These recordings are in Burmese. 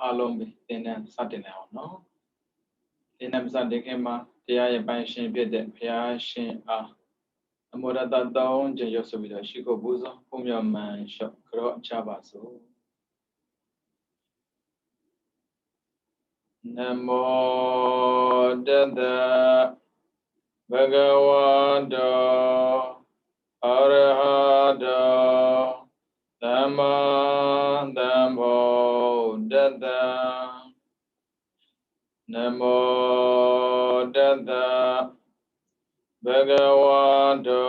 along in certain no. In a Sunday came a pension bid that Piashin a more than down Joseph Chico Buzo, whom your man shot Chavaso. Namo Dada Bhagavado Arahado Dhamma Dhammo Dada Namo Dada Bhagavado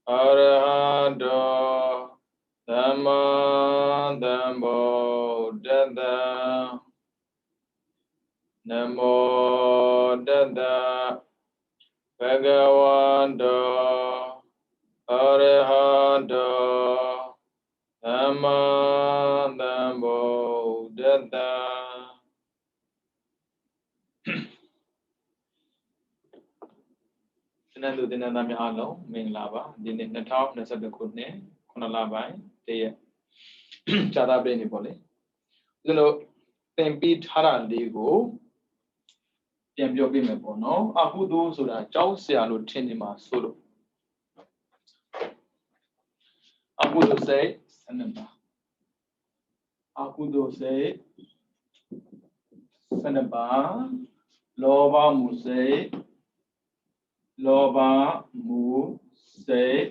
Arahado Dhamma Dhammo Dada Namo Dada Bhagavado Arahado Dhamma Dhammo Dada. Sinandu dinadami alo minglaba dini natao nasabe kune kunalabai te chada beni bole. Zeno tempi thara ligoပြန်ပြောပြမယ်ပေါ့နော်အကုသိုလ်ဆိုတာကြောက်စရာလို့ထင်နေမှာဆိုလို့အကုသိုလ်စိတ်12ပါအကုသိုလ်စိတ်12ပါလောဘမှုစိတ်လောဘမှုစိတ်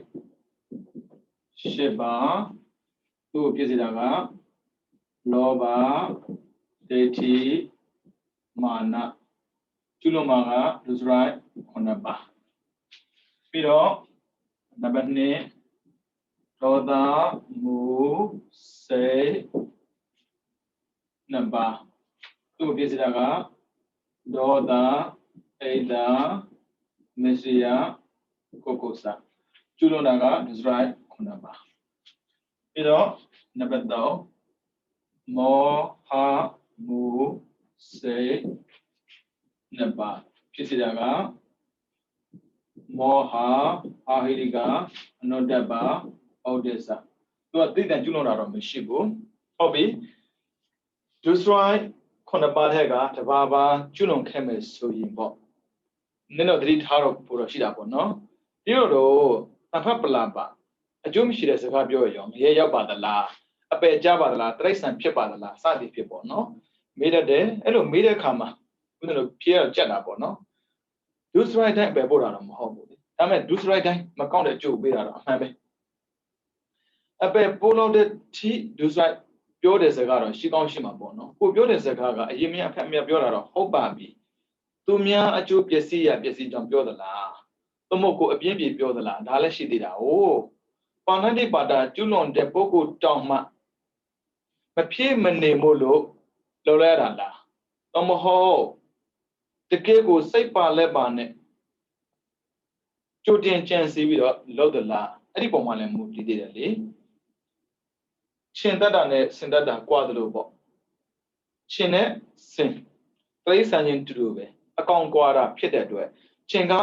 10ပါသူ့ကိုပြည့်စည်တာကလောဘဒိဋ္ဌိမာနကျွလွန်မှာကလူစရိုက်9ပါပြီးတော့နံပါတ်2ဒေါသမှုစိတ်2ပါသူ့ကိုပြည့်စည်တာကဒေါသအိဒာမစ္စယကိုကိုစာကျွလွန်တာကလူစရိုက်9ပါပြီးတော့နံပါတ်3မောဟမှုစိတ်2ပါဖြစ်စေတာကမောဟအာဟိရိကအနုတ္တပါဩဒိစ္စသူကသိတဲ့ကျွလွန်တာတော့မရှိဘူးဟုတ်ပြီဒုစရိုက်9ပါးထက်ကတဘာဘာကျွလွန်ခဲ့မယ်ဆိုရင်ပေါ့နင်တို့သတိထားတော့ပို့တော့ရှိတာပေါ့နော်ပြီးတော့တဖတ်ပလာပါအကျိုးမရှိတဲ့စကားပြောရအောင်ရဲရောက်ပါသလားအပယ်ကြပါသလားတိရစ္ဆာန်ဖြစ်ပါသလားစသည်ဖြစ်ပေါ့နော်မေးတတ်တယ်အဲ့လိုမေးတဲ့အခါမှာဦးဇင်းတို့ဖြေရကြက်တာပေါ့နော်ဒုစရိုက်တိုင်းအပယ်ပို့တာတော့မဟုတ်ဘူးလေဒါပေမဲ့ဒုစရိုက်တိုင်းမကောင်းတဲ့အကျိုးပေးတာတော့အမှန်ပဲအပယ်ပို့လို့တဲ့ထိဒုစရိုက်ပြောတဲ့စကားတော့ရှိကောင်းရှိမှာပေါ့နော်ကိုပြောတဲ့စကားကအရင်မြတ်အဖက်မြတ်ပြောတာတော့ဟုတ်ပါပြီသူများအကျိုးပျက်စီးရပျက်စီးကြောင်းပြောသလားသို့မဟုတ်ကိုအပြင်းပြေပြောသလားဒါလည်းရှိသေးတာ哦ပါဏိပါဒကျွလွန်တဲ့ပုဂ္ဂိုလ်တောင်မှမဖြစ်မနေမို့လို့လောလဲတာလားသို့မဟုတ်တကယ်ကိုစိတ်ပါလက်ပါနဲ့ကြိုတင်ကြံစီပြီးတော့လောက်သလားအဲ့ဒီပုံမှန်လည်းမူတည်သေးတယ်လေရှင်တတ်တာနဲ့စင်တတ်တာကွာသလိုပေါ့ရှင်နဲ့စင်တိရစ္ဆာန်ချင်းတူတူပဲအကောင်ကွာတာဖြစ်တဲ့အတွက်ရှင်က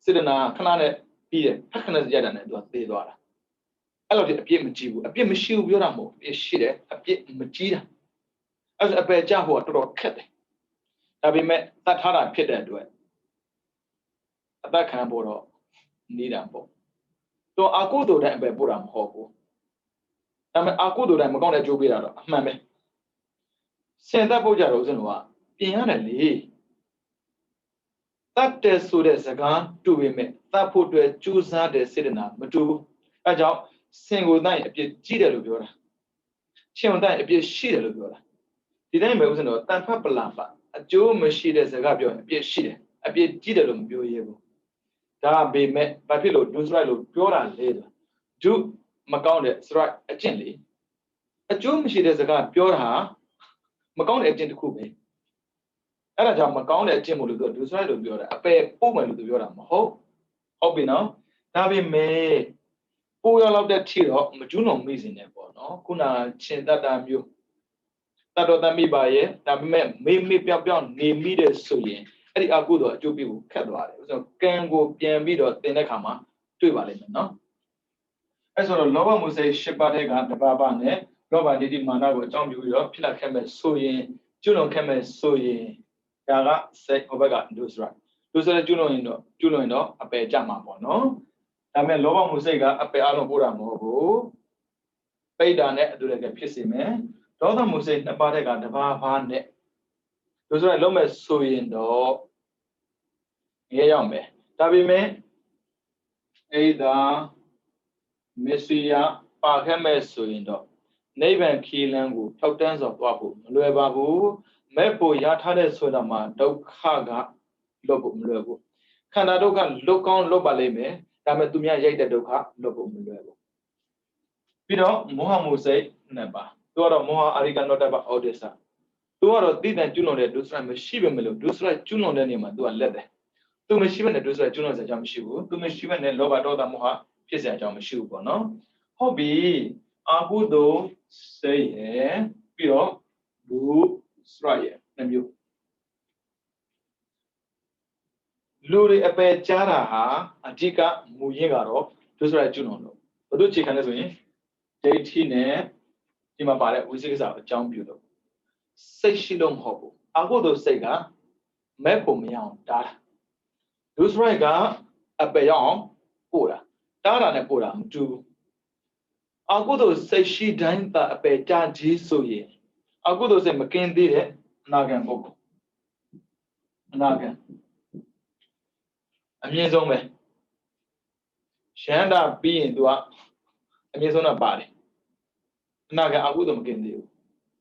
စေတနာခဏနဲ့ပြီးတယ်ခဏရတာနဲ့သူကသေသွားတာအဲ့လိုဒီအပြစ်မကြည့်ဘူးအပြစ်မရှိဘူးပြောတာမဟုတ်အပြစ်ရှိတယ်အပြစ်မကြည့်တာအဲ့ဒါအပယ်ကြဖို့ကတော်တော်ခက်တယ်ဒါပေမဲ့တတ်ထားတာဖြစ်တဲ့အတွက်အသက်ခံဖို့တော့နေတာပေါ့တော့အကုသိုလ်တိုင်းအပယ်ပို့တာမဟုတ်ဘူးဒါပေမဲ့အကုသိုလ်တိုင်းမကောင်းတဲ့ကြိုးပေးတာတော့အမှန်ပဲစင်တတ်ဖို့ကြတော့ဦးဇင်းတို့ကပြင်ရတယ်လေတတ်တယ်ဆိုတဲ့စကားတူပေမဲ့တတ်ဖို့အတွက်ကြိုးစားတဲ့စေတနာမတူဘူးအဲကြောင့်စင်ကိုတိုင်းအပြစ်ကြီးတယ်လို့ပြောတာရှင်ကိုတိုင်းအပြစ်ရှိတယ်လို့ပြောတာဒီတိုင်းပဲဦးဇင်းတို့တန်ဖတ်ပလာပါအကျိုးမရှိတဲ့စကားပြောရင်အပြစ်ရှိတယ်အပြစ်ကြီးတယ်လို့မပြောရဲဘူးဒါပေမဲ့ဘာဖြစ်လို့ဒုစရိုက်လို့ပြောတာလဲဒုမကောင်းတဲ့စရိုက်အကျင့်လေအကျိုးမရှိတဲ့စကားပြောတာမကောင်းတဲ့အကျင့်တစ်ခုပဲအဲ့ဒါကြောင့်မကောင်းတဲ့အကျင့်မို့လို့ဒုစရိုက်လို့ပြောတာအပယ်ပို့မယ်လို့ပြောတာမဟုတ်ပြီနော်ဒါပေမဲ့ပို့ရလောက်တဲ့ထိတော့မကျူးလွန်မိစေနဲ့ပေါ့နော်ခုနရှင်တတ္တမျိုးတတ်တော်တမိပါရဲ့ဒါပေမဲ့မေပြောင်ပြောင်နေမိတဲ့ဆိုရင်အဲ့ဒီအကုသိုလ်အကျိုးပေးဖို့ခက်သွားတယ်ဆိုတော့ကံကိုပြန်ပြီးတော့သင်တဲ့ခါမှာတွေ့ပါလိမ့်မယ်နော်အဲ့ဆိုတော့လောဘမှုစိတ်၈ပါးတဲ့ကတပါးပါနဲ့ လောဘဒိဋ္ဌိမာနကိုအကြောင်းပြုပြီးတော့ဖြစ်လာခဲ့မဲ့ဆိုရင်ကျွလွန်ခဲ့မဲ့ဆိုရင်ဒါကစိတ်ဟိုဘက်ကဒုစရိုက်ဒုစရိုက်ကျွလွန်ရင်တော့အပယ်ကြမှာပေါ့နော်ဒါပေမဲ့လောဘမှုစိတ်ကအပယ်အလုံးပို့တာမဟုတ်ဘူးပိဋ္ဌာနဲ့အတူတကယ်ဖြစ်စေမယ်ဒေါသမှုစိတ်နှစ်ပါးတက်ကတဘာဘာနဲ့ဒုစရိုက်လုံးမဲ့ဆိုရင်တော့ရဲရောက်မယ်ဒါပေမဲ့အိဒါမစ္စယပါခဲ့မဲ့ဆိုရင်တော့နိဗ္ဗာန်ခီးလန်းကိုဖြောက်တန်းစွာသွားဖို့မလွယ်ပါဘူးမဲ့ဖို့ရထားတဲ့ဆိုတာမှာဒုက္ခကလွတ်ဖို့မလွယ်ဘူးခန္ဓာဒုက္ခလွတ်ကောင်းလွတ်ပါလိမ့်မယ်ဒါပေမဲ့သူများရိုက်တဲ့ဒုက္ခလွတ်ဖို့မလွယ်ဘူးပြီးတော့မောဟမှုစိတ်နှစ်ပါးသူကတော့မောဟအာရိကနောတ္တပဩဒိသသူကတော့တိတန်ကျွလွန်တဲ့ဒုစရိုက်မရှိပဲမလို့ဒုစရိုက်ကျွလွန်တဲ့နေမှာသူကလက်တယ်သူမရှိဘဲနဲ့ဒုစရိုက်ကျွလွန်စရာမရှိဘူးသူမရှိဘဲနဲ့လောဘဒေါသမောဟဖြစ်စရာအကြောင်းမရှိဘူးပေါ့နော်ဟုတ်ပြီအာဟုသို့စိတ်ရဲ့ပြီးတော့ဒုစရိုက်ရဲ့နှမျိုးလူတွေအပယ်ကြားတာဟာအဓိကမူရင်းကတော့ဒုစရိုက်ကျွလွန်လို့ဘုသူအခြေခံလဲဆိုရင်ဒိဋ္ဌိနဲ့ဒီမှာပါတဲ့ဝိသေကိစ္စအကြောင်းပြုလို့စိတ်ရှိလို့မဟုတ်ဘူးအာဟုသို့စိတ်ကမဲ့ဖို့မရအောင်တားတာဒုစရိုက်ကအပယ်ရအောင်ပို့တာတားတာနဲ့ပို့တာမတူဘူးအာဟုသို့စိတ်ရှိတိုင်းသာအပယ်ကြားကြီးဆိုရင်အာဟုသို့စိတ်မကင်းသေးတဲ့အနာဂံပုဂ္ဂိုလ်အနာဂံအမြင့်ဆုံးပဲရှန္ဒပြီးရင်သူကအမြင့်ဆုံးတော့ပါတယ်အနာဂံအာဟုသို့မကင်းသေးဘူး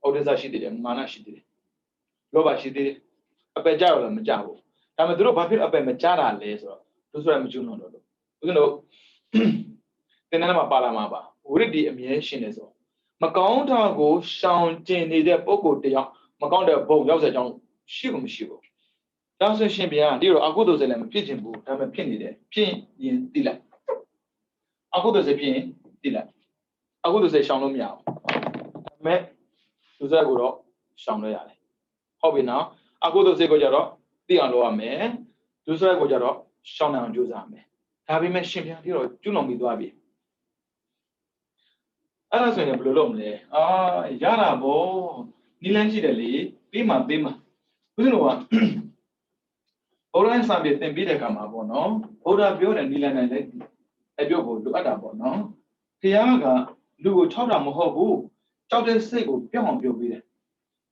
ဩဒိသရှိသေးတယ်မာနရှိသေးတယ်လောဘရှိသေးတယ်အပယ်ကြောက်လည်းမကြောက်ဘူးဒါပေမဲ့သူတို့ဘာဖြစ်အပယ်မကြတာလဲဆိုတော့သူဆိုရမကျွန်းတော့လို့ဦးဇင်းတို့သင်္นานမှာပါလာမှာပါဝိရဒိအမြဲရှင်နေဆိုမကောင်းတာကိုရှောင်ကျင်နေတဲ့ပုဂ္ဂိုလ်တယောက်မကောင်းတဲ့ဘုံရောက်တဲ့အကြောင်းရှိကိုမရှိဘူးဒါဆိုရှင်ဗျာဒီတော့အကုသိုလ်စိတ်လည်းမဖြစ်ချင်ဘူးဒါပေမဲ့ဖြစ်နေတယ်ဖြစ်ရင်သိလိုက်အကုသိုလ်စိတ်ဖြစ်ရင်သိလိုက်အကုသိုလ်စိတ်ရှောင်လို့မရဘူးဒါပေမဲ့သူစက်ကိုတော့ရှောင်လို့ရတယ်ဟုတ်ပြီနော်အကုသိုလ်စိတ်ကိုကြတော့သိအောင်လုပ်ရမယ်သူစက်ကိုကြတော့ရှောင်နိုင်အောင်ကြိုးစားရမယ်ဒါပေမဲ့ရှင်ဗျာဒီတော့ကျွလွန်ပြီးသွားပြီအဲ့ဒါဆိုရင်ဘယ်လိုလုပ်မလဲရတာပေါ့နီးလန်းရှိတယ်လေပြီးမှဦးဇင်းတို့ကဘုရားစာပြေသင်ပြီးတဲ့အခါမှာပေါ့နော်ဘုရားပြောတဲ့နီးလန်းတိုင်းလည်းအပြုတ်ကိုလိုအပ်တာပေါ့နော်ဘုရားကလူကိုထောက်တာမဟုတ်ဘူးကြောက်တဲ့စိတ်ကိုပြောင်းအောင်ပြောပြီးတယ်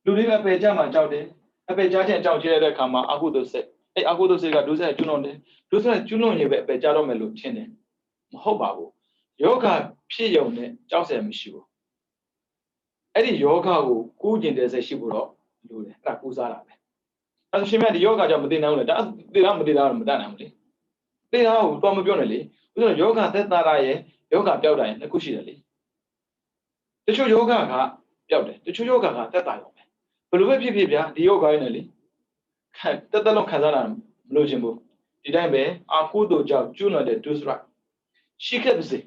လူတွေကအပယ်ကြမှာကြောက်တယ်အပယ်ကြခြင်းအကြောင်းကျတဲ့အခါမှာအကုသိုလ်စိတ်အဲ့အကုသိုလ်စိတ်ကဒုစရိုက်ကျွလွန်တယ်ဒုစရိုက်ကျွလွန်ရင်ပဲအပယ်ကြတော့မယ်လို့ထင်တယ်မဟုတ်ပါဘူးယောဂဖြစ်ရုံနဲ့ကြောက်စရာမရှိဘူးအဲ့ဒီယောဂကိုကူးကျင်တဲ့စိတ်ရှိဖို့တော့လိုတယ်အဲ့ဒါကူးစားတာပဲအဲ့ရှင်မြတ်ဒီယောဂကြောင့်မသိနိုင်ဘူးလေဒါသိလားမသိလားတော့မတတ်နိုင်ဘူးလေသိလားကိုတော့မပြောနဲ့လေဥစ္စာယောဂသက်သာတာရဲ့ယောဂပျောက်တာရဲ့နှစ်ခုရှိတယ်လေတချို့ယောဂကပျောက်တယ်တချို့ယောဂကသက်သာရုံပဲဘယ်လိုပဲဖြစ်ဖြစ်ဗျာဒီယောဂရင်းနဲ့လေတက်လုံးခံစားတာမလို့ခြင်းဘူးဒီတိုင်းပဲအာကုသိုလ်ကြောင့်ကျွလွန်တဲ့ဒုစရိုက်ရှိခဲ့ပါစေ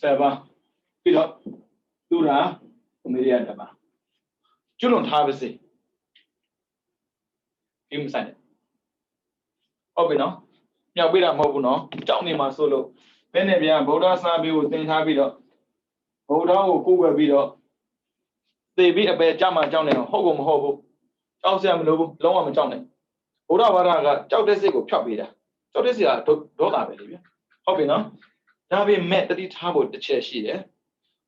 7ပြီးတော့သူရာမေရိယတပါကျွလွန်ထားပါစေဒီမဆိုင်ဟုတ်ပြီနော်မြောက်ပေးတာမဟုတ်ဘူးနော်ကြောက်နေမှာဆိုလို့ဘယ်နဲ့ဗျာဗုဒ္ဓစာပေကိုသင်ထားပြီးတော့ဗုဒ္ဓကိုကိုးကွယ်ပြီးတော့သိပြီးအပယ်ကြမှာကြောက်နေတော့ဟုတ်ကုန်မဟုတ်ဘူးကြောက်စရာမလိုဘူးလုံးဝမကြောက်နဲ့ဗုဒ္ဓဘာသာကကြောက်တဲ့စိတ်ကိုဖျောက်ပေးတာကြောက်တဲ့စိတ်ကဒေါသပဲလေဗျာဟုတ်ပြီနော်ဒါပေမဲ့တတိထားဖို့တစ်ချက်ရှိတယ်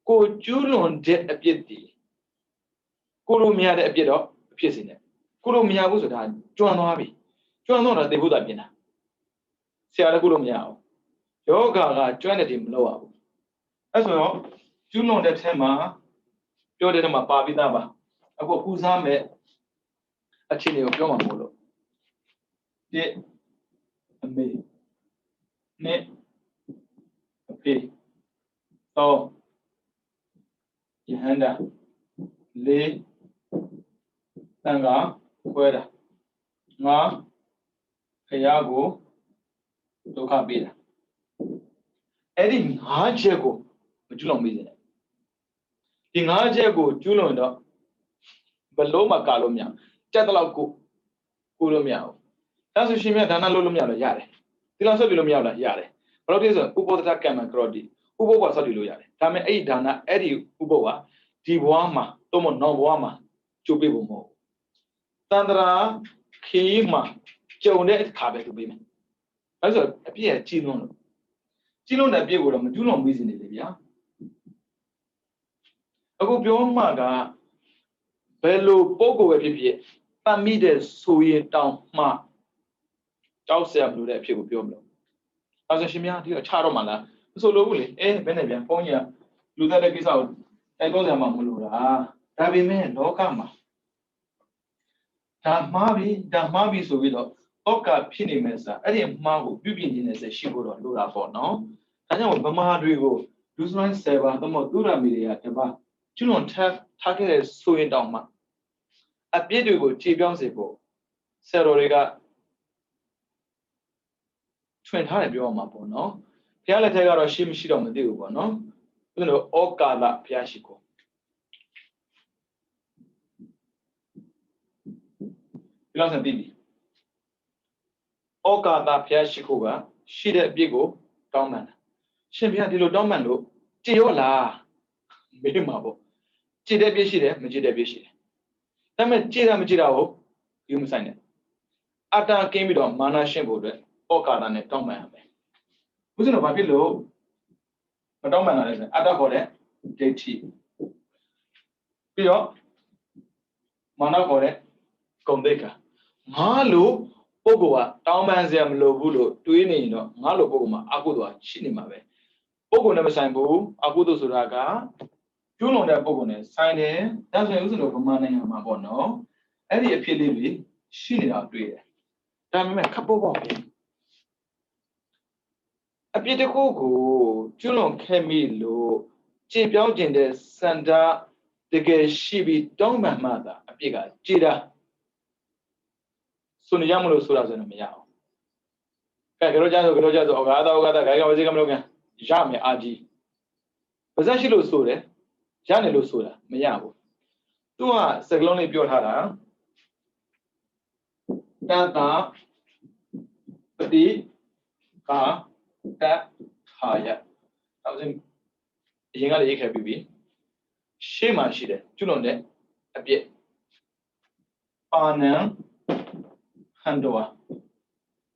ကိုကျူးလွန်တဲ့အပြစ်ဒီကိုလိုမရတဲ့အပြစ်တော့အဖြစ်စီနေကိုလိုမရဘူးဆိုတာကျွမ်းသွားပြီကျွမ်းတော့တေဖို့တာပြင်တာဆရာလည်းကိုလိုမရအောင်ယောဂကကျွမ်းတဲ့ဒီမလုပ်ရဘူးအဲ့ဆိုတော့ကျူးလွန်တဲ့ထဲမှာပြောတဲ့ထဲမှာပါပြီးသားပါအခုပူစားမဲ့အခြေအနေကိုပြောမှာမဟုတ်လို့ဒီအမေနဲ့အဖေတော့ယဟန္တာလေးတန်ခါခွဲတာငါခရကိုဒုက္ခပေးတာအဲ့ဒီ5ချက်ကိုမကျွလွန်မိစေနဲ့ဒီ5ချက်ကိုကျွလွန်တော့ဘလို့မှကာလို့မရကြက်တလောက်ကိုလို့မရဘူးဒါဆိုရှင်မြတ်ဒါနလုပ်လို့မရလို့ရတယ်ဒီလောက်ဆက်ပြီးလို့မရလားရတယ် ဘယ်လိုလဲဆိုဥပ္ပဒကကမ္မကရောတိဥပ္ပဘဆောက်တည်လို့ရတယ်ဒါပေမဲ့အဲ့ဒီဒါနအဲ့ဒီဥပ္ပကဒီဘဝမှာတော့မနောက်ဘဝမှာကျိုးပေးဖို့မဟုတ်တန္တရာခီးမှာကြုံတဲ့အခါပဲသူပေးမယ်အဲ့ဆိုအပြည့်ရဲ့ကြီးလုံးတဲ့အပြည့်ကိုတော့မကျူးလွန်မိစေနေလေဗျာအခုပြောမှကဘယ်လိုပုံကိုပဲဖြစ်ဖြစ်တတ်မိတဲ့ဆိုရင်တောင်မှကြောက်စရာမလိုတဲ့အဖြစ်ကိုပြောမလို့အဲ့ဆိုရှင်များဒီတော့ချတော့မှလားမဆိုလို့ဘူးလေဘယ်နဲ့ပြန်ဘုန်းကြီးကလူသက်တဲ့ကိစ္စကိုတိုက်တွန်းစရာမှမလိုတာဒါပေမဲ့လောကမှာဒါမှားပြီဆိုပြီးတော့ဩကာဖြစ်နေမယ်ဆိုတာအဲ့ဒီမှားကိုပြုပြင်နေတယ်ဆိုရှိဖို့တော့လိုတာပေါ့နော်ဒါကြောင့်ဗမာတွေကိုလူစရိုင်း7ပါသို့မဟုတ်သူရမီတွေကတပါကျွလွန်ထားခဲ့တဲ့ဆိုရင်တောင်မှအပြစ်တွေကိုခြေပြောင်းစေဖို့ဆရာတော်တွေကထွင်ထားတယ်ပြောမှာပေါ့နော်ဘုရားလက်ထက်ကတော့ရှိမရှိတော့မသိဘူးပေါ့နော်သူတို့ဩကာလဘုရားရှိခိုးဒီလောက်ဆက်သိပြီဩကာသဘုရားရှိခိုးကရှိတဲ့အပြစ်ကိုတောင်းပန်တာရှင်ဘုရားဒီလိုတောင်းပန်လို့ကြည်ရောလားမေးမှာပေါ့ကြည်တဲ့ပြစ်ရှိတယ်မကြည်တဲ့ပြစ်ရှိတယ်ဒါပေမဲ့ကြည်တာမကြည်တာကိုယူမဆိုင်နဲ့အတ္တကင်းပြီးတော့မာနရှင်းဖို့အတွက်ဩကာသနဲ့တောင်းပန်ရမယ်ဘုရားတော်ဘာဖြစ်လို့မတောင်းပန်တာလဲဆိုအတ္တခေါ်တဲ့ဒိဋ္ဌိပြီးတော့မာနခေါ်တဲ့ဂုဏ်သိက္ခာငါလို့ပုဂ္ဂိုလ်ကတောင်းပန်စရာမလိုဘူးလို့တွေးနေရင်တော့ငါလိုပုဂ္ဂိုလ်မှာအကုသိုလ်ရှိနေမှာပဲပုဂ္ဂိုလ်နဲ့မဆိုင်ဘူးအကုသိုလ်ဆိုတာကကျွလွန်တဲ့ပုဂ္ဂိုလ်နဲ့ဆိုင်တယ်ဒါဆိုရင်ဥစ္စာတို့ဗမာနိုင်ငံမှာပေါ့နော်အဲ့ဒီအဖြစ်လေးတွေရှိနေတာတွေ့တယ်ဒါပေမဲ့ခပ်ပေါ့ပေါ့ပဲအပြစ်တစ်ခုကိုကျွလွန်ခဲ့မိလို့ကြည်ပြောင်းကျင်တဲ့စန္ဒတကယ်ရှိပြီးတောင်းပန်မှသာအပြစ်ကကြည်တာဆိုနေရမလို့ဆိုတာဆိုရင်မရအောင်ကဲကြောကြဆိုဩဃာသဂိုင်ကဝစီကမလို့ကရမယ်အာကြီးပါဇက်ရှိလို့ဆိုတယ်ရနေလို့ဆိုတာမရဘူးသူကစကလုံးလေးပြောထားတာတတပတိကာတထာယအဲ့ဒါအရင်ကလည်းရေးခဲ့ပြီးပြီရှေ့မှာရှိတယ်ကျွလွန်တဲ့အပြစ်ပါဏံဟန်တော်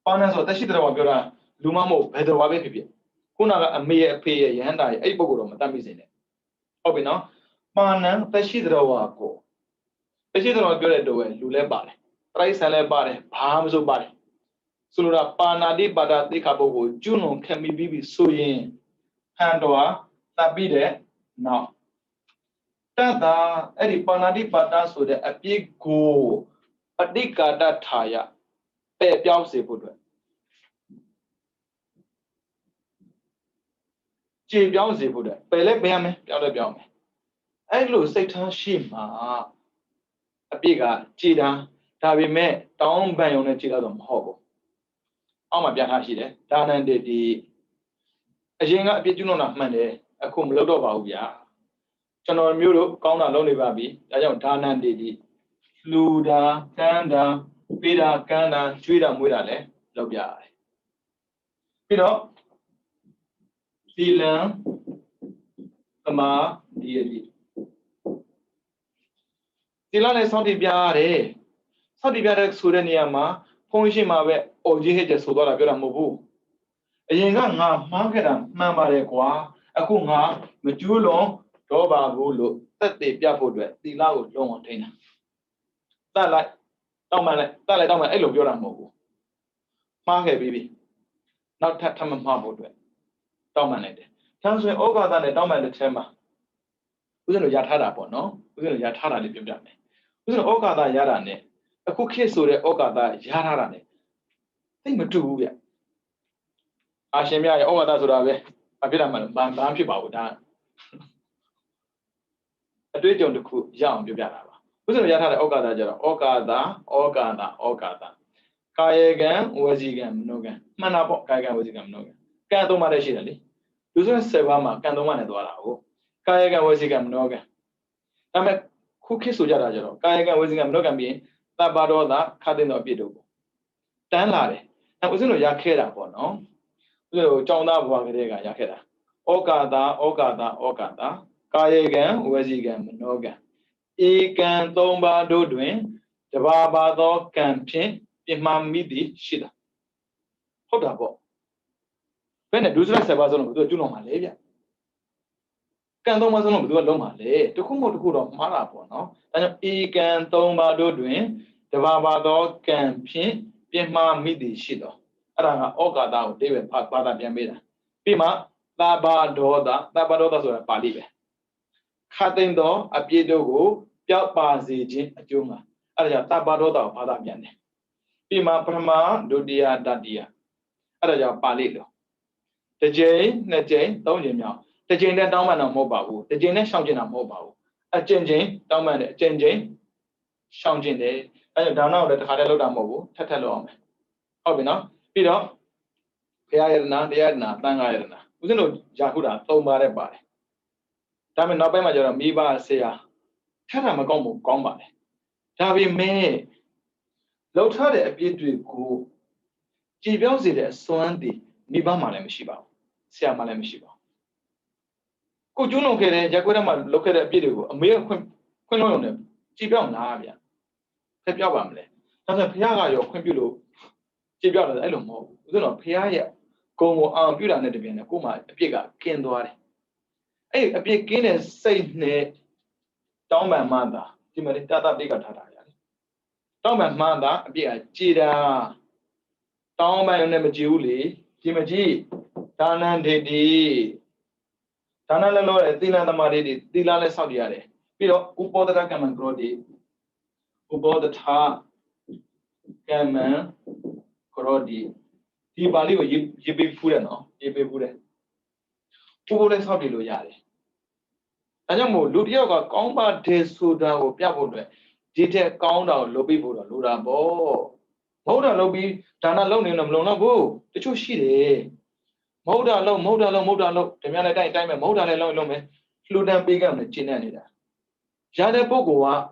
ပါဏံဆိုတက်ရှိတော်ပြောတာလူမမဟုတ်ဘယ်တော်ပဲဖြစ်ဖြစ်ခုနကအမေရဲ့အဖေရဲ့ယဟန္တာရဲ့အဲ့ဒီပုဂ္ဂိုလ်တော့မတတ်မိစေနဲ့ဟုတ်ပြီနော်ပါဏံတက်ရှိတော်ကိုတက်ရှိတော်ပြောတဲ့တော့လူလဲပါတယ်ပရိစ္ဆန်လဲပါတယ်ဘာမှမစိုးပါတယ်ဆိုလိုတာပါဏာတိပါဒသိက္ခာပုဂ္ဂိုလ်ကျွလွန်ခံပြီးပြီဆိုရင်ဟန်တော်တပ်ပြီးတဲ့နောက်တတ်တာအဲ့ဒီပါဏာတိပါဒဆိုတဲ့အပြစ်ကိုပဋိကာတထာယပဲ့ပြောင်းစေဖို့အတွက်ကြည်ပြောင်းစေဖို့အတွက်ပယ်လဲပယ်ရမယ်ပြောင်းလဲပြောင်းမယ်အဲ့လိုစိတ်ထားရှိမှာအပြစ်ကကြည်တာဒါပေမဲ့တောင်းပန်ရုံနဲ့ကြည်တော့မဟုတ်ဘူးအောက်မှာပြထားရှိတယ်ဒါနန္တေတိအရင်ကအပြစ်ကျွလွန်တာမှန်တယ်အခုမလုပ်တော့ပါဘူးဗျာကျွန်တော်မျိုးတို့ကောင်းတာလုပ်နေပါပြီဒါကြောင့်ဒါနန္တေတိလူတာကမ်းတာပေးတာကမ်းတာကျွေးတာမွေးတာလည်းလုပ်ပြရတယ်ပြီးတော့သီလံသမာဓိယတိသီလနဲ့စောင့်တည်ပြရတယ်စောင့်တည်ပြတဲ့ဆိုတဲ့နေရာမှာဖုန်းရှိမှာပဲအော်ကြီးဟဲ့ကျဆိုတော့တာပြောတာမဟုတ်ဘူးအရင်ကငါမှားခဲ့တာမှန်ပါတယ်ကွာအခုငါမကျူးလွန်တော့ပါဘူးလို့သက်သေပြဖို့အတွက်သီလကိုလုံးဝထိန်းတာတတ်လိုက်တောင်းပန်လိုက်တတ်လိုက်တောင်းပန်အဲ့လိုပြောတာမဟုတ်ဘူးမှားခဲ့ပြီနောက်ထပ်မမှားဖို့အတွက်တောင်းပန်လိုက်တယ်ဒါဆိုရင်ဩဃာသနဲ့တောင်းပန်တဲ့ထဲမှာဦးဇင်းတို့ရထားတာပေါ့နော်ဦးဇင်းတို့ရထားတာလေးပြောပြမယ်ဦးဇင်းတို့ဩဃာသရတာနဲ့အခုခေတ်ဆိုတဲ့ဩဃာသရထားတာနဲ့သိမတူဘူးဗျအာရှင်မြတ်ရဲ့ဩဃာသဆိုတာပဲအဖြစ်တာမှဘာဖြစ်ပါဘူးဒါအတွေ့အကြုံတစ်ခုရအောင်ပြောပြတာပါဦးဇင်းတို့ရထားတဲ့ဩဃာသကြတော့ဩဃာသကာယကံဝစီကံမနောကံမှန်တာပေါ့ကာယကံဝစီကံမနောကံကံသုံးပါးတည်းရှိတယ်လေလူဆိုရင်7ပါးမှာကံသုံးပါးနဲ့သွားတာဟုတ်ကာယကံဝစီကံမနောကံဒါပေမဲ့ခုခေတ်ဆိုကြတာကြတော့ကာယကံဝစီကံမနောကံပြီးရင်သဗ္ဗဒောသခတ်တဲ့တော့အပြစ်တို့ပေါ့တန်းလာတယ်အဲဦးဇင်းတို့ရခဲ့တာပေါ့နော်这长大不个这个也开的。ဩကာသကာယကံဝစီကံမနောကံဧကံသုံးပါးတို့တွင်တဘာဘာသောကံဖြင့်ပြမှမိသည်ရှိတာဟုတ်တာပေါ့ဘယ်နဲ့ဒုစရ7ပါးစလုံးဘယ်သူကျွလွန်မှာလဲဗျကံသုံးပါးစလုံးဘယ်သူကလုံးမှာလဲတခုမဟုတ်တခုတော့မှားတာပေါ့နော်ဒါကြောင့်ဧကံသုံးပါးတို့တွင်တဘာဘာသောကံဖြင့်ပြမှမိသည်ရှိတော့အဲ့ဒါကဩကာသကိုတိပဲဘာသာပြန်ပေးတာပြီးမှသဗ္ဗဒေါသဆိုတာပါဠိပဲခတ်သိမ်းသောအပြည့်တို့ကိုပျောက်ပါစေခြင်းအကျိုးမှာအဲ့ဒါကြောင့်သဗ္ဗဒေါသကိုဘာသာပြန်တယ်ပြီးမှပထမဒုတိယတတိယအဲ့ဒါကြောင့်ပါဠိလိုတစ်ကြိမ်နှစ်ကြိမ်သုံးကြိမ်မြောက်တစ်ကြိမ်နဲ့တောင်းပန်တော့မဟုတ်ပါဘူးတစ်ကြိမ်နဲ့ရှောင်ကျင်တာမဟုတ်ပါဘူးအကျဉ်းချင်းတောင်းပန်တယ်အကျဉ်းချင်းရှောင်ကျင်တယ်အဲ့ဒါကြောင့်ဒါနကိုလည်းတစ်ခါတည်းလုပ်တာမဟုတ်ဘူးထပ်ထပ်လုပ်အောင်မယ်ဟုတ်ပြီနော်ပြီးတော့ဘုရားယတနာတရားယတနာသံဃာယတနာဦးဇင်းတို့ယာခုတာ3ပါးတဲ့ပါတယ်ဒါပေမဲ့နောက်ပိုင်းမှာကျတော့မိဘဆရာထပ်တာမကောင်းဘူးကောင်းပါတယ်ဒါပေမဲ့လောက်ထားတဲ့အပြည့်တွေကိုကြည်ပြောင်းစေတဲ့အစွမ်းတည်မိဘမှလည်းမရှိပါဘူးဆရာမှလည်းမရှိပါဘူးကိုကျွန်းလုံးခဲ့တဲ့ရက်ွက်ထဲမှာလောက်ခဲ့တဲ့အပြည့်တွေကိုအမေကခွင့်လို့ရုံနဲ့ကြည်ပြောင်းလားဗျာဖက်ပြောက်ပါမလဲဒါဆိုဘုရားကရောခွင့်ပြုလို့ကြည်ပြောင်းတယ်အဲ့လိုမဟုတ်ဘူးဦးဇင်းတော်ဘုရားရဲ့ဂုံကိုအောင်ပြုတာနဲ့တပြိုင်နက်ကို့မှာအပြစ်ကကင်းသွားတယ်အဲ့အပြစ်ကင်းတဲ့စိတ်နဲ့တောင်းပန်မှသာဒီမှာတတပိကထားတာရတယ်တောင်းပန်မှသာအပြစ်ကကြည်တာတောင်းပန်ရုံနဲ့မကြည်ဘူးလေကြည်မကြည်ဒါနံဒေတိဒါနလည်းလို့သီလသမာဓိတွေသီလလည်းစောင့်ကြရတယ်ပြီးတော့ဥပောဒတကမ္မံကရောတိဥပောဒထကမ္မံကရောတိဒီပါဠိကိုရေးပေးဖူးတယ်နော်ရေးပေးဖူးတယ်ဥပောလည်းစောင့်ကြည့်လို့ရတယ်ဒါကြောင့်မို့လူတစ်ယောက်ကကောင်းပါတယ်ဆိုတာကိုပြဖို့အတွက်ဒီထက်ကောင်းတာကိုလုပ်ပြီးဖို့တော့လိုတာပေါ့မဟုတ်တာလုပ်ပြီးဒါနလုပ်နေတော့မလုံတော့ဘူးတချို့ရှိတယ်မဟုတ်တာလုပ်ဓမြလည်းတိုင်းမဲ့မဟုတ်တာလည်းလုပ်မယ်လှူဒန်းပေးကမယ်ကျင့်နေတာရတဲ့ပုဂ္ဂိုလ်က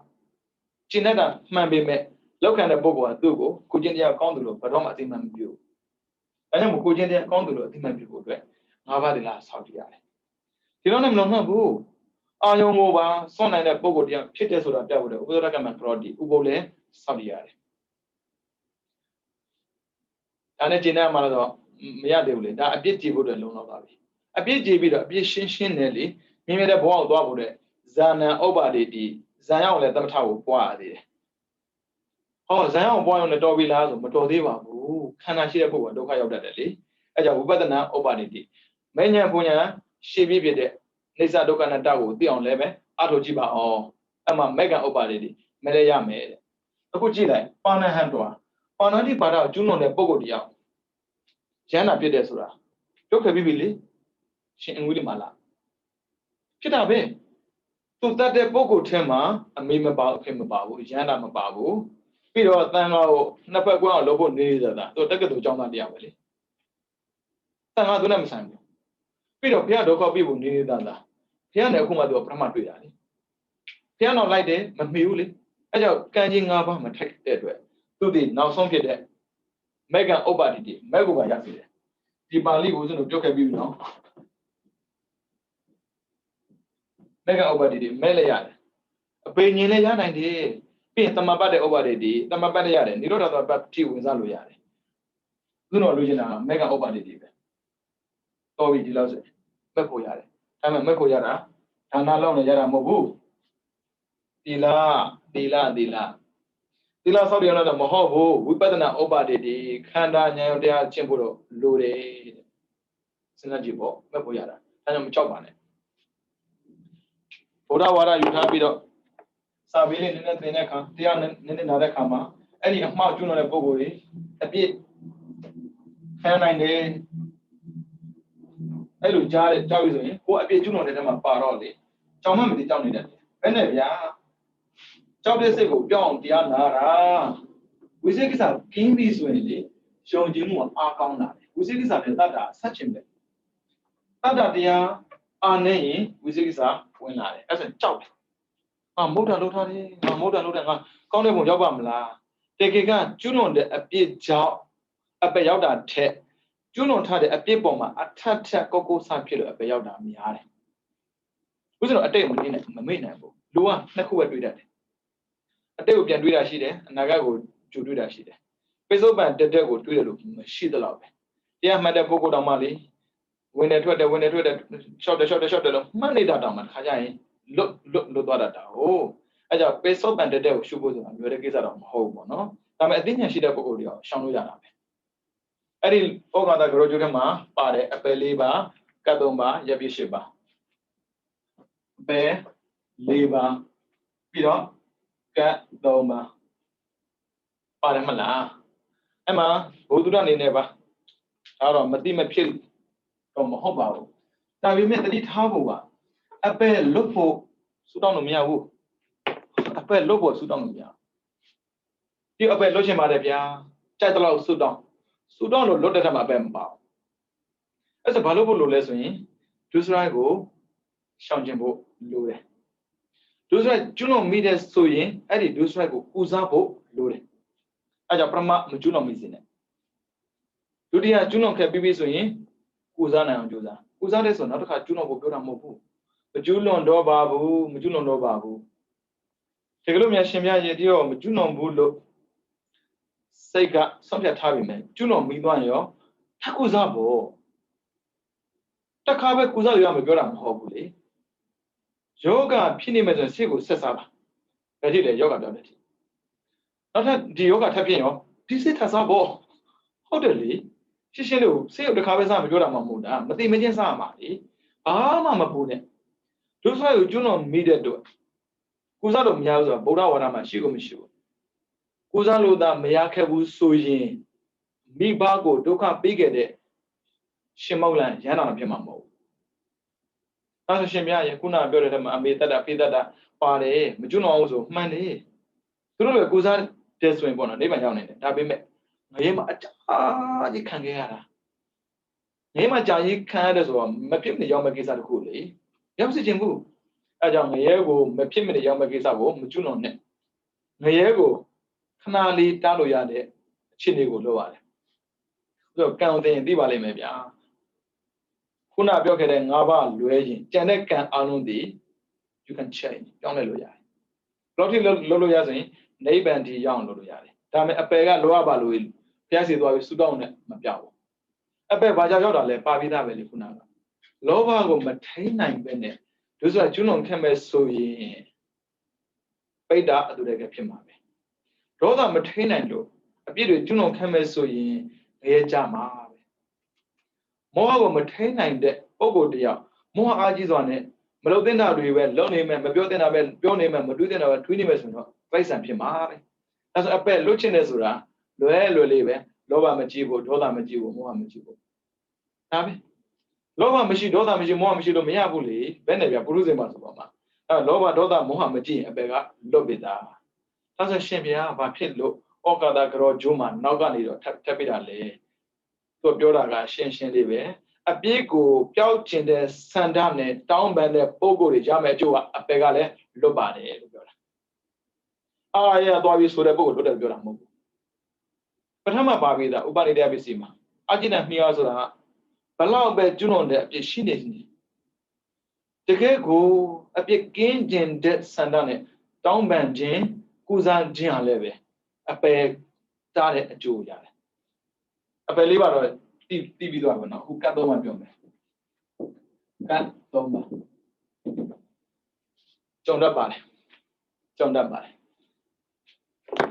ကျင့်တာမှန်ပေမဲ့လောက်ခံတဲ့ပုဂ္ဂိုလ်ကသူ့ကိုကိုကျင့်တရားကောင်းတယ်လို့ဘယ်တော့မှအသိမှန်မပြုဘူးဒါကြောင့်မို့ကိုကျင့်တရားကောင်းတယ်လို့အသိမှန်ပြုဖို့အတွက်၅ပါးတလားဆောက်တည်ရတယ်ဒီတော့လည်းမလုံတော့ဘူးအာယုံကိုပါစွန့်နိုင်တဲ့ပုံကိုတရားဖြစ်တယ်ဆိုတာပြဖို့တယ်ဥပဒရကမ္မပရောတိဥပုပ်လည်းစောင့်ရတယ်ဒါနဲ့ကျင့်ရမှာတော့မရသေးဘူးလေဒါအပြစ်ကြည်ဖို့အတွက်လုံလောက်ပါပြီအပြစ်ကြည်ပြီးတော့အပြစ်ရှင်းတယ်လေမြင်မြတဲ့ဘဝကိုသွားဖို့တဲ့ဇာနံဥပ္ပါဒေတိဇာရောက်လည်းသမထကိုပွားရသေးတယ်ဟောဇာရောက်ပွားရုံနဲ့တော်ပြီလားဆိုမတော်သေးပါဘူးခန္ဓာရှိတဲ့ပုဂ္ဂိုလ်ကဒုက္ခရောက်တတ်တယ်လေအဲကြောင့်ဝိပဿနာဥပ္ပါဒေတိမဉ္ဇဉ်ပူညာရှင်းပြီးဖြစ်တဲ့နေသဒုက္ခနာတကိုသိအောင်လည်းပဲအထောက်ကြည့်ပါအောင်အမှမေကံဥပ္ပါဒေတိမလဲရမယ်တဲ့အခုကြည့်လိုက်ပါဏဟံတော်ပါဏာတိပါဒကိုကျွလွန်တဲ့ပုဂ္ဂိုလ်တရားရဟန္တာဖြစ်တယ်ဆိုတာဒုက္ခပြီးပြီလေရှင်အငွေလိမာလာဖြစ်တာပဲသူတတ်တဲ့ပုဂ္ဂိုလ်ထဲမှာအမေမပါအဖေမပါဘူးရဟန္တာမပါဘူးပြီးတော့တန်ခါကိုနှစ်ဖက်ကွန်းအောင်လုပ်ဖို့နေရတာသူတက္ကသိုလ်ကျောင်းသားတရားပဲလေတန်ခါသူနဲ့မဆိုင်ဘူးပြီးတော့ဘုရားဒုက္ခပြဖို့နေနေတာလားဘုရားနဲ့အခုမှသူကပထမတွေ့တာလေဘုရားတော့လိုက်တယ်မမှီဘူးလေအဲကြောင့်ကံကြီး၅ပါးမထိုက်တဲ့အတွက်သူဒီနောက်ဆုံးဖြစ်တဲ့မေကံဥပ္ပါဒိတိမေကုပါရပြီတယ်ဒီပါဠိကိုကျွန်တော်ပြောခဲ့ပြီးပြီနော်မေကံဥပ္ပါဒိတိမဲလည်းရတယ်အပေညင်လည်းရနိုင်တယ်ပြီးရင်တမပတ်တဲ့ဥပ္ပါဒိတိတမပတ်လည်းရတယ်နိရောဓသပတ်တိဝင်စားလို့ရတယ်သူတို့လိုချင်တာမေကံဥပ္ပါဒိတိပဲတော်ပြီဒီလောက်ဆိုမက်ဖို့ရတယ်ဒါပေမဲ့မက်ဖို့ရတာဒါနလောက်နဲ့ရတာမဟုတ်ဘူးသီလဆောက်တည်ရတော့မဟုတ်ဘူးဝိပဿနာဥပ္ပါဒေတိခန္ဓာဉာဏ်တရားကျင့်ဖို့တော့လိုတယ်တဲ့စဉ်းစားကြည့်ပေါ့မက်ဖို့ရတာဒါကြောင့်မကြောက်ပါနဲ့ဘုရားဝါဒယူထားပြီးတော့စာပေလေးနည်းနည်းသင်တဲ့အခါတရားနည်းနည်းနားတဲ့အခါမှာအဲ့ဒီအမှားကျွလွန်တဲ့ပုံကိုယ်တွေအပြစ်ခံနိုင်တယ်အဲ့လိုကြားတယ်ကြောက်ပြီဆိုရင်ကိုယ်အပြစ်ကျွလွန်တဲ့ထဲမှာပါတော့လေကြောင်မှမသိကြောက်နေတယ်ဘယ်နဲ့ဗျာကြောက်တဲ့စိတ်ကိုပြောင်းအောင်တရားနာတာဝိသေကိစ္စကင်းပြီဆိုရင်လေယုံကြည်မှုအားကောင်းတာဝိသေကိစ္စနဲ့တတ်တာဆက်ချင်ပဲတတ်တာတရားအားနေရင်ဝိသေကိစ္စဝင်လာတယ်အဲ့ဒါကြောက်တယ်မဟုတ်တာလုပ်ထားတယ်မဟုတ်တာလုပ်တယ်ငါကောင်းတဲ့ပုံရောက်ပါမလားတကယ်ကကျွလွန်တဲ့အပြစ်ကြောင့်အပက်ရောက်တာထက်ကျွ ကျွလွန်ထားတဲ့အပြစ်ပေါ်မှာအထက်ထက်ကောက်ကိုဆဖြစ်လို့အပေရောက်တာများတယ်ဥစ္စာတော့အတိတ်မနေနဲ့မမေ့နိုင်ဘူးလူကနှစ်ခုပဲတွေးတတ်တယ်အတိတ်ကိုပြန်တွေးတာရှိတယ်အနာဂတ်ကိုကြိုတွေးတာရှိတယ်ပိစုံပန်တက်တက်ကိုတွေးတယ်လို့မရှိသလောက်ပဲတရားမှတ်တဲ့ပုဂ္ဂိုလ်တော်မှလေဝင်တယ်ထွက်တယ်ရှော့တယ်လို့မှတ်နေတာတောင်မှခါကြရင်လွတ်သွားတတ်တာဟုတ်အဲကြောင့်ပိစုံပန်တက်တက်ကိုရှုဖို့ဆိုတာမျိုးတဲ့ကိစ္စတော့မဟုတ်ဘူးပေါ့နော်ဒါပေမဲ့အသိဉာဏ်ရှိတဲ့ပုဂ္ဂိုလ်တွေကရှောင်လို့ရတာပဲအဲ့ဒီဩဃာတကရောကျိုးထဲမှာပါတယ်အပယ်၄ပါးကတ်၃ပါးရပ်ပြ၈ပါးအပယ်၄ပါးပြီးတော့ကတ်၃ပါးပါတယ်မလားအဲ့မှာဘုဒ္ဓအနေနဲ့ပါဒါတော့မသိမဖြစ်တော့မဟုတ်ပါဘူးဒါပေမဲ့တတိထားဖို့ကအပယ်လွတ်ဖို့ဆူတောင်းလို့မရဘူးအပယ်လွတ်ဖို့ဆူတောင်းလို့မရဒီအပယ်လွတ်ချင်ပါတယ်ဗျာကြိုက်တော့ဆူတောင်းလို့လွတ်တဲ့ထက်မှာပဲမပါဘူးအဲ့ဒါဘာလို့ဖို့လို့လဲဆိုရင်ဒုစရိုက်ကိုရှောင်ကျင်ဖို့လိုတယ်ဒုစရိုက်ကျွလွန်မိတဲ့ဆိုရင်အဲ့ဒီဒုစရိုက်ကိုကုစားဖို့လိုတယ်အဲ့ကြောင့်ပရမမကျွလွန်မိစေနဲ့ဒုတိယကျွလွန်ခဲ့ပြီးဆိုရင်ကုစားနိုင်အောင်ကြိုးစားကုစားတဲ့ဆိုနောက်တစ်ခါကျွလွန်ဖို့ပြောတာမဟုတ်ဘူးမကျွလွန်တော့ပါဘူးတကယ်လို့များရှင်ပြရေတရောမကျွလွန်ဘူးလို့စိတ်ကဆုံးဖြတ်ထားပြီမယ်ကျွလွန်မိသွားရောထပ်ကုစားဖို့တခါပဲကုစားရမှာပြောတာမဟုတ်ဘူးလေယောဂဖြစ်နေမယ်ဆိုရင်စိတ်ကိုဆက်စားပါဘယ်ထိလဲယောဂပြောင်းတယ်ထိနောက်ထပ်ဒီယောဂထပ်ဖြစ်ရောဒီစိတ်ထပ်စားဖို့ဟုတ်တယ်လေရှင်းလို့စိတ်ကိုတခါပဲစားမပြောတာမှမဟုတ်တာမသိမချင်းစားရမှာလေဘာမှမပူနဲ့ဒုစရိုက်ကိုကျွလွန်မိတဲ့တို့ကုစားလို့မရဘူးဆိုတော့ဗုဒ္ဓဝါဒမှာရှိကိုမရှိဘူးကုစားလို့သာမရခဲ့ဘူးဆိုရင်မိဘကိုဒုက္ခပေးခဲ့တဲ့ရှင်မောက်လန်ရဟန္တာဖြစ်မှာမဟုတ်ဘူး။ဒါဆိုရှင်များယခုနပြောတဲ့ထဲမှာအမေတတ်တာဖေးတတ်တာပါတယ်မကျွလွန်အောင်ဆိုမှန်တယ်။သူတို့လည်းကုစားတဲ့ဆိုရင်ပေါ့နော်နိဗ္ဗာန်ရောက်နေတယ်။ဒါပေမဲ့ငရဲမှာအကြာကြီးခံခဲ့ရတာ။ငရဲမှာကြာကြီးခံရတဲ့ဆိုတော့မဖြစ်မနေရောက်မဲ့ကိစ္စတခုလေ။ရောက်စီခြင်းဘူး။အဲကြောင့်ငရဲကိုမဖြစ်မနေရောက်မဲ့ကိစ္စကိုမကျွလွန်နဲ့။ငရဲကိုခဏလေးတားလို့ရတဲ့အခြေအနေကိုလုပ်ရတယ်။ဆိုတော့ကံအောင်သိရင်သိပါလိမ့်မယ်ဗျာ။ခုနပြောခဲ့တဲ့၅ပါးလွဲရင်ကြံတဲ့ကံအလုံးဒီ you can change ပြောင်းလဲလို့ရတယ်။ဘယ်လိုထိလုပ်လို့ရဆိုရင်နိဗ္ဗာန်ဒီရောက်လို့လို့ရတယ်။ဒါပေမဲ့အပယ်ကလောရပါလို့ဘုရားစီသွားပြီးဆူတောင်းနဲ့မပြောက်ဘူး။အပယ်ဘာကြောင့်ရောက်တာလဲပါပြီးသားပဲလေခုနက။လောဘကိုမထိန်နိုင်ပဲနဲ့ဒုစရကျွလွန်ခဲ့မဲ့ဆိုရင်ပိဋ္ဌာအတူတည်းဖြစ်မှာပဲ။ဒေါသမထိန်နိုင်လို့အပြစ်တွေကျွလွန်ခဲ့မဲ့ဆိုရင်ငရဲကြမှာပဲ။မောဟကိုမထိန်နိုင်တဲ့ပုဂ္ဂိုလ်တယောက်မောဟအားကြီးစွာနဲ့မလုပ်သင့်တာတွေပဲလုပ်နေမယ်မပြောသင့်တာပဲပြောနေမယ်မတွေးသင့်တာပဲတွေးနေမယ်ဆိုတော့ပြိဿံဖြစ်မှာပဲအဲဆိုအပက်လွတ်ချင်တယ်ဆိုတာလွယ်လေးပဲလောဘမကြည့်ဖို့ဒေါသမကြည့်ဖို့မောဟမကြည့်ဖို့ဒါပဲလောဘမရှိဒေါသမရှိမောဟမရှိလို့မရဘူးလေဘယ်နဲ့ပြပုရုဇဉ်မှာဆိုပါမှာအဲလောဘဒေါသမောဟမကြည့်ရင်အပက်ကလွတ်ပြီသားဒါဆိုရှင်ဗျာဘာဖြစ်လို့ဩကာသကရောဂျိုးမှာနောက်ကနေတော့ထပ်ပြတာလေသူပြောတာကရှင်းလေးပဲအပြစ်ကိုပျောက်ကျင်တဲ့ဆန္ဒနဲ့တောင်းပန်တဲ့ပုံကိုယ်တွေရမယ်အကျိုးကအပယ်ကလည်းလွတ်ပါတယ်လို့ပြောတာအားရသွားပြီဆိုတဲ့ပုံကိုလွတ်တယ်ပြောတာမဟုတ်ဘူးပထမပါပြီးသားဥပနိဒေယပစ္စည်းမှာအကျဉ်းနဲ့မြှောဆိုတာဘလောက်ပဲကျွလွန်တဲ့အပြစ်ရှိနေနေတကယ်ကိုအပြစ်ကင်းကျင်တဲ့ဆန္ဒနဲ့တောင်းပန်ခြင်းကုစားခြင်းဟာလည်းပဲအပယ်တားတဲ့အကျိုးရတယ်အပယ်လေးပါတော့တီးပြီးသွားပါတော့ခုကတ်တော့မှပြောမယ်ကတ်တော့မှကြုံတတ်ပါတယ်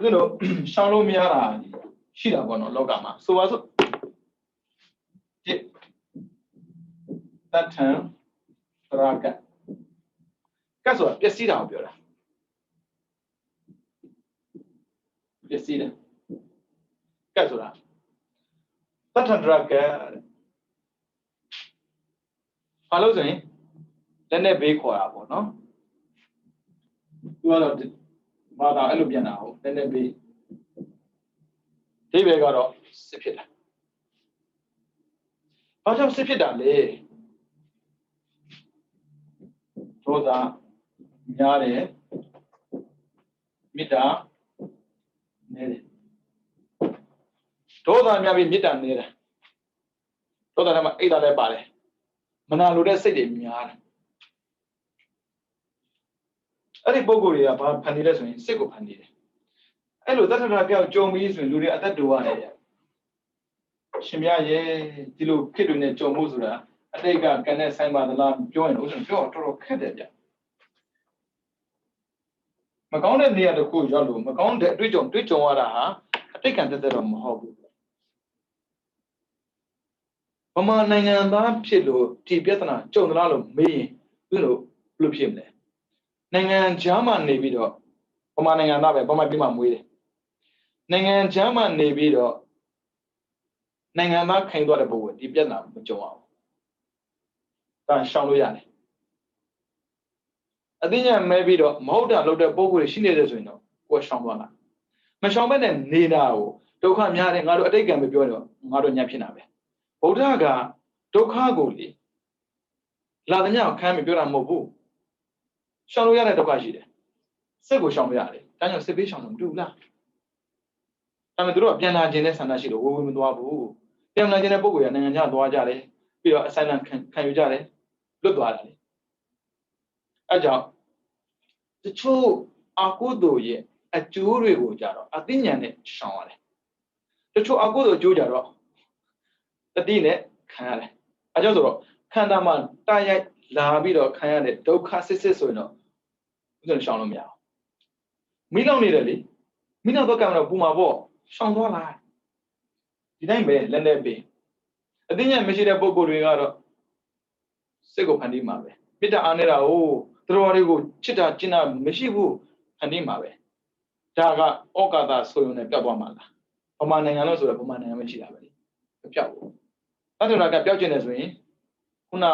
ဒီလိုရှောင်းလို့မရတာရှိတာပေါ့နော်လောကမှာဆိုပါစို့တတ်ထံတရာကတ်ဆိုတာပျက်စီးတာကိုပြောတာပျက်စီးတယ်ကတ်ဆိုတာတတ်ထံတရာကတ်ဘာလို့ဆိုရင်လက်နဲ့ဘေးခေါ်တာပေါ့နော်သူကတော့ဘာသာအဲ့လိုပြန်တာဟုတ်လက်နဲ့ဘေးဒီဘက်ကတော့စစ်ဖြစ်တာဘာကြောင့်စစ်ဖြစ်တာလဲဒေါသများတယ်မေတ္တာနည်းတယ်ဒေါသများပြီးမေတ္တာနည်းတယ် ဒေါသထဲမှာအိတ်သားလည်းပါတယ်မနာလိုတဲ့စိတ်တွေများတယ်အဲ့ဒီပုံကိုယ်တွေကဘာဖန်တီးလဲဆိုရင်စိတ်ကိုဖန်တီးတယ်အဲ့လိုတထထပြောက်ကြုံပြီးဆိုရင်လူတွေအသက်တူရတယ်ရှင်ပြရဲ့ဒီလိုခစ်တွေနဲ့ကြုံမှုဆိုတာအတိတ်ကကန်တဲ့ဆိုင်ပါသလားပြောရင်လို့ဆိုရင်ပြောတော်တော်ခက်တယ်ဗျမကောင်းတဲ့နေရာတစ်ခုရောက်လို့မကောင်းတဲ့အတွေ့အကြုံရတာဟာအတိတ်ကတက်တော့မဟုတ်ဘူးဗမာနိုင်ငံသားဖြစ်လို့ဒီပြဿနာကြုံသလားလို့မေးရင်ဘယ်လိုဖြစ်မလဲနိုင်ငံခြားမှာနေပြီးတော့ဗမာနိုင်ငံသားပဲဗမာပြည်မှာမွေးတယ်နိုင်ငံခြားမှာနေပြီးတော့နိုင်ငံသားခိုင်သွားတဲ့ပုံကဒီပြဿနာမကြုံအောင်ဒါရှောင်လို့ရတယ်အသိဉာဏ်မဲ့ပြီးတော့မဟုတ်တာလုပ်တဲ့ပုံကိုရှိနေတယ်ဆိုရင်တော့ကိုယ်ရှောင်သွားတာမရှောင်ဘဲနဲ့နေတာကိုဒုက္ခများတယ်ငါတို့အတိတ်ကံမပြောတော့ငါတို့ညံ့ဖြစ်တာပဲဗုဒ္ဓကဒုက္ခကိုလေလာတဲ့ညကိုခံမပြောတာမဟုတ်ဘူးရှောင်လို့ရတဲ့ဒုက္ခရှိတယ်စိတ်ကိုရှောင်လို့ရတယ်ဒါကြောင့်စိတ်ပေးရှောင်လို့မတူဘူးလားဒါပေမဲ့တို့ကပြန်လာခြင်းနဲ့ဆန္ဒရှိလို့ဝေမသွားဘူးပြန်လာခြင်းတဲ့ပုံကိုရနိုင်ငံခြားသွားကြတယ်ပြီးတော့အဆိုင်လန်ခံယူကြတယ်လွတ်သွားတယ်လေအဲကြောင့်တချို့အကုသိုလ်ရဲ့အကျိုးတွေကိုကြတော့အသိဉာဏ်နဲ့ရှောင်ရတယ်တချို့အကုသိုလ်အကျိုးကြတော့တတိနဲ့ခံရတယ်အဲကြောင့်ဆိုတော့ခန္ဓာမှာတာရိုက်လာပြီးတော့ခံရတဲ့ဒုက္ခစစ်ဆိုရင်တော့ဥစ္စာရှောင်လို့မရဘူးမိလောက်နေတယ်လေမိလောက်တော့ကံတော့ပူမှာပေါ့ရှောင်သွားလားဒီတိုင်းပဲလက်နဲ့ပေးအသိဉာဏ်မရှိတဲ့ပုဂ္ဂိုလ်တွေကတော့စိတ်ကိုဖန်တီးမှာပဲမေတ္တာအားနေတာကိုတော်တွေကိုချစ်တာကျင့်တာမရှိဘူးဖန်တီးမှာပဲဒါကဩကာသဆိုရုံနဲ့ပြောက်သွားမှာလားဗမာနိုင်ငံလို့ဆိုတော့ဗမာနိုင်ငံပဲရှိတာပဲလေမပြောက်ဘူးအတ္တနာကပြောက်ကျင်တယ်ဆိုရင်ခုနက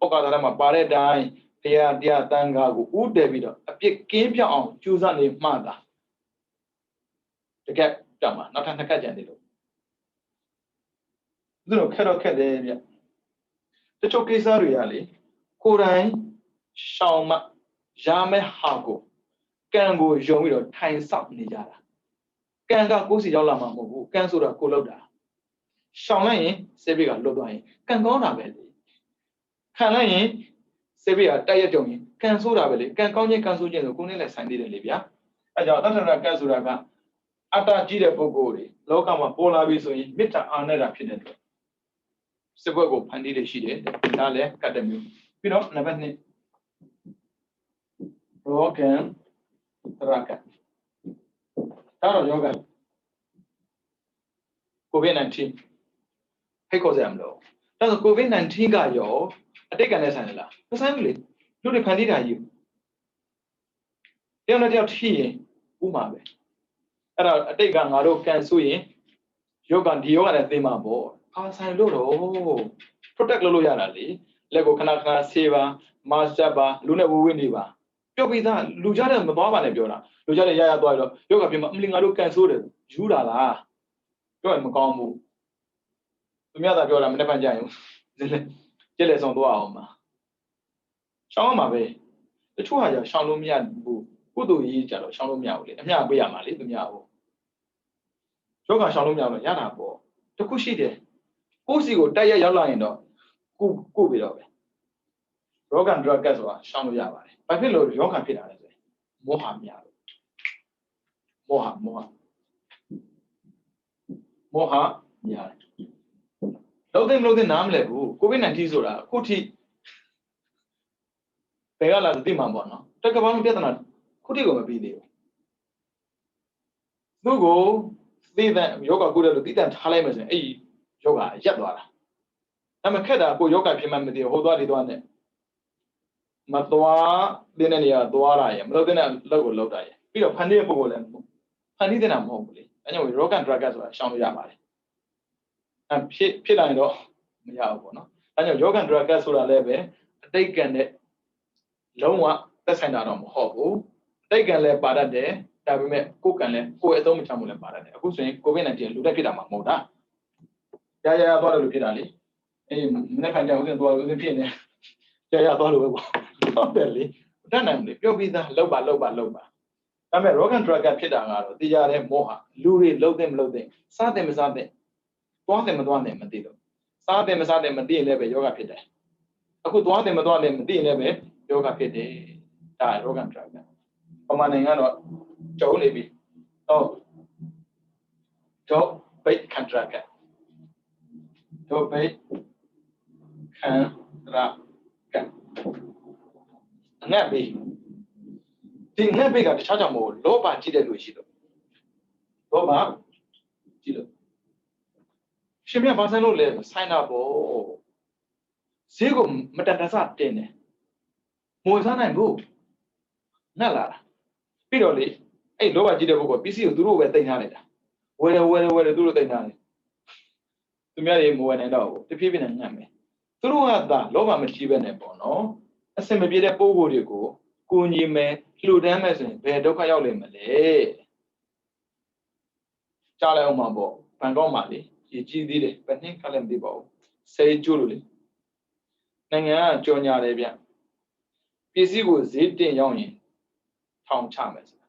ဩကာသထဲမှာပါတဲ့အတိုင်းတရားတန်ခါကိုဥတည်ပြီးတော့အပြစ်ကင်းပြောက်အောင်ကြိုးစားနေမှသာတကယ်ပြောက်မှာနောက်ထပ်နှစ်ခက်ကြံနေလို့သူတို့ခက်တော့ခက်တယ်ဗျတချို့ကိစ္စတွေကလေကိုယ်တိုင်ရှောင်မှရမယ်ဟာကိုကံကိုယုံပြီးတော့ထိုင်ဆောက်နေကြတာကံကကိုယ်စီရောက်လာမှာမဟုတ်ဘူးကံဆိုတာကိုလောက်တာရှောင်လိုက်ရင်စေဘေးကလွတ်သွားရင်ကံကောင်းတာပဲလေခံလိုက်ရင်စေဘေးကတိုက်ရကြုံရင်ကံဆိုးတာပဲလေကံကောင်းခြင်းကံဆိုးခြင်းဆိုကိုယ်နဲ့လည်းဆိုင်သေးတယ်လေဗျာအဲကြောင့်တထရကံဆိုတာကအတ္တကြီးတဲ့ပုဂ္ဂိုလ်တွေလောကမှာပေါ်လာပြီဆိုရင်မေတ္တာအာနေတာဖြစ်တဲ့အတွက်စကွက်ကိုဖန်တီးရရှိတယ်ဒါလည်းကတ္တမျိုးပြီးတော့နံပါတ်2ရောဂံတရကဒါတော့ယောဂCOVID-19 ဖိတ်ခေါ်စရာမလိုဒါဆို COVID-19 ကရောအတိတ်ကနဲ့ဆိုင်လားမဆိုင်ဘူးလေလူတွေဖန်တီးတာကြီးတယောက်နဲ့တယောက်ထိရင်ဥမှာပဲအဲ့ဒါအတိတ်ကငါတို့ကန်ဆိုရင်ယောဂဒီယောဂနဲ့သိမှာပေါ့ဆိုင်လို့တော့ protect လုပ်လို့ရတာလေလက်ကိုခဏဆေးပါမာစပ်ပါလူနဲ့ဝဝနေပါပြောပြီးသားလူကြတဲ့မသွားပါနဲ့ပြောတာလူကြတဲ့ရသွားတော့ယောဂပြမအမလီငါတို့ကန်ဆိုးတယ်ယူတာလားပြောရင်မကောင်းဘူးသူများသာပြောတာမနေ့ကကြရင်ကျက်လက်ဆောင်သွားအောင်ပါရှောင်းမှာပဲတချို့ဟာじゃရှောင်းလို့မရဘူးကုသိုလ်ကြီးကြတော့ရှောင်းလို့မရဘူးလေအမျှပေးရမှာလေသူများဟုတ်ယောဂရှောင်းလို့မရတော့ရတာပေါ့တခုရှိတယ်ကိုယ်စီကိုတိုက်ရရောက်လာရင်တော့ကိုပြီးတော့ပဲရောဂါ drug ကဆိုတာရှောင်လို့ရပါတယ်ဘာဖြစ်လို့ယောဂဖြစ်တာလဲဆိုရင်မောဟများလို့မောဟများတယ်လုံးသိမလို့သိနားမလဲဘူး COVID-19 ဆိုတာအခုထိဘယ်ကလာသိမှာပေါ့နော်တက်ကဘာလုံးပြဿနာခုထိကိုမပြီးသေးဘူးသူ့ကိုသိတဲ့ယောဂကုတယ်လို့သိတဲ့ထားလိုက်မယ်ဆိုရင်အဲ့ဒီယောဂရက်သွားတာဒါမှခက်တာကိုယောဂဖြစ်မှမသိဘူးဟိုသွားဒီသွားနဲ့မသွားတဲ့နေရာသွားတာရမလုပ်တဲ့လောက်ကိုလောက်တာရပြီးတော့ဖန်တီးတဲ့ပုံကိုလည်းဖန်တီးတဲ့နာမဟုတ်ဘူးလေအဲကြောင့် rock and drug ဆိုတာရှောင်လို့ရပါတယ်အဲဖြစ်လာရင်တော့မရဘူးပေါ့နော်အဲကြောင့် rock and drug ဆိုတာလည်းပဲအတိတ်ကံနဲ့လုံးဝသက်ဆိုင်တာတော့မဟုတ်ဘူးအတိတ်ကံလည်းပါတတ်တယ်ဒါပေမဲ့ကိုယ်ကံလည်းကိုယ်အသုံးမချမှုလည်းပါတတ်တယ်အခုဆိုရင် COVID-19 လူတက်ဖြစ်တာမှမဟုတ်တာရသွားတယ်လို့ဖြစ်တာလေအေးမနေ့ကကြောက်ဦးသွားဦးဖြစ်နေရသွားလို့ပဲပေါ့ဟုတ်တယ်လေတတ်နိုင်တယ်ပြောပြီးသားလောက်ပါဒါပေမဲ့ rock and drug ဖြစ်တာကတော့တရားတဲ့မောဟလူတွေလုံးသိမလုံးသိစားတယ်မစားတယ်သွားတယ်မသွားတယ်မသိတော့ စားတယ်မစားတယ်မသိရင်လည်းပဲယောဂဖြစ်တယ်အခုသွားတယ်မသွားတယ်မသိရင်လည်းပဲယောဂဖြစ်တယ်ဒါရောဂထရာကပမာနိုင်ငံတော့ကျုံနေပြီတော့ဘိတ်ခန္ဓာကတော့ဘိတ်ခန္ဓာကငှက်ပြီဒီငှက်ပြီကတခြားကြောင့်မဟုတ်လောဘကြည့်တဲ့လူရှိတော့လောဘကြည့်လို့ရှင်မြတ်ဘာဆိုင်လို့လဲဆိုင်တာပေါ့ဈေးကိုမတန်တဆတင်တယ်မွေစားနိုင်ဘူးငှက်လာတာပြီးတော့လေအဲ့လောဘကြည့်တဲ့ပုဂ္ဂိုလ်ပစ္စည်းကိုသူတို့ပဲတင်ထားလိုက်တာဝယ်တယ်သူတို့တင်ထားတယ်သူများတွေမဝယ်နိုင်တော့ဘူးတဖြည်းဖြည်းနဲ့ငှက်မယ်သူတို့ကသာလောဘမကြည့်ပဲနဲ့ပေါ့နော်အစင်မပြေတဲ့ပုဂ္ဂိုလ်တွေကိုကိုညီမယ်လှူဒန်းမယ်ဆိုရင်ဘယ်ဒုက္ခရောက်လိမ့်မလဲကြားလိုက်အောင်မှာပေါ့ဘန်ကောက်မှာလေရည်ကြီးသေးတယ်ဘယ်နှစ်ခါလည်းမသိပါဘူးစေကျိုးလို့လေနိုင်ငံကကြော်ညာတယ်ဗျပစ္စည်းကိုဈေးတင်ရောက်ရင်ထောင်ချမယ်ဆိုတာ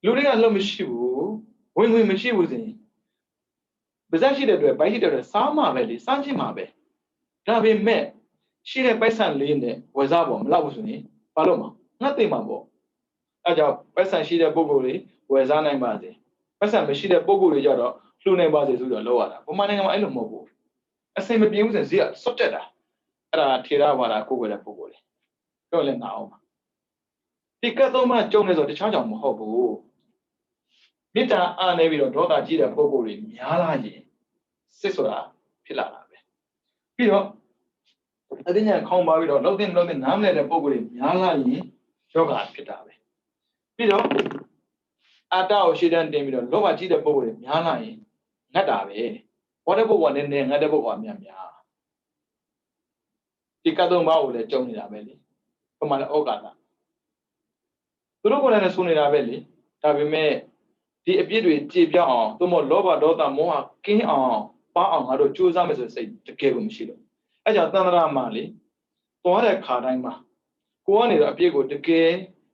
လူတွေကလှုပ်မရှိဘူးဝင်မရှိဘူးဆိုရင်ပါဇက်ရှိတဲ့အတွက်ဘိုက်ရှိတဲ့အတွက်စားမှာပဲလေစားချင်မှာပဲဒါပေမဲ့ရှိတဲ့ပိုက်ဆံလေးနဲ့ဝယ်စားပေါ်မလောက်ဘူးဆိုရင်ဘာလို့မှာငတ်သိမှာပေါ့အဲကြောင့်ပိုက်ဆံရှိတဲ့ပုံကိုယ်တွေဝယ်စားနိုင်ပါစေပိုက်ဆံမရှိတဲ့ပုံကိုယ်တွေကြတော့လှူနိုင်ပါစေဆိုတော့လောက်ရတာပမာနိုင်ငံမှာအဲ့လိုမဟုတ်ဘူးအစင်မပြေဘူးဆိုရင်ဈေးကစွတ်တက်တာအဲ့ဒါထေရဝါဒကိုယ်ွယ်တဲ့ပုံကိုယ်တွေပြောလဲငါအောင်ပါဒီကတ်သုံးမှကြုံနေဆိုတခြားကြောင့်မဟုတ်ဘူးမေတ္တာအားနေပြီးတော့ဒေါသကြီးတဲ့ပုံကိုယ်တွေများလာရင်စစ်ဆိုတာဖြစ်လာတာပဲပြီးတော့အတင်းညာခေါင်းပါပြီးတော့လုံးတင်နားမလဲတဲ့ပုံကိုယ်တွေများလာရင်ယောဂဖြစ်တာပဲပြီးတော့အာတကိုရှေ့တန်းတင်ပြီးတော့လောဘကြီးတဲ့ပုံကိုယ်တွေများလာရင်ငတ်တာပဲဘောတဲ့ပုဂ္ဂိုလ်ကနည်းငတ်တဲ့ပုဂ္ဂိုလ်ကများဒီကတ်သုံးပါးကိုလည်းကြုံနေတာပဲလေပမာလည်းဩကာသသူတို့ကိုလည်းဆိုနေတာပဲလေဒါပေမဲ့ဒီအပြစ်တွေကြေပြောင်းအောင်သို့မဟုတ်လောဘဒေါသမောဟကင်းအောင်ပါအောင်ငါတို့ကြိုးစားမယ်ဆိုစိတ်တကယ်ကိုမရှိတော့အဲကြောင့်သန္တရာမှာလေသွားတဲ့ခါတိုင်းမှာကိုကနေတော့အပြစ်ကိုတကယ်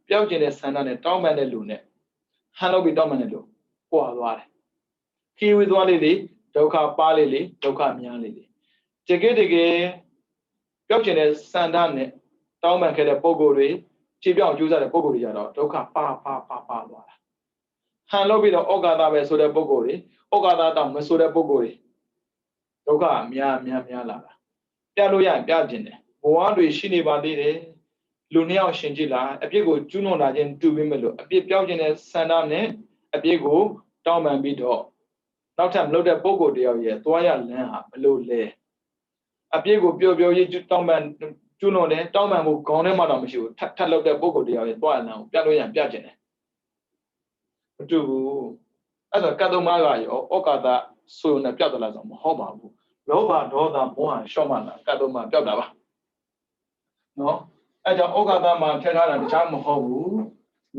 ပျောက်ကျင်တဲ့ဆန္ဒနဲ့တောင်းပန်တဲ့လူနဲ့ဟန်လို့ပြီးတောင်းပန်တဲ့လူကွာသွားတယ်ခီးဝေးသွားလေဒုက္ခပါလေဒုက္ခများလေတကယ်ပျောက်ကျင်တဲ့ဆန္ဒနဲ့တောင်းပန်ခဲ့တဲ့ပုံကိုယ်တွေခြေပြောင်းကြိုးစားတဲ့ပုံကိုယ်တွေကြတော့ဒုက္ခပါသွားတာဟန်လို့ပြီးတော့ဩကာသပဲဆိုတဲ့ပုံကိုယ်တွေဩကာသတောင်မဆိုတဲ့ပုံကိုယ်တွေဒုက္ခများလာတာပြလို့ရရင်ပြကျင်တယ်ဘဝတွေရှိနေပါသေးတယ်လူနှစ်ယောက်ရှင်ကြည့်လားအပြစ်ကိုကျူးလွန်တာချင်းတူပြီးမလို့အပြစ်ပြောင်းကျင်တဲ့ဆန္ဒနဲ့အပြစ်ကိုတောင်းပန်ပြီးတော့နောက်ထပ်မလုပ်တဲ့ပုံကိုယ်တယောက်ရဲ့သွားရလမ်းဟာမလို့လဲအပြစ်ကိုပျော်ရေးတောင်းပန်ကျူးလွန်တယ်တောင်းပန်ကိုခေါင်းထဲမှာတော့မရှိဘူးထပ်လုပ်တဲ့ပုံကိုယ်တယောက်ရဲ့သွားရလမ်းကိုပြလို့ရရင်ပြကျင်တယ်မတူဘူးအဲ့တော့ကတ်သုံးပါးကရောဩကာသဆိုရုံနဲ့ပြောက်တယ်လားဆိုမဟုတ်ပါဘူးလောဘဒေါသမောဟရှော့မှလာကတ်သုံးပါးပြောက်တာပါနော်အဲ့ကြောင့်ဩကာသမှာထည့်ထားတာတခြားမဟုတ်ဘူး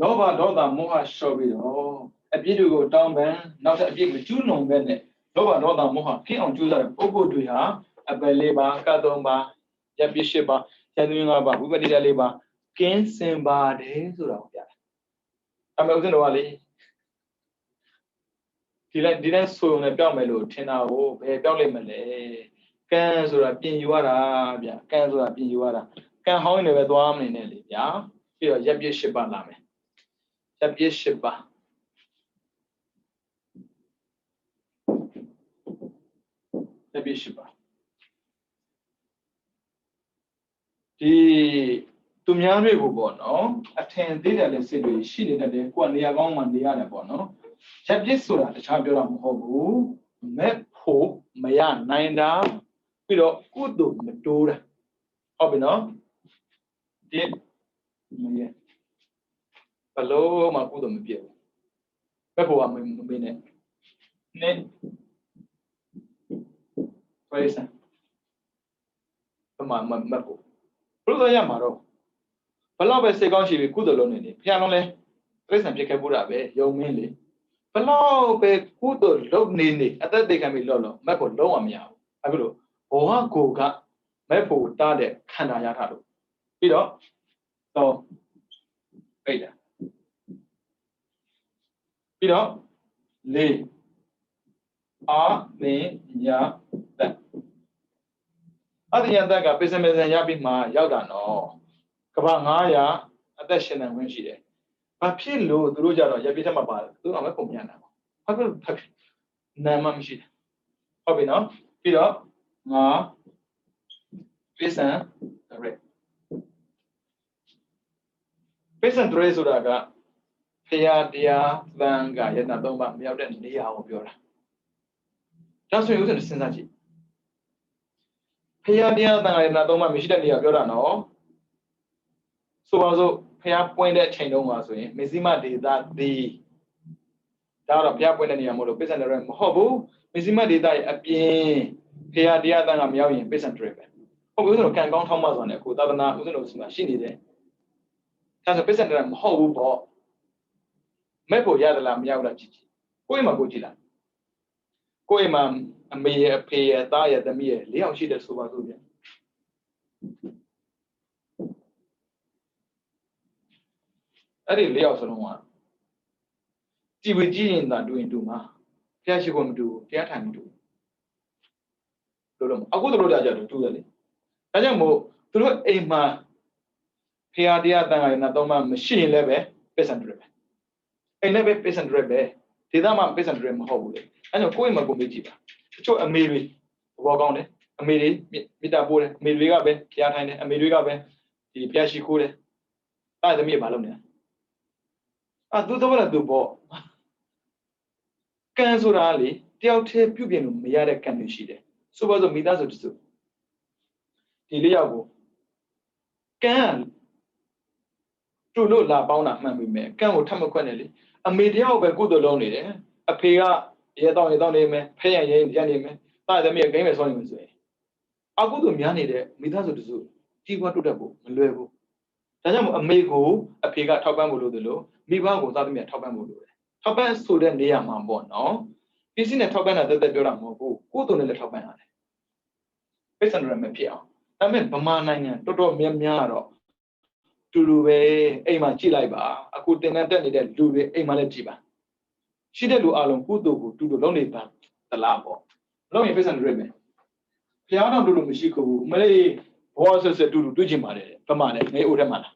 လောဘဒေါသမောဟရှော့ပြီးတော့အပြစ်တွေကိုတောင်းပန်နောက်ထပ်အပြစ်ကိုကျူးလွန်ပဲနဲ့လောဘဒေါသမောဟခင်းအောင်ကျူးစားတဲ့ပုဂ္ဂိုလ်တွေဟာအပယ်လေးပါကတ်သုံးပါရပ်ပြစ်၈ပါးဉာဏ်ဉာဏ်၅ပါးဝိပဿနာ၄ပါးကင်းစင်ပါတယ်ဆိုတာကိုပြတာအမေဦးဇင်းတော်ကလေဒီတိုင်းဆိုုံနဲ့ပြောက်မယ်လို့ထင်တာကိုဘယ်ပြောက်လိမ့်မလဲကံဆိုတာပြင်ယူရတာဗျကံဆိုတာပြင်ယူရတာကံဟောင်းနေပဲသွားမနေနဲ့လေဗျာပြီးတော့ရပ်ပြစ်၈ပါးလာမယ်ရပ်ပြစ်၈ပါးရပ်ပြစ်၈ပါးဒီသူများတွေကိုပေါ့နော်အထင်သေးတယ်လေစိတ်တွေရှိနေတတ်တယ်ကိုယ်ကနေရာကောင်းမှနေရတယ်ပေါ့နော်ရပ်ပြစ်ဆိုတာတခြားပြောတာမဟုတ်ဘူးမဲ့ဖို့မရနိုင်တာပြီးတော့ကုသိုလ်မတိုးတာဟုတ်ပြီနော်ဒီဘလို့မှကုသိုလ်မပြည့်ဘူးမဲ့ဖို့ကမမင်းနဲ့နဲ့ဘယ်စံဘာမှမဖို့ဘလို့ရမှာတော့ဘလောက်ပဲစိတ်ကောင်းရှိပြီးကုသိုလ်လုပ်နေတယ်ဖျားလုံးလဲပြိဿံဖြစ်ခဲ့ပူတာပဲယုံမင်းလေဘလောက်ပဲကုသိုလ်လုပ်နေအသက်သေခံပြီးလော့မက်ဖို့လုံးဝမရဘူးအခုလို့ဘောဟကိုကမက်ဖို့တားတဲ့ခန္ဓာရထားလို့ပြီးတော့ပိတ်တာပြီးတော့လေးအာမင်းညာတက် အတ္တယတကပိစမေဇံရပြီးမှရောက်တာနော်ကဘာ900အသက်ရှင်နေဝင်ရှိတယ်ဘာဖြစ်လို့သူတို့ကြတော့ရပ်ပြစ်ထက်မှာပါတယ်သူကမဲ့ပုံမြန်တာပေါ့ဘာဖြစ်လို့နာမမရှိတယ်ဟုတ်ပြီနော်ပြီးတော့ငါပိစံရဲပိစံရဲဆိုတာကဖရာတရားသံဃာယတနာ3ပါးမြောက်တဲ့နေရာကိုပြောတာဒါဆိုရင်ဥစ္စာစဉ်းစားကြည့်ဖရာတရားသံဃာယတနာ3ပါးမရှိတဲ့နေရာပြောတာနော်ဆိုပါစို့ဖရာပွင့်တဲ့အချိန်တုန်းကဆိုရင်မေဇိမဒေသဒီဒါတော့ဖရာပွင့်တဲ့နေရာမဟုတ်လို့ပိစံရဲမဟုတ်ဘူးမေဇိမဒေသရဲ့အပြင်ဖရာတရားသံဃာမရောက်ရင်ပိစံရဲပဲဟုတ်ပြီဥစ္စာကံကောင်းထောင်းမှဆိုတာနဲ့အခုသာသနာဥစ္စာတို့ရှိနေတယ်ဒါဆိုပိစံရဲမဟုတ်ဘူးပေါ့မဲ့ဖို့ရသလားမရဘူးလားကြည့်ကြည့်ကိုယ့်မှာကိုကြည့်လားကိုယ့်မှာအမေရဲ့အဖေရဲ့သားရဲ့သမီးရဲ့၄ယောက်ရှိတဲ့ဆိုပါစို့ပြန်အဲ့ဒီ၄ယောက်စလုံးကကြည်ဝကြည့်ရင်သာတွေ့ရင်တူမှာဖျားရှိဖို့မတူဘူးတရားထိုင်မတူဘူးလို့အခုတို့ကြကြတူတယ်လေဒါကြောင့်မို့သူတို့အိမ်မှာဖျားတရားတန်ခါရနာတော့မှမရှိရင်လည်းပဲပစ္စံတူတယ်အိမ်လည်းပဲပစ္စံတွေပဲဒေသမှာပစ္စံတွေမဟုတ်ဘူးလေအဲကြောင့်ကိုယ့်အိမ်မှာကိုမေးကြည့်ပါတချို့အမေတွေဘောကောင်းတယ်အမေတွေမိတာပိုးတယ်အမေတွေကပဲဖျားထိုင်တယ်အမေတွေကပဲဒီဖျားရှိခိုးတယ်တာသမီးဘာလုပ်နေလဲသူတော့လည်းသူပေါ့ကံဆိုတာလေတယောက်တည်းပြုတ်ပြင်လို့မရတဲ့ကံတွေရှိတယ်ဆိုပါစို့မိသားစုတစုဒီလေးယောက်ကိုကံတူလို့လာပေါင်းတာမှန်ပြီမဲ့ကံကိုထပ်မခွက်နဲ့လေအမေတယောက်ပဲကုသိုလ်လုံးနေတယ်အဖေကရဲတောင်းနေမယ်ဖဲရရင်ရနေမယ်တာသမီးကဂိမ်းပဲဆောင်းနေမယ်ဆိုရင်အကုသိုလ်များနေတဲ့မိသားစုတစုကြီးပွားတိုးတက်ဖို့မလွယ်ဘူးဒါကြောင့်မို့အမေကိုအဖေကထောက်ပံ့ဖို့လိုတယ်လို့မိဘကိုသားသမီးကထောက်ပံ့ဖို့လိုတယ်ထောက်ပံ့ဆိုတဲ့နေရာမှာပေါ့နော်ပစ္စည်းနဲ့ထောက်ပံ့တာတက်တက်ပြောတာမဟုတ်ဘူးကုသိုလ်နဲ့လည်းထောက်ပံ့ရတယ်ပိဿံရမဖြစ်အောင်ဒါပေမဲ့ဗမာနိုင်ငံတော်တော်များများတော့တူတူပဲအိမ်မှာကြည့်လိုက်ပါအခုတင်တန်းတက်နေတဲ့လူတွေအိမ်မှာလည်းကြည့်ပါရှိတဲ့လူအလုံးကုသိုလ်ကိုတူတူလုံးနေတာသလားပေါ့လုံးရင်ပိဿံရမယ်ဖျားတော့တူတူမရှိဘူးမလေးဘောဆက်ဆက်တူတူတွေ့ချင်ပါတယ်ဗမာနဲ့ငယ်အိုထဲမှာလား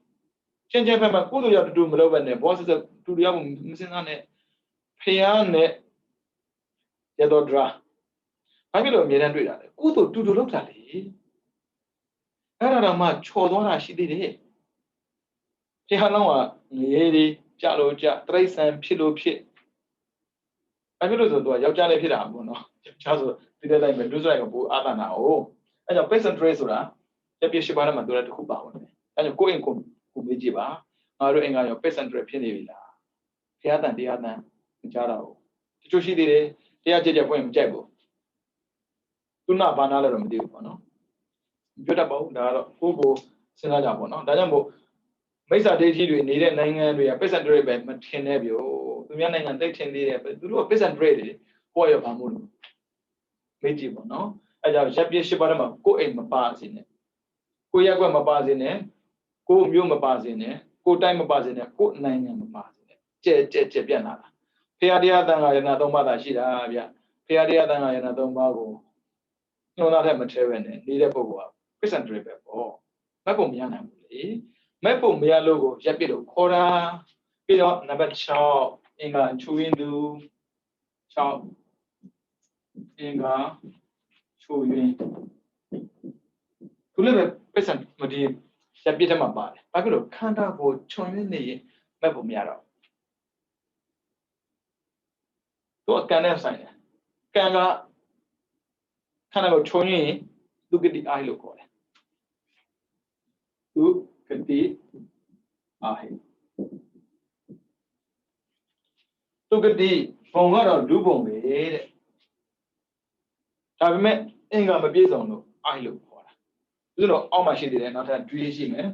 ချင်းချင်းဖက်မှာကုသိုလ်ရတူတူမလုပ်ဘဲနဲ့ဘောဆက်ဆက်တူတူရဖို့မစင်စားနဲ့ဖျားနဲ့ရတော့ဒရာဘာဖြစ်လို့အမြဲတမ်းတွေ့တာလဲကုသိုလ်တူတူလုပ်တာလေအဲ့ဒါတော့မှချော်သွားတာရှိသေးတယ်ဖျားလောင်းကငရေတွေကြလို့ကြတရိษံဖြစ်လို့ဖြစ်ဘာဖြစ်လို့ဆိုတော့ယောက်ျားလေးဖြစ်တာပေါ့နော်ယောက်ျားဆိုဒီတဲ့တိုင်းပဲလူဆိုရင်ကပိုအာသနာ哦အဲ့ကြောင့် person trait ဆိုတာပြည့်ရှိပါတော့မှတို့လည်းတစ်ခုပါဝင်တယ်အဲ့ကြောင့်ကိုယ့်အိမ်ကိုမေးကြည့်ပါငါတို့အိမ်ကရော person trait ဖြစ်နေပြီလားဖျားတန်တရားတန်မကြားတော့ဘူးတချို့ရှိသေးတယ်တရားကြက်ကြက်ဖွင့်မကြိုက်ဘူးသူနာဘာနာလဲတော့မသိဘူးပေါ့နော်ပြောတတ်ပါဘူးဒါကတော့ကိုစဉ်းစားကြပါပေါ့နော်ဒါကြောင့်မို့မိစ္ဆာဒိဋ္ဌိတွေနေတဲ့နိုင်ငံတွေက person trait ပဲမထင်နဲ့ဗျို့သူများနိုင်ငံသိထင်သေးတယ်သူတို့က person trait တွေကိုယ့်ရပါမို့လို့မေးကြည့်ပေါ့နော်အဲကြောင့်ရပ်ပြစ်ရှိပါတော့မှကိုယ့်အိမ်မပါစေနဲ့ကိုယ့်ရက်ွက်မပါစေနဲ့ကိုယ့်မျိုးမပါစေနဲ့ကိုယ့်တိုင်းမပါစေနဲ့ကိုယ့်နိုင်ငံမပါစေနဲ့ကြဲပြန့်လာတာဖရာတရားတန်ခါရဏ3ပါးသာရှိတာဗျဖရာတရားတန်ခါရဏ3ပါးကိုညှို့သားတဲ့မထဲပဲနဲ့နေတဲ့ပုဂ္ဂိုလ်က person trait ပဲပေါ့မက်ပုံမရနိုင်ဘူးလေမက်ပုံမရလို့ကိုရပ်ပြစ်လို့ခေါ်တာပြီးတော့နံပါတ်6အင်္ဂါချူရင်းသူ6အင်္ဂါချူရင်းသူလည်းပဲပိဿံမဒီရပ်ပြစ်ထဲမှာပါတယ်ဘာဖြစ်လို့ခန္ဓာကိုခြုံရင်းနေရင်မက်ပုံမရတော့သူအကံနဲ့ဆိုင်တယ်ကံကခန္ဓာကိုခြုံရင်းဒုက္ခတိအာဟိလို့ခေါ်တယ်ဒုက္ခတိအာဟိဒုက္ခတိဘုံကတော့လူဘုံပဲတဲ့ဒါပေမဲ့အင်္ဂါမပြည့်စုံလို့အာဟိလို့ခေါ်တာသူတို့အောက်မှာရှိသေးတယ်နောက်ထပ်ဒွေရှိမယ်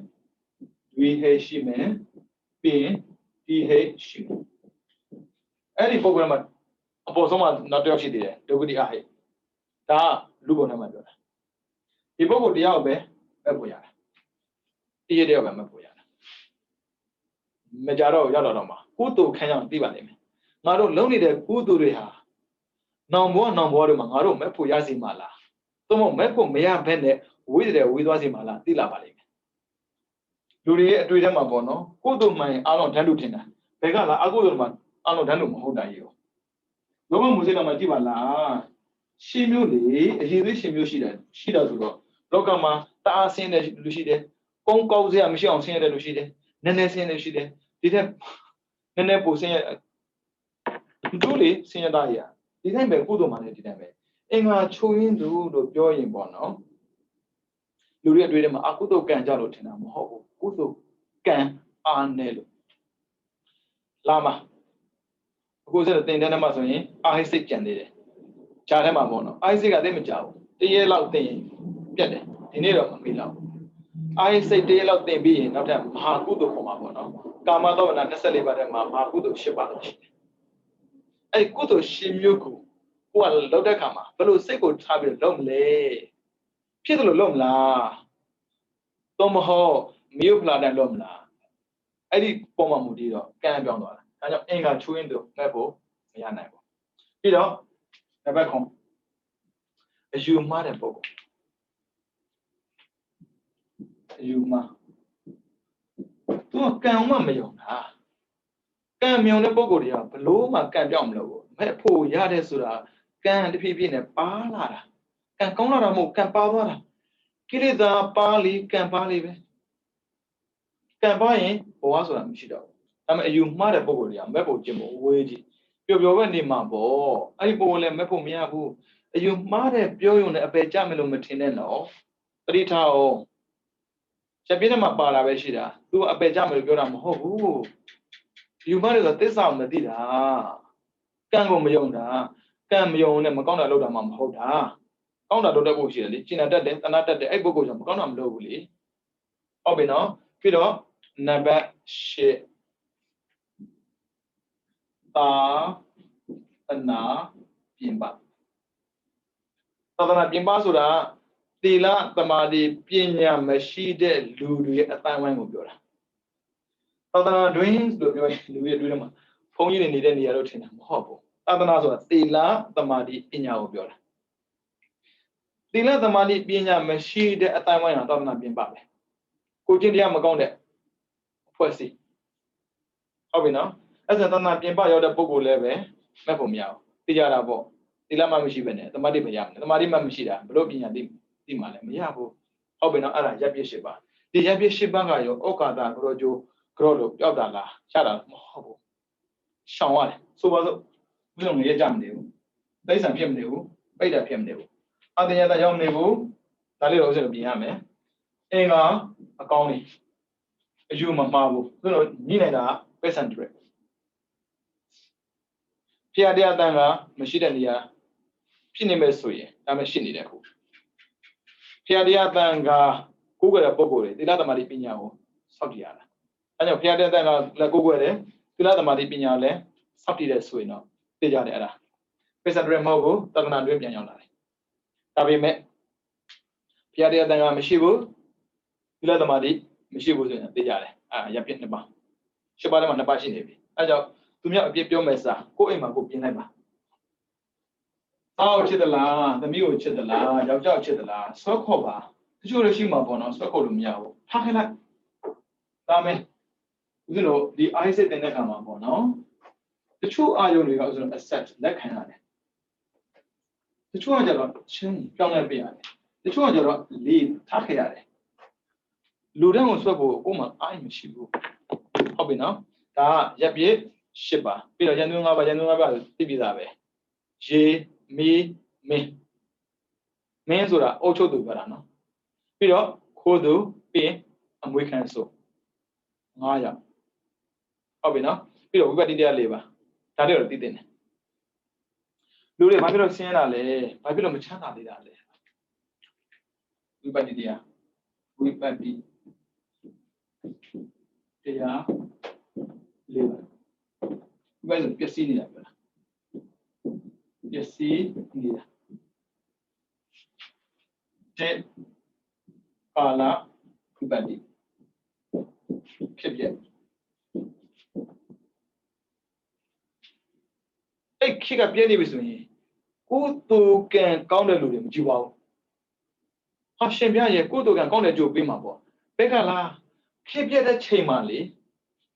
ဒွေဟေရှိမယ်ပြီးရင်ဒီဟေရှိမယ်အဲ့ဒီပုံကမှအပေါ်ဆုံးမှာနောက်တစ်ယောက်ရှိသေးတယ်ဒုက္ခတိအာဟိဒါလူဘုံထဲမှာပြောတာဒီပုဂ္ဂိုလ်တရားပဲမဲ့ပေါ်ရတာတည့်ရတဲ့ပဲမဲ့ပေါ်ရတာမကြတော့ရောက်တော့မှာကုသိုလ်ခံရအောင်သိပါလိမ့်မယ်ငါတို့လုံနေတဲ့ကုသိုလ်တွေဟာနောင်ဘဝတွေမှာငါတို့မဲ့ဖို့ရစီမှာလားသို့မဟုတ်မဲ့ဖို့မရဘဲနဲ့ ဝိတယ်ဝိသွားစီမှာလားသိလာပါလိမ့်မယ်လူတွေရဲ့အတွေ့အကြုံမှာပေါ့နော်ကိုယ်တို့မှန်အားလုံးဓာတ်လို့ထင်တာဘယ်ကလားအကုသိုလ်မှာအားလုံးဓာတ်လို့မဟုတ်တာကြီးရောလောကမူစိတ်တော်မှာကြည့်ပါလားရှင်မျိုးလေအရေးသေးရှင်မျိုးရှိတယ်ဆိုတော့လောကမှာတအားဆင်းတဲ့လူရှိတယ်ကုန်းကောက်စရာမရှိအောင်ဆင်းရတဲ့လူရှိတယ်နည်းနည်းဆင်းတဲ့လူရှိတယ်ဒီထက်နည်းနည်းပိုဆင်းရတို့လေဆင်းရတာရဒီတိုင်းပဲကုသိုလ်မှာလည်းဒီတိုင်းပဲအင်္ဂါချိုးရင်းသူလို့ပြောရင်ပေါ့နော်လူတွေအတွေ့အကြုံမှာအကုသိုလ်ကံကြလို့ထင်တာမဟုတ်ဘူးကုသိုလ်ကံအားနဲ့လို့လာမှာအခုစတဲ့တင်တဲ့မှာဆိုရင်အာဟိစိတ်ကြံသေးတယ်ဂျာထဲမှာပေါ့နော်အာဟိစိတ်ကသိမကြောက်ဘူးတရေလောက်တင်ပြတ်တယ်ဒီနေ့တော့မပြီးတော့အာဟိစိတ်တရေလောက်တင်ပြီးရင်နောက်ထပ်မဟာကုသိုလ်ပေါ်မှာပေါ့နော်ကာမသောဝနာ24ပါးထဲမှာမဟာကုသိုလ်10ပါးရှိတယ်အဲ့ကုသိုလ်10မျိုးကိုကိုကလောက်တဲ့ခါမှာဘယ်လိုစိတ်ကိုထားပြီးလုပ်မလဲဖြစ်တယ်လို့လုပ်မလားတော့မဟုတ်မြို့ဖလာတဲ့လုပ်မလားအဲ့ဒီပုံမှန်မူတည်တော့ကံပြောင်းသွားတာဒါကြောင့်အင်္ဂါချွေးသူမဲ့ဖို့မရနိုင်ဘူးပြီးတော့နံပါတ်9အယူမှားတဲ့ပုံအယူမှားသူကကံမှမယုံတာကံမြုံတဲ့ပုံကိုယ်တွေကဘလို့မှကံပြောင်းမလို့ဘူးမဲ့ဖို့ရတဲ့ဆိုတာကံတဖြည်းဖြည်းနဲ့ပါလာတာကံကောင်းလာတာမဟုတ်ကံပါသွားတာကိလေသာပါလေကံပါလေပဲကံပါရင်ဘဝဆိုတာမရှိတော့ဘူးဒါပေမဲ့အယူမှားတဲ့ပုံကိုယ်တွေကမဲ့ဖို့ကျင့်ဖို့ဝေးကြီးပျော်ပျော်ပဲနေမှာပေါ့အဲ့ဒီပုံကိုလည်းမဲ့ဖို့မရဘူးအယူမှားတဲ့ပြောရုံနဲ့အပယ်ကြမယ်လို့မထင်နဲ့နော်တတိထားအောင်ချက်ပြင်းထဲမှာပါလာပဲရှိတာသူအပယ်ကြမယ်လို့ပြောတာမဟုတ်ဘူးယူမှားတယ်ဆိုသစ္စာကိုမသိတာကံကိုမယုံတာကံမယုံနဲ့မကောင်းတာလုပ်တာမှမဟုတ်တာကောင်းတာလုပ်တတ်ဖို့ရှိတယ်လေကျင်နာတတ်တယ်တဏှာတတ်တယ်အဲ့ပုဂ္ဂိုလ်ကြောင့်မကောင်းတာမလုပ်ဘူးလေဟုတ်ပြီနော်ပြီးတော့နံပါတ်8သာသနာပြင်ပသာသနာပြင်ပဆိုတာသီလသမာဓိပညာမရှိတဲ့လူတွေအတိုင်းဝိုင်းကိုပြောတာသာသနာတွင်လို့ပြောရင်လူတွေအတွင်းမှာဘုန်းကြီးတွေနေတဲ့နေရာလို့ထင်တာမဟုတ်ဘူးသာသနာဆိုတာသီလသမာဓိပညာကိုပြောတာသီလသမာဓိပညာမရှိတဲ့အတိုင်းဝိုင်းဟာသာသနာပြင်ပပဲကိုကျင့်တရားမကောင်းတဲ့အဖွဲ့အစည်းဟုတ်ပြီနော်အဲ့ဒါသာသနာပြင်ပရောက်တဲ့ပုဂ္ဂိုလ်လည်းပဲမဲ့ဖို့မရဘူးသိကြတာပေါ့သီလမှမရှိပဲနဲ့သမာဓိမရဘူးသမာဓိမှမရှိတာဘလို့ပညာသိမှလည်းမရဘူးဟုတ်ပြီနော်အဲ့ဒါရပ်ပြစ်၈ပါးဒီရပ်ပြစ်၈ပါးကရောဩကာသကရောကျိုးကရောလို့ပြောက်တာလားရတာမဟုတ်ဘူးရှောင်ရတယ်ဆိုပါစို့ဘယ်လိုငရဲကြမနေဘူးသိစံဖြစ်မနေဘူးပိတ်တာဖြစ်မနေဘူးအတ္တရတရောက်မနေဘူးဒါလေးတော့ဥစ္စာပြင်ရမယ်အင်္ဂါအကောင်းကြီးအယူမမှားဘူးဆိုတော့ညှိနေတာပဲဆန်directဖျားတရားတန်ကမရှိတဲ့နေရာဖြစ်နေမဲ့ဆိုရင်ဒါမှရှိနေတယ်ခုဖျားတရားတန်ကကိုးကွယ်တဲ့ပုဂ္ဂိုလ်တွေသီလသမာဓိပညာကိုစောင့်တည်ရတာအဲကြောင့်ဖျားတရားတန်ကလည်းကိုးကွယ်တယ်သီလသမာဓိပညာလည်းစောင့်တည်တယ်ဆိုရင်တော့သိကြတယ်အဲ့ဒါပဲဆန်directမဟုတ်ဘူးတက္ကနာတွင်ပြန်ရောက်လာတယ်ဒါပေမဲ့ဖျားတရားတန်ကမရှိဘူးသီလသမာဓိမရှိဘူးဆိုရင်သိကြတယ်ရပ်ပြစ်နှစ်ပါးရှစ်ပါးထဲမှာနှစ်ပါးရှိနေပြီအဲကြောင့်သူများအပြစ်ပြောမယ်စားကိုယ့်အိမ်မှာကိုပြင်လိုက်ပါသားကိုချစ်သလားသမီးကိုချစ်သလားယောက်ျားကိုချစ်သလားဆွဲခေါ်ပါတချို့လို့ရှိမှာပေါ့နော်ဆွဲခေါ်လို့မရဘူးထားခိုင်းလိုက်ဒါမယ်ဦးဇင်းတို့ဒီ Isaac တင်တဲ့ခါမှာပေါ့နော်တချို့အာယုံတွေကဦးဇင်းတို့ accept လက်ခံရတယ်တချို့ကကျတော့ချင်းပြောင်းလဲပေးရတယ်တချို့ကကျတော့လေးထားခဲ့ရတယ်လူတန်းကိုဆွဲဖို့ကိုယ်မှအားမရှိဘူးဟုတ်ပြီနော်ဒါကရပ်ပြစ်၈ပါးပြီးတော့ရန်သူ၅ပါးသိပြီသားပဲရေမီးမင်းဆိုတာအုတ်ချုပ်သူပြောတာနော်ပြီးတော့ခိုးသူပြီးအမွေခံဆို9ယောက်ဟုတ်ပြီနော်ပြီးတော့ဝိပဿနာတရား၄ပါးဒါတွေတော့သိသိနေလူတွေဘာဖြစ်လို့ဆင်းရဲတာလဲဘာဖြစ်လို့မချမ်းသာသေးတာလဲဝိပဿနာတရားဝိပဿနာတရား၄ပါးဝိပဿနာပျက်စီးနေတာပြောတာပျက်စီးနေတာတဲ့ကာလဝိပဿနာဖြစ်ပြအဲ့ခေတ်ကပြည့်နေပြီဆိုရင်ကိုယ်တူကံကောင်းတဲ့လူတွေမကြည့်ပါဘူး ဟာရှင်ပြရဲ့ကိုယ်တို့ကကောင်းတဲ့ကြိုးပေးမှာပေါ့ဘက်ကလားဖြစ်ပြတဲ့ချိန်မှလေ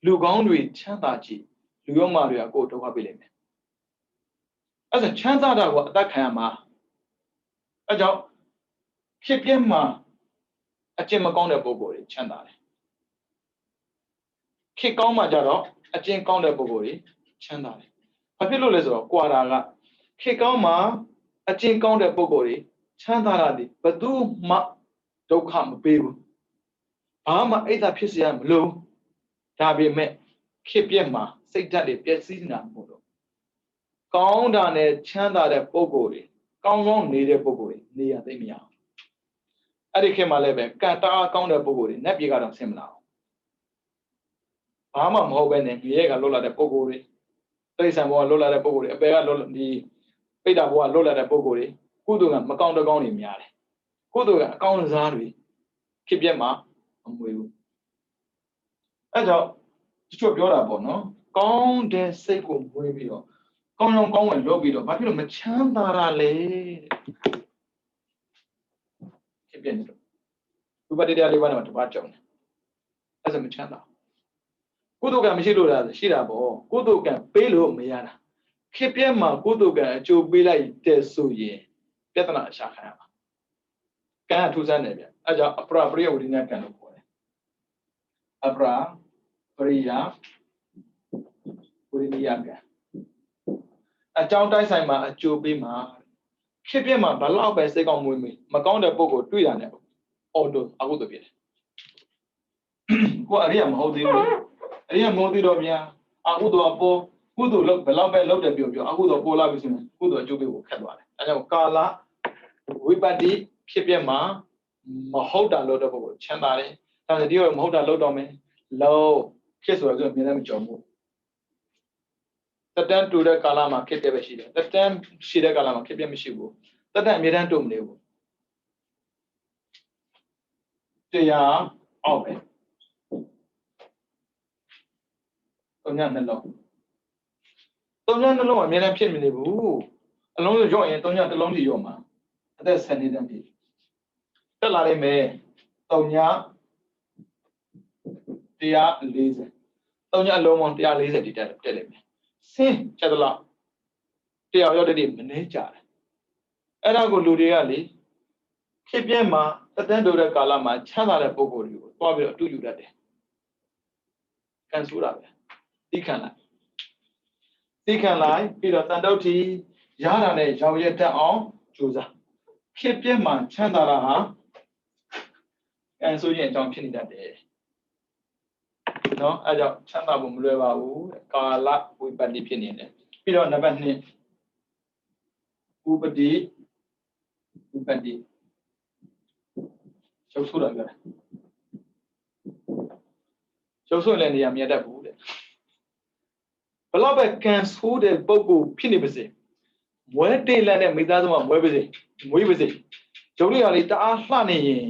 လူကောင်းတွေချမ်းသာကြည့်လူရောမာတွေကကိုယ်ဒုက္ခပေးလိမ့်မယ်အဲ့ဒါချမ်းသာတာကိုအသက်ခံရမှာအဲ့ကြောင့်ဖြစ်ပြမှာအကျင့်မကောင်းတဲ့ပုဂ္ဂိုလ်တွေချမ်းသာတယ်ခေတ်ကောင်းမှကြတော့အကျင့်ကောင်းတဲ့ပုဂ္ဂိုလ်တွေချမ်းသာတယ်ဘာဖြစ်လို့လဲဆိုတော့ကွာတာကခေတ်ကောင်းမှအကျင့်ကောင်းတဲ့ပုဂ္ဂိုလ်တွေချမ်းသာတာဒီဘယ်သူမှဒုက္ခမပေးဘူးဘာမှအိတ်သာဖြစ်เสียမလို့ဒါပေမဲ့ခေတ်ပြက်မှာစိတ်ဓာတ်တွေပျက်စီးနေတာမဟုတ်တော့ကောင်းတာနဲ့ချမ်းသာတဲ့ပုဂ္ဂိုလ်တွေကောင်းကောင်းနေတဲ့ပုဂ္ဂိုလ်တွေနေရသိမရအောင်အဲ့ဒီခေတ်မှာလည်းပဲကံတအားကောင်းတဲ့ပုဂ္ဂိုလ်တွေနတ်ပြည်ကတော့ဆင်မလာအောင်ဘာမှမဟုတ်ပဲနဲ့မြေရဲကလွတ်လာတဲ့ပုဂ္ဂိုလ်တွေတိရစ္ဆာန်ဘဝလွတ်လာတဲ့ပုဂ္ဂိုလ်တွေအပေကလွတ်ဒီပိဋကဘဝလွတ်လာတဲ့ပုဂ္ဂိုလ်တွေကုသိုလ်ကမကောင်းတကောင်းတွေများတယ်ကုသိုလ်ကအကောင်းစားတွေခေတ်ပြက်မှာမမွေဘူးအဲ့ကြောင့်တချို့ပြောတာပေါ့နော်ကောင်းတဲ့စိတ်ကိုမွေးပြီးတော့ကောင်းကောင်းဝင်လုပ်ပြီးတော့ဘာဖြစ်လို့မချမ်းသာတာလဲဖြစ်ပြနေတော့ဥပဒေတရားလေးပါးနဲ့တပါးကြောင်းတယ်အဲ့ဒါမချမ်းသာကုသိုလ်ကံမရှိလို့လားရှိတာပေါ့ကုသိုလ်ကံပေးလို့မရတာဖြစ်ပြမှာကုသိုလ်ကံအကျိုးပေးလိုက်တဲ့ဆိုရင်ပြဿနာအရှာခံရမှာကံအထူးဆန်းတယ်ဗျအဲ့ကြောင့်အပရပရိယဝိရိယကံလို့ခေါ်တယ်အပရပရိယဝိရိယကံအကြောင်းတိုက်ဆိုင်မှာအကျိုးပေးမှာဖြစ်ပြမှာဘလောက်ပဲစိတ်ကောင်းမွေးမေးမကောင်းတဲ့ပုံကိုတွေ့တာနဲ့အော်တိုအခုတော့ပြည့်တယ်ကိုအရိယာမဟုတ်သေးဘူးအရိယာမဟုတ်သေးတော့ဗျာအခုတော့ပေါ်ကုသိုလ်လောက်ဘလောက်ပဲလောက်တယ်ပြောအခုတော့ပေါ်လာပြီဆိုရင်ကုသိုလ်အကျိုးပေးဖို့ခက်သွားတယ်အဲကြောင့်ကာလဝိပတ္တိဖြစ်ပြမှာမဟုတ်တာလို့တော့ပုံကိုချမ်းသာတယ်ဒါဆိုဒီတော့မဟုတ်တာလောက်တော့မယ်လောက်ဖြစ်ဆိုတော့အမြင်နဲ့မကြော်ဘူးတက်တန်းတူတဲ့ကာလမှာဖြစ်တဲ့ပဲရှိတယ်တက်တန်းရှိတဲ့ကာလမှာဖြစ်ပြမရှိဘူးတက်တန်းအမြဲတမ်းတူမနေဘူးတရားအောက်ပဲသုံးညနှလုံးသုံးညနှလုံးအမြဲတမ်းဖြစ်မနေဘူးအလုံးစုံရော့ရင်သုံးညတစ်လုံးထိရော့မှာအသက်10နှစ်တန်းထိတက်လာလိမ့်မယ်သုံးည140သုံးညအလုံးပေါင်း140တိတက်လိမ့်မယ်ဆင်းချက်သလားတရားရောက်တဲ့မနှဲကြတယ်အဲ့ဒါကိုလူတွေကလေဖြစ်ပြမှာတက်တန်းတူတဲ့ကာလမှာချမ်းသာတဲ့ပုံကိုယ်တွေကိုတွားပြီးတော့အတူယူတတ်တယ်ကန်ဆိုးတာပဲသိခံလိုက်ပြီးတော့တန်တုတ်ထီရတာနဲ့ရောင်ရက်တက်အောင်ကြိုးစားဖြစ်ပြမှာချမ်းသာတာဟာကန်ဆိုးခြင်းအကြောင်းဖြစ်နေတတ်တယ်နော်အဲကြောင့်ချမ်းသာဖို့မလွယ်ပါဘူးကာလဝိပတ္တိဖြစ်နေတယ်ပြီးတော့နံပါတ်2ဥပတိဝိပတ္တိရုပ်ဆိုးတာပြောတယ်ရုပ်ဆိုးလည်းနေရာမြတ်တတ်ဘူးတဲ့ဘလောက်ပဲကန်ဆိုးတဲ့ပုံကိုဖြစ်နေပါစေမွဲတေးလန့်တဲ့မိသားစုမှာမွေးပါစေဂျုံလေးရလေးတအားလှနေရင်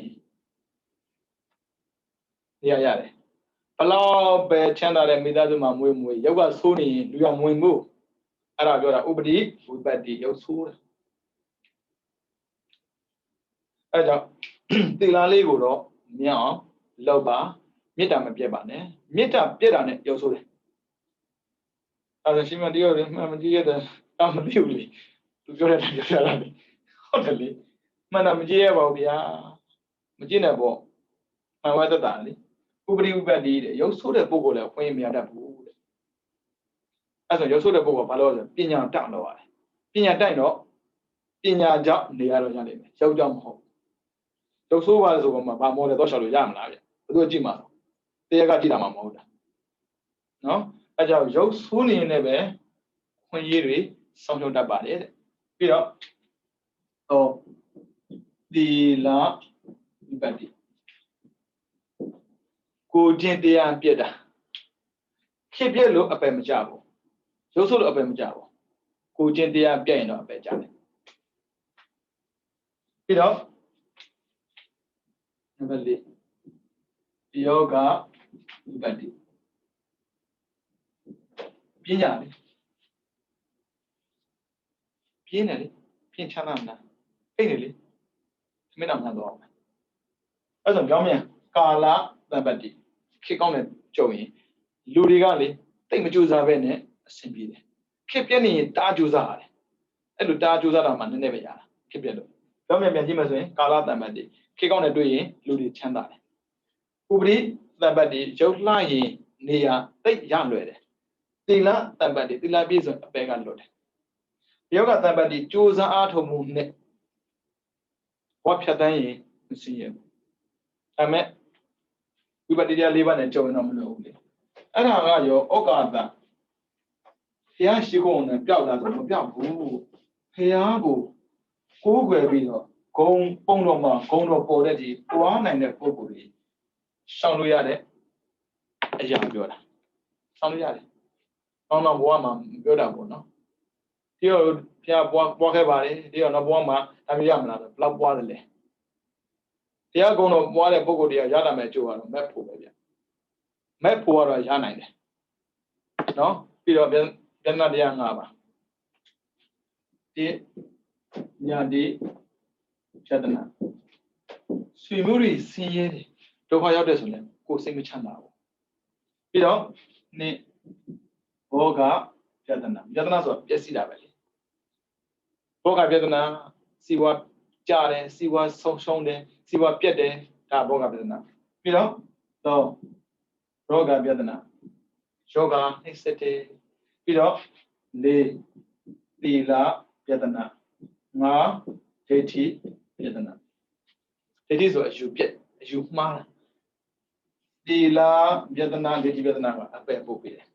နေရာရတယ်ဘလောက်ပဲချမ်းသာတဲ့မိသားစုမှာမွေးရုပ်ကဆိုးနေရင်လူရမဝင်ဘူးအဲ့ဒါပြောတာဥပတိဝိပတ္တိရုပ်ဆိုးတယ်အဲ့ကြောင့်တေလာလေးကိုတော့မြင်အောင်လောက်ပါမေတ္တာမပြတ်ပါနဲ့မေတ္တာပြတ်တာနဲ့ရုပ်ဆိုးတယ်အဲ့ဒါရှင်မတရားတွေမှန်မကြည့်ရတဲ့အမသိဘူးလေသူပြောတဲ့ပြောရတာလေဟုတ်တယ်လေမှန်တာမကြည့်ရပါဘူးဗျာမကြည့်နဲ့ပေါ့မှန်ဝဲသက်တာလေဥပရိဝိပတ္တိတဲ့ရုပ်ဆိုးတဲ့ပုဂ္ဂိုလ်လည်းဖွင့်မရတတ်ဘူးတဲ့အဲ့ဆိုရုပ်ဆိုးတဲ့ပုဂ္ဂိုလ်ဘာလို့လဲပညာတောင့်တော့ရတယ်ပညာတိုက်တော့ပညာကြောင့်နေရတော့ရလိမ့်မယ်ရုပ်ကြောင့်မဟုတ်ရုပ်ဆိုးပါဆိုတော့မှဘာမောလဲတော့ရှောက်လို့ရမလားဗျဘယ်သူကြည့်မှာတရားကကြည့်တာမှမဟုတ်တာနော်အဲကြောင့်ရုပ်ဆိုးနေရင်လည်းပဲခွင့်ရေးတွေဆောင်ရှုံးတတ်ပါတယ်တဲ့ပြီးတော့သီလဝိပတ္တိကိုချင်းတရားပြည့်တာဖြစ်ပြလို့အပယ်မကြဘူးရုပ်ဆိုးလို့အပယ်မကြဘူးကိုချင်းတရားပြည့်ရင်တော့အပယ်ကြတယ်ပြီးတော့နံပါတ်4ယောဂဝိပတ္တိပညာလေပြင်းတယ်လေပြင်းချမ်းသာမလားအိတ်တယ်လေမင်းတော့မှန်တော့ အဲ့ဆိုပြောင်းမြန်ကာလတန်ပတ်တိခေကောင်းတဲ့ကြုံရင်လူတွေကလေတိတ်မကြိုးစားပဲနဲ့အဆင်ပြေတယ်ခေပြက်နေရင်တားကြိုးစားရတယ်အဲ့လိုတားကြိုးစားတာမှနည်းနည်းပဲရတာခေပြက်လို့ပြောင်းမြန်ပြန်ကြည့်မှဆိုရင်ကာလတန်ပတ်တိခေကောင်းတဲ့တွေ့ရင်လူတွေချမ်းသာတယ်ဥပရိတန်ပတ်တိရုပ်လှရင်နေရာတိတ်ရလွယ်တယ်သီလတန်ပတ်တိသီလပြည့်စုံအပေကလွတ်တယ်ယောဂတန်ပတ်တိကြိုးစားအားထုတ်မှုနဲ့ဟောဖြတ်တန်းရင်မစင်းရဘူးဒါမဲ့ဝိပဿနာ၄ပါးနဲ့ကြုံရင်တော့မလို့ဘူးလေအဲ့ဒါကရောဩကာသဘုရားရှိခိုးနဲ့ပျောက်လာဆိုမပျောက်ဘူးဘုရားကိုကိုးကွယ်ပြီးတော့ဂုံပုံတော်မှာဂုံတော်ပေါ်တဲ့ဒီပွားနိုင်တဲ့ပုဂ္ဂိုလ်ကြီးရှောင်လို့ရတဲ့အရာပြောတာရှောင်လို့ရတယ်ကောင်းတော့ဘဝမှာပြောတာပေါ့နော်ဒီတော့ဘုရားပွားခဲ့ပါလေဒီတော့ဘဝမှာဒါမျိုးရမလားဆိုဘလောက်ပွားတယ်လဲတရားကုံတော်ပွားတဲ့ပုဂ္ဂိုလ်တွေကရလာမယ်ကြိုးကတော့မက်ဖို့ပဲဗျမက်ဖို့ကတော့ရနိုင်တယ်နော်ပြီးတော့ဗျာနာတရား၅ပါးဒီညာဒီဖြတ်တနာဆွေမျိုးတွေဆင်းရဲတယ်ဒုက္ခရောက်တဲ့ဆိုရင်ကိုယ်စိတ်မချမ်းသာဘူးပြီးတော့နှစ်ဘောကဖြတ်တနာဆိုတာပျက်စီးတာပဲလေဘောကဖြတ်တနာစီဝါကြတယ်စီဝါဆုံးတယ်စီဝါပြက်တယ်ဒါဘောဂပြဒနာပြီးတော့ရောဂပြဒနာယောဂနှိစ္စတယ်ပြီးတော့လေသီလပြဒနာငါဒိဋ္ဌိပြဒနာဒိဋ္ဌိဆိုအယူပြက်အယူမှားသီလပြဒနာဒိဋ္ဌိပြဒနာကအပယ်ပို့ပေးတယ်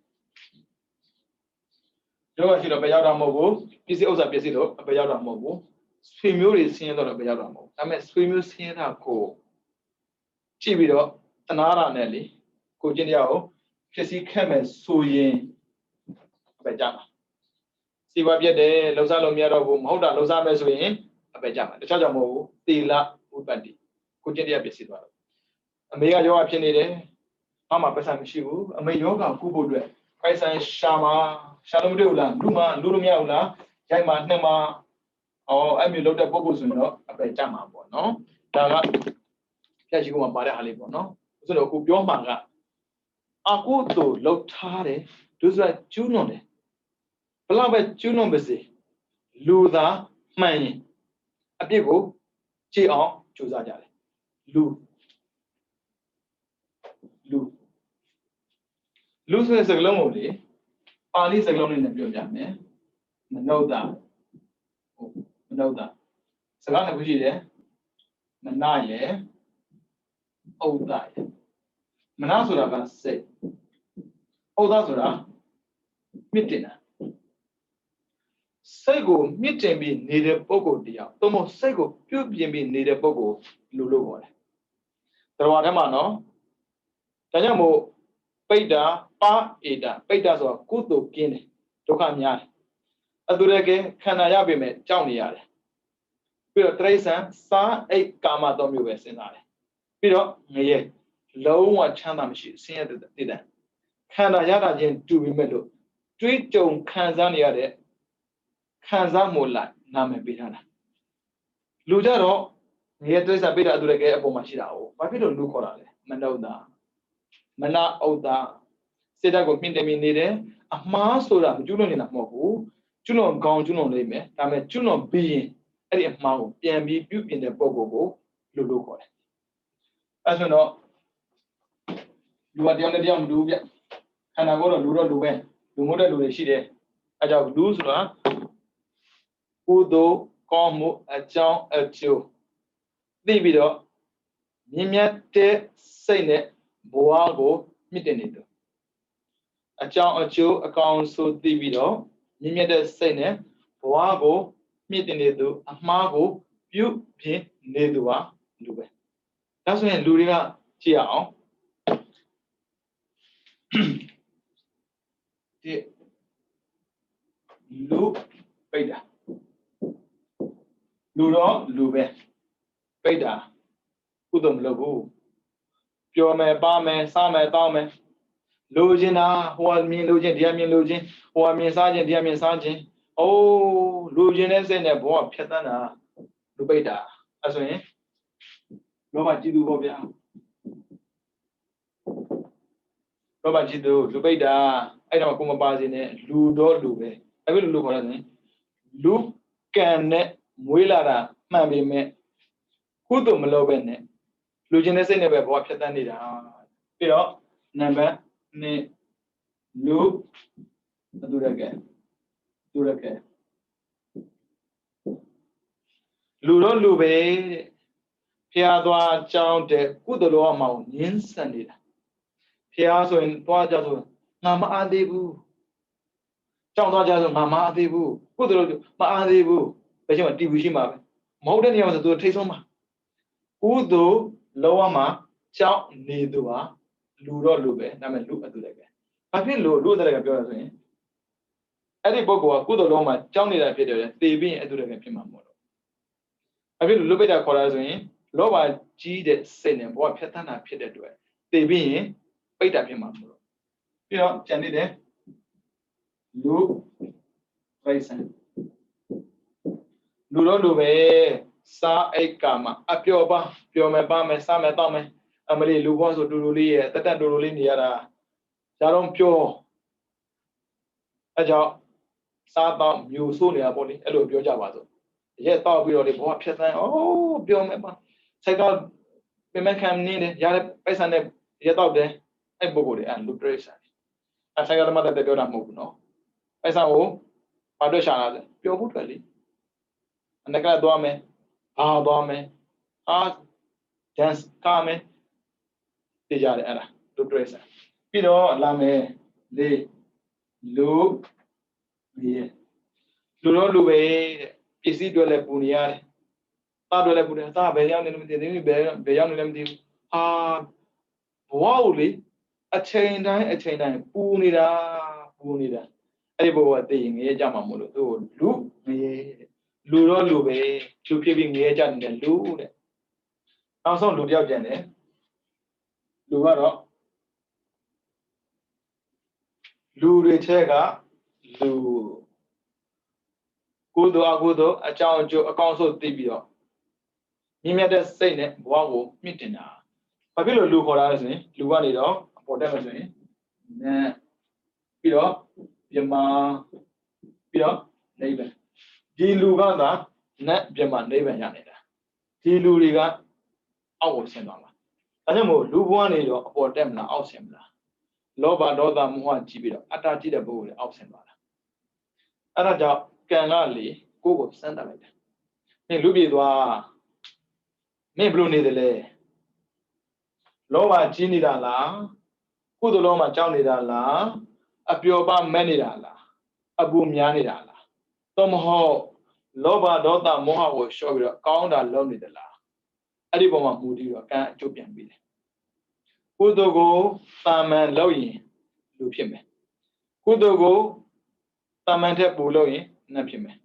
ယောဂရှိတော့ပဲရောက်တာမဟုတ်ဘူးပစ္စည်းဥစ္စာပစ္စည်းတော့အပယ်ရောက်တာမဟုတ်ဘူးဆွေမျိုးတွေဆင်းရဲတော့ပဲရောက်တာမဟုတ်ဒါပေမဲ့ဆွေမျိုးဆင်းရဲတာကိုကြည့်ပြီးတော့တနာတာနဲ့လေကိုကျင့်တရားကိုဖြစ်စည်းခဲ့မယ်ဆိုရင်ပဲကြမှာစီဝါပြတ်တယ်လှုပ်ရှားလို့မရတော့ဘူးမဟုတ်တာလှုပ်ရှားမယ်ဆိုရင်အပဲကြမှာတခြားကြောင့်မဟုတ်ဘူးသီလဝိပတ္တိကိုကျင့်တရားပြည့်စည်သွားတော့အမေကယောဂဖြစ်နေတယ်ဘာမှပတ်စံမရှိဘူးအမေယောဂကုဖို့အတွက်ခိုင်ဆိုင်ရှာလို့မတွေ့ဘူးလားလူလို့မရဘူးလားရိုက်မှာနှက်မှာအဲ့မျိုးလောက်တဲ့ပုဂ္ဂိုလ်ဆိုရင်တော့အပဲကြမှာပေါ့နော်ဒါကဖြတ်ရှိကုန်မှာပါတဲ့ဟာလေးပေါ့နော်ဆိုတော့အခုပြောမှာကအကုသို့လှုပ်ထားတယ်ဒုစရကျူးလွန်တယ်ဘလောက်ပဲကျူးလွန်ပါစေလူသားမှန်ရင်အပြစ်ကိုကြည့်အောင်ကြိုးစားကြတယ်လူဆိုတဲ့စကားလုံးကိုလေပါဠိစကားလုံးလေးနဲ့ပြောပြမယ်မနုဿစကားနှစ်ခုရှိတယ်မနရဲ့ဥဒ္ဒရဲ့မနဆိုတာကစိတ်ဥဒ္ဒဆိုတာမြင့်တင်တာစိတ်ကိုမြင့်တင်ပြီးနေတဲ့ပုဂ္ဂိုလ်တရားသို့မဟုတ်စိတ်ကိုပြုပြင်ပြီးနေတဲ့ပုဂ္ဂိုလ်လူလို့ခေါ်တယ်။တရားထဲမှာနော်ဒါကြောင့်မို့ပိဋ္ဌာပါဧတာပိဋ္ဌာဆိုတာကုသိုလ်ကင်းတယ်ဒုက္ခများတယ်အတူတကယ်ခန္ဓာရပေမဲ့ကြောက်နေရတယ်ပြီးတော့တိရစ္ဆာန်စားအိတ်ကာမတော်မျိုးပဲစဉ်းစားတယ်ပြီးတော့ငရဲလုံးဝချမ်းသာမရှိဆင်းရဲတဲ့တည်ခန္ဓာရတာချင်းတူပြီးမဲ့လို့တွေးကြုံခံစားနေရတဲ့ခံစားမှုလိုက်နာမည်ပေးထားတာလူကြတော့ငရဲတိရစ္ဆာန်ပိဋ္ဌာအတူတကယ်အပေါ်မှာရှိတာ哦ဘာဖြစ်လို့လူခေါ်တာလဲမနုဿမနဥဒ္ဒစေတကိုမြင့်တယ်မြင်နေတယ်အမှားဆိုတာမကျွလွန်နေတာမဟုတ်ဘူးကျွလွန်ကောင်းကျွလွန်လိမ့်မယ်ဒါပေမဲ့ကျွလွန်ပြီးရင်အဲ့ဒီအမှားကိုပြန်ပြီးပြုပြင်တဲ့ပုံကိုလူလို့ခေါ်တယ်အဲဆိုတော့လူကတယောက်နဲ့တယောက်မတူဘူးဗျခန္ဓာကိုယ်တော့လူတော့လူပဲလူမို့တဲ့လူတွေရှိတယ်အဲကြောင့်လူဆိုတာကုသိုလ်ကောင်းမှုအကြောင်းအကျိုးသိပြီးတော့မြင်မြတ်တဲ့စိတ်နဲ့ဘဝကိုမြင့်တင်နေတယ်အကြောင်းအကျိုးအကောင်ဆိုသိပြီးတော့မြင့်မြတ်တဲ့စိတ်နဲ့ဘဝကိုမြင့်တင်နေသူအမှားကိုပြုပြင်နေသူဟာလူပဲဒါဆိုရင်လူတွေကကြည့်အောင်ဒီလူပိဋ္ဌာလူတော့လူပဲပိဋ္ဌာကုသိုလ်မလုပ်ဘူးပြောမယ်ပါမယ်စားမယ်တောင်းမယ်လိုချင်တာဟိုကမြင်လိုချင်ဒီကမြင်လိုချင်ဟိုကမြင်စားချင်ဒီကမြင်စားချင်အိုးလိုချင်တဲ့စိတ်နဲ့ဘဝဖြတ်တန်းတာလူပိဋ္ဌာအဲဆိုရင် လောဘကြီးသူပေါ့ဗျာလောဘကြီးသူလူပိတ်တာအဲ့တော့ကိုမပါစေနဲ့လူတော့လူပဲအဲ့လိုလူခေါ်ရတဲ့လူကံနဲ့မွေးလာတာမှန်ပေမဲ့ကုသိုလ်မလုပ်ပဲနဲ့လူချင်းတဲ့စိတ်နဲ့ပဲဘဝဖြတ်သန်းနေတာပြီးတော့နံပါတ်2လူအတူရကဲလူတော့လူပဲဖျားသွားကြောင်းတဲ့ကုသိုလ်လောကမှာငင်းဆန်နေတာဖျားဆိုရင်သွားကြဆိုငါမအားသေးဘူးကြောင်းသွားကြဆိုငါမအားသေးဘူးကုသိုလ်မအားသေးဘူးဘယ်ချိန်မှတီဗီရှိမှာပဲမဟုတ်တဲ့နေရာမှာဆိုသူထိတ်ဆုံးမှာကုသိုလ်လောကမှာကြောင်းနေသူဟာလူတော့လူပဲဒါပေမဲ့လူအတူတည်းပဲဘာဖြစ်လို့လူအတူတည်းကပြောရဆိုရင်အဲ့ဒီပုဂ္ဂိုလ်ကကုသိုလ်လောကမှာကြောင်းနေတာဖြစ်တယ်သေပြီးရင်အတူတည်းပဲဖြစ်မှာမဟုတ်တော့ဘာဖြစ်လို့လူပိတ်တာခေါ်တာဆိုရင်လောဘကြီးတဲ့စိတ်နဲ့ဘဝဖြတ်သန်းတာဖြစ်တဲ့အတွက်သေပြီးရင်ပိတ်တာဖြစ်မှာမဟုတ်တော့ပြီးတော့ကြံနေတယ်လူပိတ်ဆန်လူတော့လူပဲစားအိတ်ကာမှာအပျော်ပါပျော်မယ်ပါမယ်စားမယ်တောက်မယ်အမလီလူဘောဆိုတူတူလေးရဲ့တက်တူတူလေးနေရတာဒါတော့ပျော်အဲကြောင့်စားတော့မျိုးဆိုးနေတာပေါ့လေအဲ့လိုပြောကြပါစို့ရဲတောက်ပြီးတော့လေဘောဖြတ်သန်းပျော်မယ်ပါစိတ်ကပင်မခံနေတယ်ရတဲ့ပိုက်ဆံနဲ့ရဲတောက်တယ်အဲ့ပုဂ္ဂိုလ်တွေအဲ့လူတရိတ်ဆန်အဆိုင်ကတမတ်တဲ့ပြောတာမဟုတ်ဘူးနော်ပိုက်ဆံကိုဘာတွေ့ရှာလာလဲပျော်ဖို့ထွက်လေအနက်ကသွားမယ်ဘာသွားမယ်ဒန်စ်ကာမယ်တည်ကြတယ်အဲ့ဒါလူတရိတ်ဆန်ပြီးတော့လာမယ်လေလူတော့လူပဲတဲ့ပစ္စည်းတွေလည်းပူနေရတယ်သားတွေလည်းပူတယ်သားဘယ်ရောက်နေလဲမသိသေးဘူးဘယ်ရောက်နေလဲမသိဘူးဘဝကိုလေအချိန်တိုင်းပူနေတာအဲ့ဒီဘဝကသိရင်ငရဲကြမှာမလို့သူလူငရဲလူတော့လူပဲလူဖြစ်ပြီးငရဲကြနေတဲ့လူတဲ့နောက်ဆုံးလူတယောက်ပြန်တယ်လူကတော့လူတွေထဲကလူကုသိုလ်အကုသိုလ်အကြောင်းအကျိုးအကောင်းဆုံးသိပြီးတော့မြင့်မြတ်တဲ့စိတ်နဲ့ဘဝကိုမြင့်တင်တာဘာဖြစ်လို့လူခေါ်တာလဲဆိုရင်လူကနေတော့အပေါ်တက်မယ်ဆိုရင်နဲ့ပြီးတော့ပြမပြီးတော့နိဗ္ဗာန်ဒီလူကသာနတ်ပြမနိဗ္ဗာန်ရနေတာဒီလူတွေကအောက်ကိုဆင်းသွားမှာဒါကြောင့်မို့လူဘဝနေတော့အပေါ်တက်မလားအောက်ဆင်းမလားလောဘဒေါသမောဟကြီးပြီးတော့အတ္တကြီးတဲ့ပုဂ္ဂိုလ်တွေအောက်ဆင်းသွားတာအဲ့ဒါကြောင့်ကံကလေကိုယ့်ကိုစမ်းသပ်လိုက်တယ်မင်းလူပြေသွားမင်းဘလို့နေတယ်လဲလောဘကြီးနေတာလားကုသိုလ်လောမှာကြောက်နေတာလားအပျော်ပါမဲ့နေတာလားအပူများနေတာလားသို့မဟုတ်လောဘဒေါသမောဟကိုလျှော့ပြီးတော့ကောင်းတာလုပ်နေသလားအဲ့ဒီပုံမှာမူတည်တော့ကံအကျိုးပြန်ပြီးတယ်ကုသိုလ်ကိုတာမန်လုပ်ရင်လူဖြစ်မယ်ကုသိုလ်ကိုတာမန်ထက်ပိုလုပ်ရင်နတ်ဖြစ်မယ်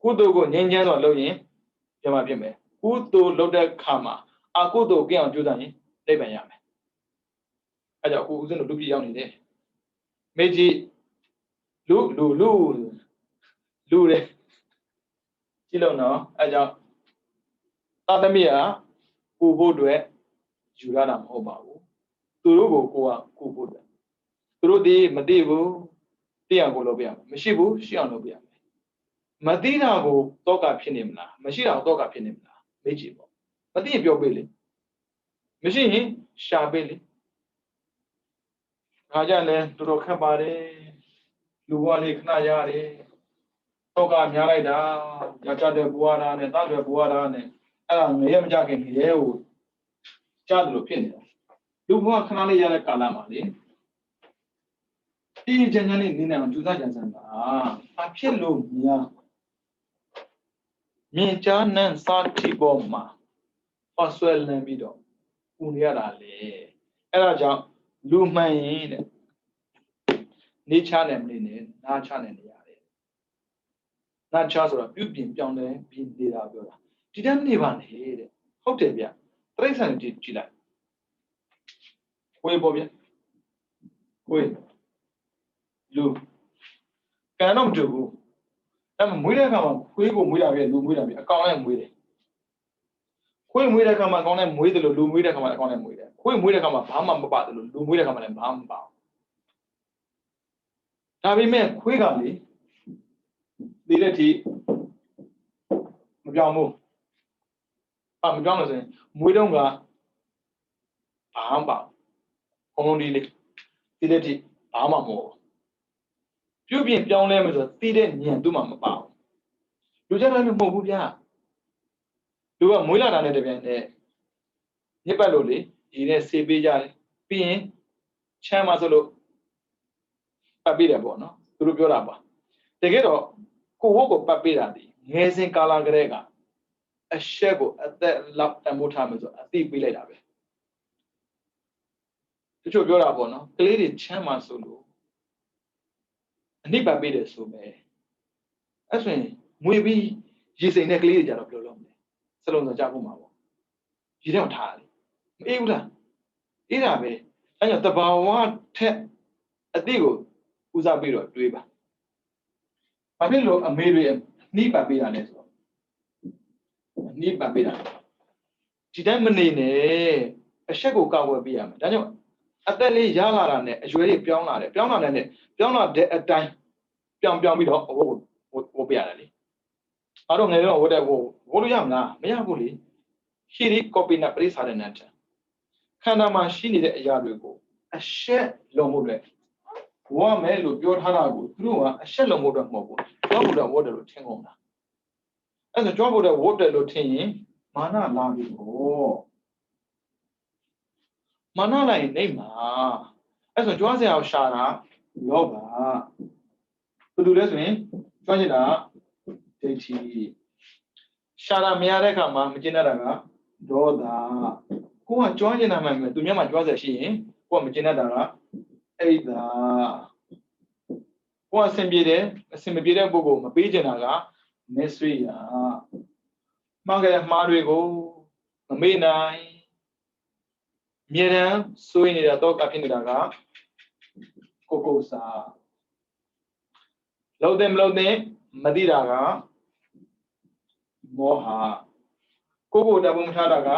ကုသိုလ်ကိုငြိမ်းချမ်းစွာလုပ်ရင်ပြမဖြစ်မယ်ကုသိုလ်လုပ်တဲ့ခါမှာအကုသိုလ်ကင်းအောင်ကြိုးစားရင်နိဗ္ဗာန်ရမယ်အဲကြောင့်ဦးဇင်းတို့လူပြည်ရောက်နေတယ်မေကြီးလူတယ်ကြည့်လို့နော်အဲကြောင့်သာသမီးကကိုဖို့အတွက်ယူရတာမဟုတ်ပါဘူးသူတို့ကိုကိုဖို့အတွက်သူတို့ဒီမသိဘူးသိအောင်ကိုလုပ်ပြရမယ်မရှိဘူးရှိအောင်လုပ်ပြရမယ်မသိတာကိုတော့ကဖြစ်နေမလားမရှိတာကိုတော့ကဖြစ်နေမလားမေးကြည့်ပေါ့မသိရင်ပြောပေးလေမရှိရင်ရှာပေးလေခါကြလဲတော်တော်ခက်ပါတယ်လူဘဝလေးခဏရတယ်တော့ကများလိုက်တာရကြတဲ့ဘဝသားနဲ့သားတွေဘဝသားနဲ့အဲ့ဒါငရဲမကြခင်ငရဲကိုကြားတယ်လို့ဖြစ်နေတာလူဘဝခဏလေးရတဲ့ကာလမှာလေဒီချမ်းချမ်းလေးနေနေအောင်ကြိုးစားကြံစမ်းပါအဖြစ်လို့များမြင်ချမ်းနဲ့စာတိပေါ်မှာပတ်ဆွဲလန်းပြီးတော့ပူနေရတာလေအဲ့ဒါကြောင့်လူမှန်ရင်တဲ့နေချနဲ့မနေနဲ့နာချနဲ့နေရတယ်နာချဆိုတော့ပြုပြင်ပြောင်းလဲပြီးနေတာပြောတာဒီတန်းနေပါနေတဲ့ဟုတ်တယ်ဗျတိရစ္ဆာန်ကြည့်လိုက်ကိုယ်ပေါ့ဗျကိုယ်လူကံတော့မတူဘူးအဲ့မွေးတဲ့အခါမှာခွေးကိုမွေးတာပဲလူမွေးတာပဲအကောင်လည်းမွေးတယ် ခွေးမွေးတဲ့ခါမှာကောင်းတဲ့မွေးတယ်လို့လူမွေးတဲ့ခါမှာကောင်းတဲ့မွေးတယ်ခွေးမွေးတဲ့ခါမှာဘာမှမပါတယ်လို့လူမွေးတဲ့ခါမှာလည်းဘာမှမပါဒါပေမဲ့ခွေးကလေဒီလက်ထိမပြောင်းဘူးမပြောင်းလို့ဆိုရင်မွေးတော့ကဘာမှမပါဘုံလုံးဒီလေးဒီလက်ထိဘာမှမဟုတ်ပြုတ်ပြင်ပြောင်းလဲမယ်ဆိုတော့သိတဲ့ဉာဏ်သူ့မှာမပါဘူးလူကြတယ်မဟုတ်ဘူးဗျာလူကမွေးလာတာနဲ့တပြိုင်တည်းညစ်ပတ်လို့လေဒီနဲ့ဆေးပေးကြတယ်ပြီးရင်ချမ်းမှာဆိုလို့ပတ်ပေးတယ်ပေါ့နော်သူတို့ပြောတာပါတကယ်တော့ကိုဝတ်ကိုပတ်ပေးတာဒီငယ်စဉ်ကာလကလေးကအရှက်ကိုအသက်လောက်တမိုးထားမယ်ဆိုအသိပေးလိုက်တာပဲတချို့ပြောတာပေါ့နော်ကလေးတွေချမ်းမှာဆိုလို့အနိပတ်ပေးတယ်ဆိုမယ်အဲ့ဆိုရင်ငွေပြီးရေစိမ်တဲ့ကလေးတွေကြတော့ပြောလို့မလဲစလုံးစုံကြဖို့မှာပေါ့ရေတော့ထားတယ်မအေးဘူးလားအေးတာပဲအဲ့ကြောင့်တဘာဝထက်အသိကိုဦးစားပေးတော့တွေးပါဘာဖြစ်လို့အမေတွေနှိပတ်ပေးတာလဲဆိုတော့နှိပတ်ပေးတာဒီတိုင်းမနေနဲ့အရှက်ကိုကောက်ဝယ်ပေးရမယ်ဒါကြောင့်အသက်လေးရလာတာနဲ့အရွယ်လေးပြောင်းလာတယ်ပြောင်းလာတဲ့အတိုင်းပြောင်းပြီးတော့ဝတ်ပြရတယ်လေအားတော့ငယ်တော့ဝတ်လို့ရမလားမရဘူးလေရှီရီကော်ပီနာပရိစားတဲ့နဲ့ခန္ဓာမှာရှိနေတဲ့အရာတွေကိုအရှက်လုံးမှုတွေဝါမယ်လို့ပြောထားတာကိုသူတို့ကအရှက်လုံးမှုတော့မဟုတ်ဘူးကြောက်ဖို့တော့ဝတ်တယ်လို့ထင်ကုန်တာအဲ့ဒါကြောက်ဖို့တော့ဝတ်တယ်လို့ထင်ရင်မာနလာပြီပေါ့မာနလိုက်နေမှာအဲ့ဆိုကြွားစရာကိုရှာတာလောဘဘယ်လိုလဲဆိုရင်ကြွားချင်တာဒိဋ္ဌိရှာတာမရတဲ့အခါမှာမကျင်တတ်တာကဒေါသကိုကကြွားချင်တာမှန်မယ်သူများမှကြွားစရာရှိရင်ကိုကမကျင်တတ်တာကအိတ်သာကိုကအဆင်ပြေတယ်အဆင်မပြေတဲ့ပုဂ္ဂိုလ်မပေးချင်တာကမဆွေးရမှားကြတဲ့မှားတွေကိုမမေ့နိုင်မြေတမ်းဆွေးနေတာတော့ကဖြစ်နေတာကကိုစာလုံးတယ်မလုံးတယ်မသိတာကမောဟကိုတဘုံမထားတာက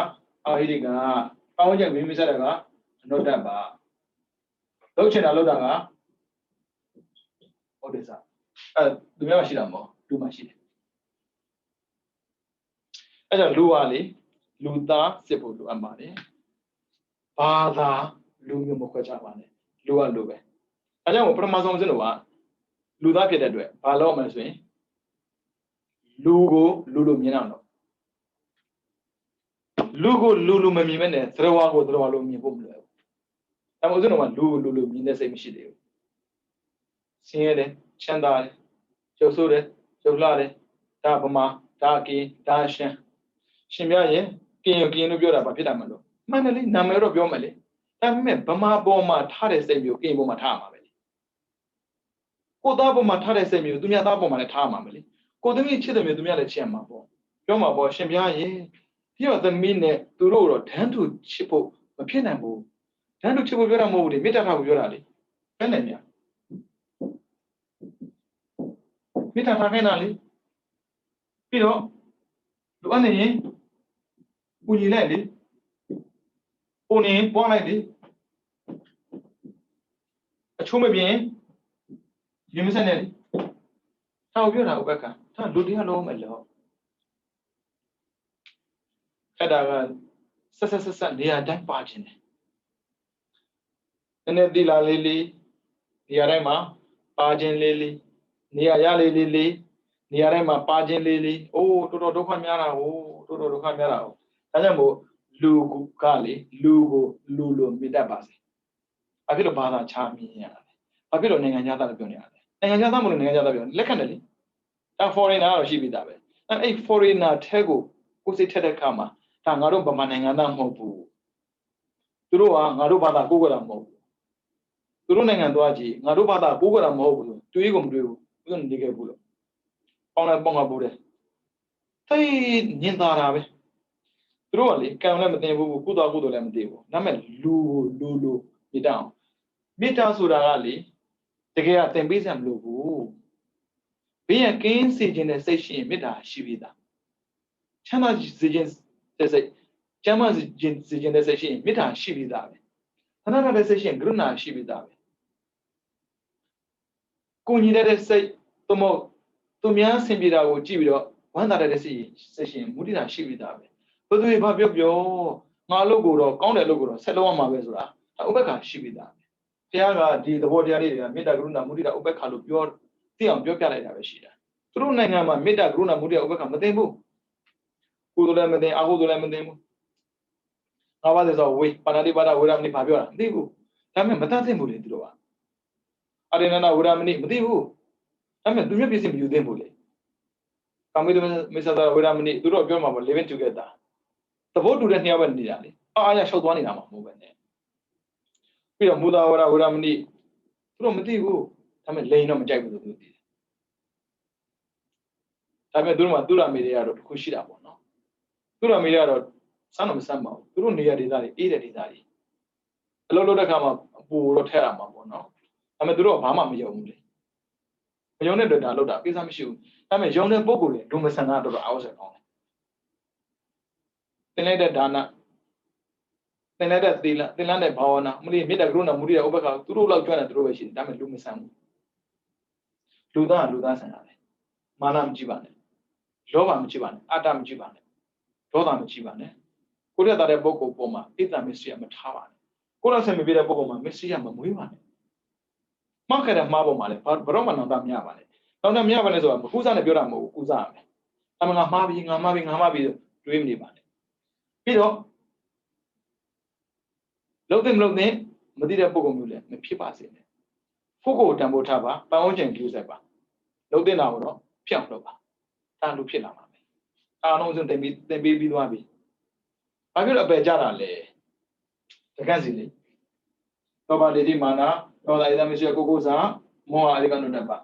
အာဟိရိကပေါင်းချက်မင်းမဆက်တာကအနုတ္တပါလှုပ်ချင်တာလှုပ်တာကဟုတ်တယ်စားသူများမရှိတာမဟုတ်လူမှရှိတယ်အဲ့ကြောင့်လူဟာလေလူသားစစ်ဖို့လိုအပ်ပါတယ်ဘာသာလူမျိုးမခွဲခြားပါနဲ့လူကလူပဲအဲကြောင့်ပထမဆုံးစလို့ကလူသားဖြစ်တဲ့အတွက်ဘာလို့မလဲဆိုရင်လူကိုလူလိုမြင်အောင်လို့လူကိုလူလိုမမြင်မဲ့နဲ့သရဝါကိုသရဝါလိုမြင်ဖို့မလွယ်ဘူးအဲမို့စလို့ကလူကိုလူလိုမြင်တဲ့စိတ်မရှိသေးဘူးဆင်းရဲတယ်ချမ်းသာတယ်ကျုပ်ဆိုးတယ်ကျုပ်လာတယ်ဒါဗမာဒါကင်းဒါရှင်ပြရင်ကင်းလို့ပြောတာဘာဖြစ်တာမလို့မှန်တယ်လေနာမည်တော့ပြောမယ်လေဒါပေမဲ့ဗမာပေါ်မှာထားတဲ့စိတ်မျိုးကင်းပေါ်မှာထားမှာပဲလေကိုသားပေါ်မှာထားတဲ့စိတ်မျိုးသူများသားပေါ်မှာလည်းထားမှာပဲလေကိုသမီးချစ်တယ်မျိုးသူများလည်းချစ်မှာပေါ့ပြောမှာပေါ့ရှင်ပြရင်ဒီတော့သမီးနဲ့သူတို့တော့ဒန်းတူချစ်ဖို့မဖြစ်နိုင်ဘူးဒန်းတူချစ်ဖို့ပြောတာမဟုတ်ဘူးလေမေတ္တာထားဖို့ပြောတာလေဘယ်နဲ့များမေတ္တာထားခိုင်းတာလေပြီးတော့လိုအပ်နေရင်ပူညီလိုက်လေပုံနေပွားလိုက်လေအချိုးမပြင်းရင်မစက်နဲ့ထောက်ပြောတာဥပ္ပကဒါလူတရားလုံးမလို့အဲ့ဒါကဆက်နေရာတိုင်းပါခြင်းတယ်နည်းနည်းတိလာလေးနေရာတိုင်းမှာပါခြင်းလေးနေရာရလေးနေရာတိုင်းမှာပါခြင်းလေးအိုးတော်တော်ဒုက္ခများတာကိုတော်တော်ဒုက္ခများတာကိုဒါကြောင့်မို့လူကလေလူကိုလူလိုမြင်တတ်ပါစေဘာဖြစ်လို့ဘာသာချမြင်ရတာလဲဘာဖြစ်လို့နိုင်ငံသားလို့ပြောနေရတာလဲနိုင်ငံသားမလို့နိုင်ငံသားပြောလက်ခံတယ်လေဒါ foreigner တော့ရှိပြီသားပဲအဲ့ foreigner ထဲကိုစိတ်ထက်တဲ့ခါမှာဒါငါတို့ဗမာနိုင်ငံသားမဟုတ်ဘူးသူတို့ကငါတို့ဘာသာကိုးကွယ်တာမဟုတ်ဘူးသူတို့နိုင်ငံသွားကြည့်ငါတို့ဘာသာကိုးကွယ်တာမဟုတ်ဘူးတွေးကိုမတွေးဘူးသူတို့နေခဲ့ဘူးလို့ပေါင်းလိုက်ပေါင်းမှာဘူးတယ်သိညင်သာတာပဲသူတို့ကလေကံလည်းမသိဘူးကုသလည်းမသိဘူးဒါပေမဲ့လူကိုလူလိုမေတ္တာအောင်မေတ္တာဆိုတာကလေတကယ်ကသင်ပေးစရာမလိုဘူးဘေးရန်ကင်းစေခြင်းနဲ့စိတ်ရှိရင်မေတ္တာရှိပြီသားချမ်းသာစေခြင်းတဲ့စိတ် Chama the session, Mita, she be that. Another session, Gruna, she be that. Kuni that say, Tomo, Tomia, Simbida, or Gibido, one other session, Mudina, she be that. But we have your logo, counter logo, Saloma Vesra, Obeka, she be that. Piaga, the body area, Meta Gruna, Mudida, Obeka, your Tiam, your Calabashida. Through Nangama, Meta Gruna, Mudia, Obeka, Matemo. Udulamade, Ahudulamade. How is our way? Panadibada, Uramni Pavia, Dibu. Tame Matati Mulidroa. Arena Uramni, Dibu. Tame, do you be you dembule? Come with Mr. Uramni, Duro Goma, living together. The vote to the near Niali. I showed one in our movement. We are Muda or Uramni. From Dibu, Tame Lane on Jack with the duty. Tame Duma Dura Media, Kushida. Dura Media. Son of Samba, through near Dizari, either Dizari. A lot of come up, poor terra, no. I'm a draw of Hama, me only. I only did not load up, is I'm sure. I'm a young Bogule, do me san out of hours at home. The later Dana, the later the land of Pawana, Muli made a grown up Muria Obaka, to roll out Joanna Drovation, damn it, Lumisan. Ludan, Sanale. Manam Jibane. Lovam Jibane, Adam Jibane. Rodam Jibane. Korea that Boko Boma, Ita Messia Matavan. Korea semi Vida Bogoma, Messia Mamuivan. Market of Marble Male, Roman on Damiavane. Now Damiavan is over, who's on a Buramo, Uzame. I'm a Mavi, dream Liban. Pido Logan Logne, Madida Bogomule, the Pipas in it. Fugo Tambotava, Baojan Giuseppe. Logan Auro, Piaplova. Tandu Pila. I know them they be Wabi. I will obey Jarale. The Gazili. Nobody did mana, no, I am Monsieur Gogoza, more elegant number.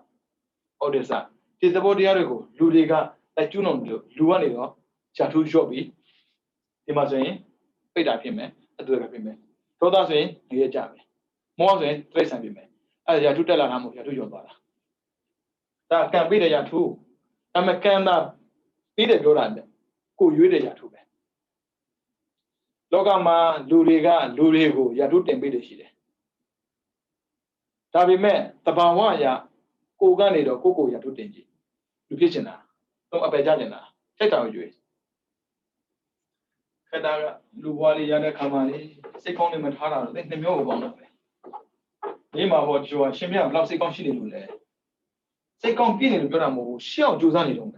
Odessa. Tis the body Arago, Ludiga, like you know, Luanigo, Chatu Jobi, Imagine, paid up him, a do of him. Toda saying, ye jam. More than 3 centimeters. As you tell a hammer to your brother. That can be the Yatu. I'm a can be the Goran. Go you the Yatu. Logama, Luriga, Lurigo, Yatu and be the Shide. Tabi me, Tabawaya, Koganido, Coco Yatu Denji. Lukishina, no Abajana, take out you. Kadaga, Luwali Yana Kamani, second him at Hara, let them know one of it. Lima what you are, Shimia, Blau second shilling. Second feeling, Guramo, Shell Juzani.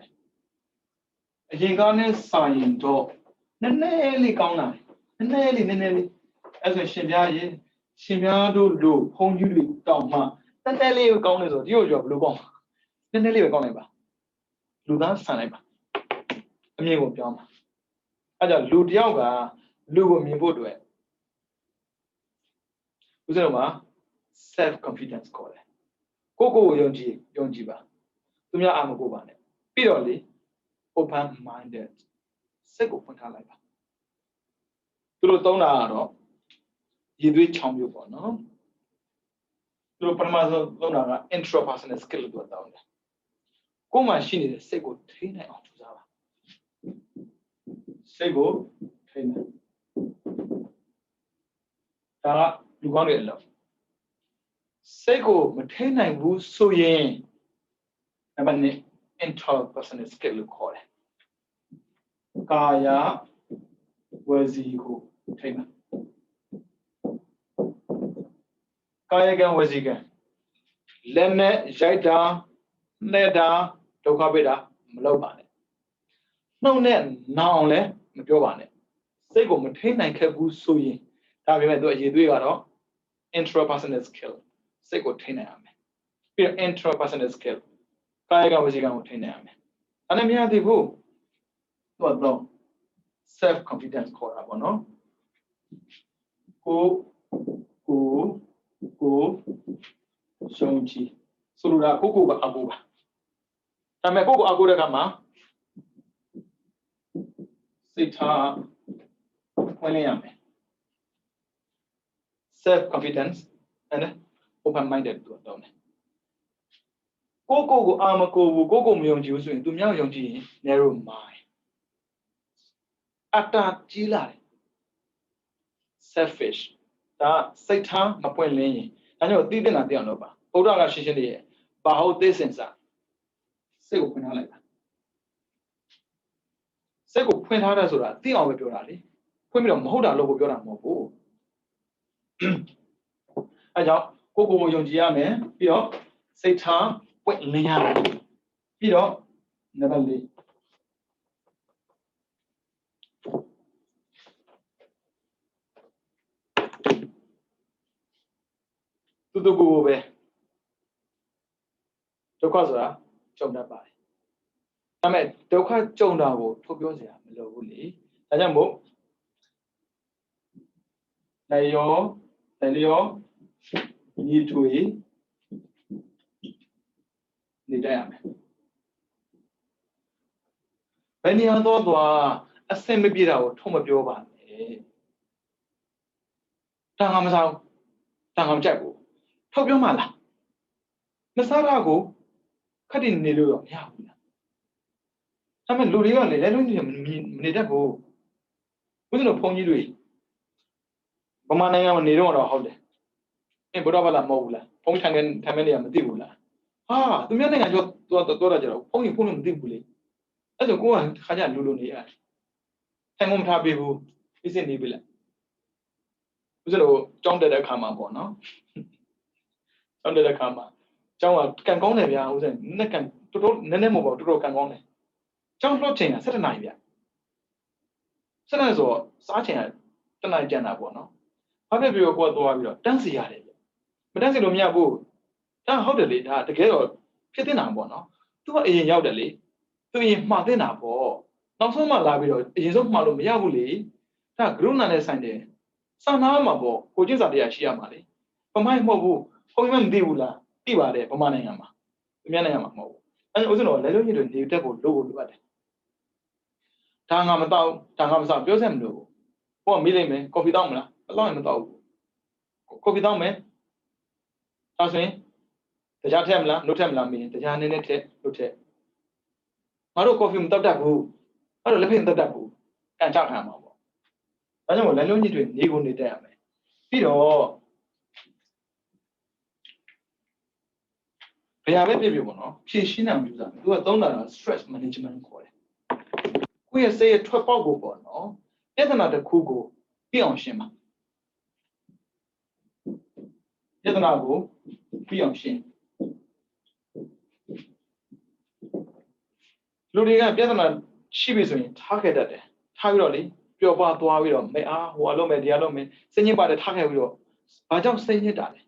A Hingane sign to Nelly Kauna, Nelly, as a Shimia, Shimia do, home you down, the Nelly Kauna is your job, Lubon. The Nelly Kaunaba. Ludan Sanaba. A meal of Jama. Ada Ludiaga, Lugo Mibodo. Uzoma, self-confidence call. Coco Yonjiba. Tumia Amagobane. Purely open-minded. Sego Puntalaba. Through Donaro, you do it charm you for no. Through Parmazo Donara, intrapersonal skill to a down. Go machine is a Sego trainer of Zava. Sego trainer. Tara, you want it love. Sego, Matena, who so yen. An interpersonal skill call it. Kaya was ego trainer. Kaya again was again. Lemme, Jaita, Neda, Tokabeda, Malobane. No, then, now, Majovane. Sego, Matena, Kabu so yen. That we went to a Yeduaro. Intrapersonal skill. Sego trainer. Intrapersonal skill. Kaya was again trainer. And I'm here to go. What no? Self-confidence call up, no? Go, Shonchi. Surura Kukuba Abuba. Tamako Aguda Gama. Sita William. Self-confidence and open-minded to a down. Coco Amako, Gogo Myonji, to Myonji, narrow mind. Ata Gila, selfish ဒါစိတ်ထားမပွင့်လင်းရင်ဒါကြောင့်သိတဲ့နာသိအောင်လုပ်ပါဗုဒ္ဓကရှင်းရှင်းလေးရဲ့ဘာဟုတ်သိစင်စားစိတ်ကိုဖွင့်ထားလိုက်တာစိတ်ကိုဖွင့်ထားတယ်ဆိုတာသိအောင်ပဲပြောတာလေဖွင့်ပြီးတော့မဟုတ်တာလို့ပြောတာမဟုတ်ဘူးအဲကြောင့်ကိုယ်ကိုယုံကြည်ရမယ်ပြီးတော့စိတ်ထားပွင့်လင်းရမယ်ပြီးတော့ nabal 4တူကိုပဲဒုက္ခဆိုတာကြုံတတ်ပါတယ်ဒါပေမဲ့ဒုက္ခကြုံတာကိုထုတ်ပြောစရာမလိုဘူးလေဒါကြောင့်မို့လည်းရောညီထွေနေတတ်ရမယ်ဘယ်နေရာတော့အဆင်မပြေတာကိုထုတ်မပြောပါနဲ့တန်ခါမစားတန်ခါမကြိုက်ဘူးထုတ်ပြောမှလားမစားတာကိုခက်တည်နေလို့တော့မရဘူးလားဒါပေမဲ့လူတွေကလည်းလုံးကြီးမနေတတ်ဘူးဘုရားတို့ဘုန်းကြီးတွေဗမာနိုင်ငံမှာနေတော့ဟုတ်တယ်ဘုရားဘာလာမဟုတ်ဘူးလားဘုန်းကြီးထိုင်နေရမသိဘူးလားဟာသူများနိုင်ငံကျော်တော့ကြတော့ဘုန်းကြီးမသိဘူးလေအဲ့ဒါကိုကခါကြလူနေရတယ်ထိုင်မထားပေးဘူးပြစ်နေပြီလားဘုရားတို့ကြောင်းတက်တဲ့အခါမှာပေါ့နော်ကြောင်းတက်တဲ့အခါမှာကျောင်းကကန်ကောင်းတယ်ဗျာဦးဇင်းနက်ကန်တော်တော်နည်းနည်းမဟုတ်ပါဘူးတော်တော်ကန်ကောင်းတယ်ကျောင်းလှော့ချိန်က7နာရီဗျ7နာရီဆိုစားချိန်က7နာရီကျန်တာပေါ့နော်ဘာဖြစ်ပြီးတော့ကိုကသွားပြီးတော့တန်းစီရတယ်ဗျမတန်းစီလို့မရဘူးဒါဟုတ်တယ်လေဒါတကယ်တော့ဖြစ်တင်တာပေါ့နော်သူကအရင်ရောက်တယ်လေသူအရင်မှားတင်တာပေါ့နောက်ဆုံးမှလာပြီးတော့အရင်ဆုံးမှားလို့မရဘူးလေဒါကရုဏာနဲ့ဆိုင်တယ်စာနာမှာပေါ့ကိုကျင့်စာတရားရှိရမှာလေပမိုင်းမဟုတ်ဘူးဘုန်းကြီးမသိဘူးလားသိပါတယ်ဗမာနိုင်ငံမှာသူများနိုင်ငံမှာမဟုတ်ဘူးအဲဥစ္စာတော့လဲလို့ညတွေနေတက်ကိုလိုအပ်တယ်ဒါငါမတော့ဒါငါမစားပြောစက်မလို့ဟိုကမေးလိုက်မယ်ကော်ဖီတောက်မလားဘယ်တော့မှမတော့ဘူးကော်ဖီတောက်မယ်ဒါဆိုရင်တရားထက်မလားနှုတ်ထက်မလားမေးရင်တရားနည်းနည်းထက်နှုတ်ထက်ငါတို့ကော်ဖီမတောက်တတ်ဘူးအဲ့တော့လက်ဖက်မတောက်တတ်ဘူးကန်ချခံမှာပေါ့ဒါကြောင့်လဲလို့ညတွေနေကိုနေတက်ရမယ်ပြီးတော့ဘယ်ရပဲဖြစ်ဖြစ်ပေါ့နော်ဖြည့်ရှင်းနိုင်မှုစားသူကသုံးတာ stress management ခေါ်တယ်ကိုယ့်ရဲ့စိတ်ရဲ့ထွက်ပေါက်ကိုပေါ့နော်ပြဿနာတစ်ခုကိုပြအောင်ရှင်းပါပြဿနာကိုပြအောင်ရှင်းလူတွေကပြဿနာရှိပြီဆိုရင်ထားခဲ့တတ်တယ်ထားပြီးတော့လေပျော်ပါသွားပြီးတော့မဲအားဟိုအလုပ်မဲ့တရားလုပ်မဲ့စိတ်ညစ်ပါတယ်ထားခဲ့ပြီးတော့ဘာကြောင့်စိတ်ညစ်တာလဲ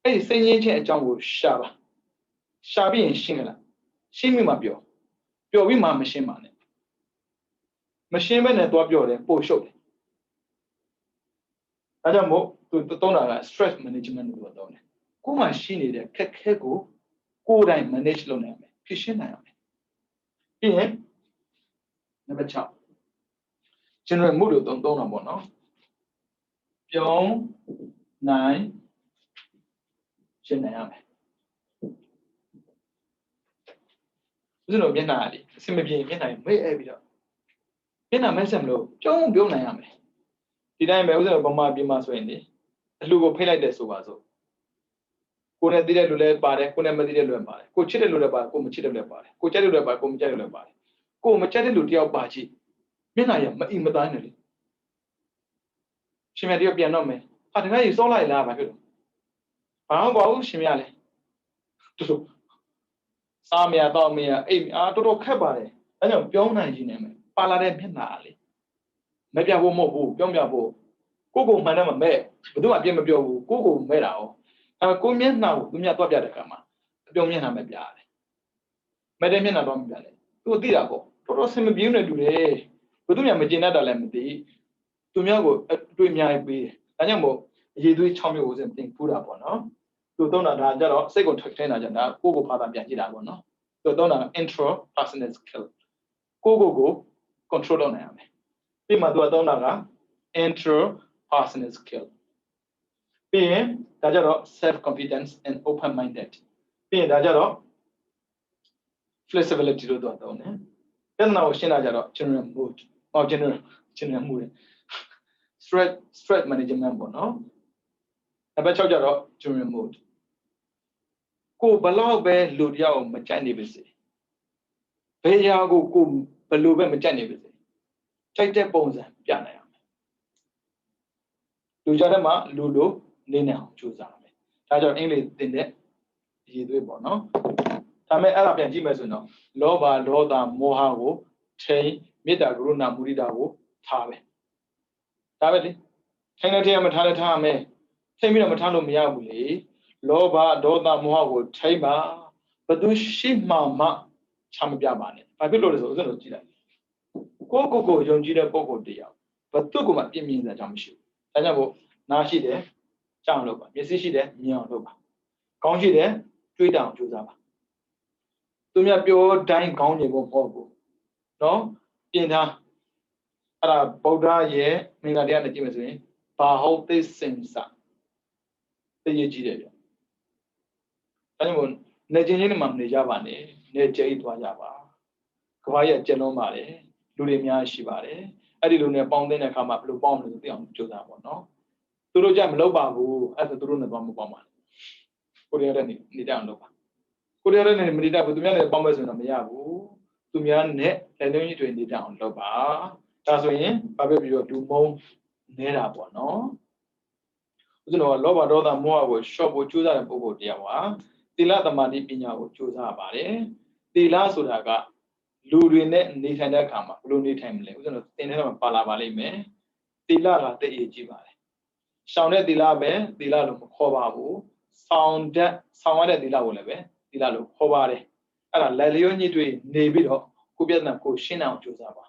အဲ့ဒီစိတ်ညစ်ခြင်းအကြောင်းကိုရှာပါရှာပြီးရင်ရှင်းကြလားရှင်းပြီးမှပျော်ပြီးမှမရှင်းပါနဲ့မရှင်းဘဲနဲ့သွားပျော်တယ်ပို့ရှုပ်တယ်ဒါကြောင့်မို့သူသုံးတာက stress management လို့သုံးတယ်ကိုယ်မှရှိနေတဲ့ခက်ခဲကိုကိုယ်တိုင် manage လုပ်နိုင်ရမယ်ဖြည့်ရှင်းနိုင်ရမယ်ပြီးရင်နံပါတ်6 general mood လို့သုံးတာပေါ့နော်ပြောင်းနိုင်ရှင်းနိုင်ရမယ်ဦးဇင်းတို့မျက်နှာလေးအစင်မပြေမျက်နှာမေ့ပြီးတော့မျက်နှာမဲဆက်မလို့ပြုံးနိုင်ရမယ်ဒီတိုင်းပဲဦးဇင်းတို့ဗမာပြည်မှာဆိုရင်လေအလှကိုဖိတ်လိုက်တယ်ဆိုပါစို့ကိုယ်နဲ့သိတဲ့လူလည်းပါတယ်ကိုယ်နဲ့မသိတဲ့လူလည်းပါတယ်ကိုချစ်တဲ့လူလည်းပါတယ်ကိုမချစ်တဲ့လူလည်းပါတယ်ကိုကြိုက်တဲ့လူလည်းပါတယ်ကိုမကြိုက်တဲ့လူလည်းပါတယ်ကိုမကြိုက်တဲ့လူတယောက်ပါကြည့်မျက်နှာရမအိမ်မသားနဲ့လေရှင်မတယောက်ပြန်တော့မယ်ဟာဒီကကြီးစောလိုက်လားဘာဖြစ်လို့ဘာမှမပေါ့ရှင်မရလေတို့စားမရတော့မရအိမ်အားတော်တော်ခက်ပါတယ်အဲကြောင့်ပြောင်းနိုင်ခြင်းနဲ့မယ်ပါလာတဲ့မျက်နှာလေမပြဖို့မဟုတ်ဘူးပြောင်းပြဖို့ကိုမှန်တယ်မမဲ့ဘယ်သူမှအပြစ်မပြောဘူးကိုမဲ့တာ哦ကိုမျက်နှာကိုသူများတွက်ပြတဲ့ကံမှာအပြုံးမျက်နှာမပြရတယ်မဲ့တဲ့မျက်နှာတော့မပြတယ်သူသိတာပေါ့တော်တော်ဆင်မပြေးနေတူတယ်ဘယ်သူမှမကျင်တတ်တာလည်းမသိသူများကိုအတွေ့အများကြီးပေးတယ်ဒါကြောင့်မို့အရေးသွေး6မျိုးကိုစင်တင်ဖူးတာပေါ့နော်သူသုံးတာဒါကြတော့စိတ်ကိုထွက်ထင်းတာကြဒါကိုဖာသာပြန်ကြည့်တာပေါ့နော်သူသုံးတာ intro personal skill ကို control လုပ်နိုင်ရမယ်ပြီးမှသူသုံးတာက intro personal skill ပြီးရင်ဒါကြတော့ self confidence and open minded ပြီးရင်ဒါကြတော့ flexibility လို့သုံးတယ်ပြဿနာကိုရှင်းတာကြတော့ general mood general mood stress management ပေါ့နော်နံပါတ်6ကျတော့ journal mode ကိုဘလောက်ပဲလူတယောက်မကြိုက်နေပါစေဘယ်ရာကိုဘယ်လိုပဲမကြိုက်နေပါစေကြိုက်တဲ့ပုံစံပြနိုင်ရမယ်လူကြတဲ့မှာလူလိုနေနေအောင်ကြိုးစားရမယ်ဒါကြောင့်အင်္ဂလိပ်သင်တဲ့အရေးသွေးပေါ့နော်ဒါမဲ့အဲ့ဒါပြန်ကြည့်မယ်ဆိုရင်တော့လောဘဒေါသမောဟကိုထိန်မေတ္တာကရုဏာမုဒိတာကိုထားပဲဒါပဲလေထိုင်နေထိုင်မထားလည်းထားရမယ်ထိန်ပြီးတော့မထားလို့မရဘူးလေလောဘဒေါသမောဟကိုထိန်ပါဘသူရှိမှချမပြပါနဲ့ဘာဖြစ်လို့လဲဆိုဥစ္စာတို့ကြည့်လိုက်ကိုယုံကြည်တဲ့ပုဂ္ဂိုလ်တရားဘသူကမှပြင်းပြင်းစရာကြောင့်မရှိဘူးဒါကြောင့်မို့နားရှိတယ်ကြောက်လို့ပါမျက်စိရှိတယ်မြင်အောင်လုပ်ပါကောင်းရှိတယ်တွေးတောင်ကြိုးစားပါသူများပြောတိုင်းကောင်းနေဖို့မဟုတ်ဘူးနော်ပြင်ထားအဲ့ဒါဗုဒ္ဓရဲ့မင်္ဂလာတရားနဲ့ကြည့်မယ်ဆိုရင်ဘာဟုတ်သိစင်စာသိရကြည့်တယ်ဗျဒါကြောင့်မို့နေချင်းချင်းမှမနေကြပါနဲ့နေကြိတ်သွားကြပါကဘာရဲ့ကျက်လုံးပါတယ်လူတွေများရှိပါတယ်အဲ့ဒီလူနဲ့ပေါင်းတဲ့အခါမှာဘယ်လိုပေါင်းမလဲဆိုသိအောင်ကြိုးစားပါနော်သူတို့ကြမလုပ်ပါဘူးအဲ့ဒါသူတို့နဲ့ပေါင်းမပေါင်းပါကိုရီးယားနဲ့နေတောင်လုပ်ပါကိုရီးယားနဲ့မနေတောင်သူများနဲ့ပေါင်းမယ်ဆိုရင်တော့မရဘူးသူများနဲ့လက်သွင်းကြီးတွေနေတောင်လုပ်ပါဒါဆိုရင်ဘာပဲပြီးတော့လူမုံနေတာပေါ့နော်ဦးဇင်းတော်ကလောဘဒေါသမောဟကိုရှော့ဖို့ကြိုးစားတဲ့ပုဂ္ဂိုလ်တရားဟာသီလသမာဓိပညာကိုကြိုးစားပါတယ်သီလဆိုတာကလူတွေနဲ့နေထိုင်တဲ့အခါမှာဘယ်လိုနေထိုင်မလဲဦးဇင်းတို့သင်ထဲမှာပါလာပါလိမ့်မယ်သီလကတည်ရကြည့်ပါတယ်ရှောင်တဲ့သီလပဲသီလလို့မခေါ်ပါဘူးဆောင်ရတဲ့သီလကိုလည်းပဲသီလလို့ခေါ်ပါတယ်အဲ့ဒါလက်လျောညှိတွေ့နေပြီးတော့ကိုပြဿနာကိုရှင်းအောင်ကြိုးစားပါ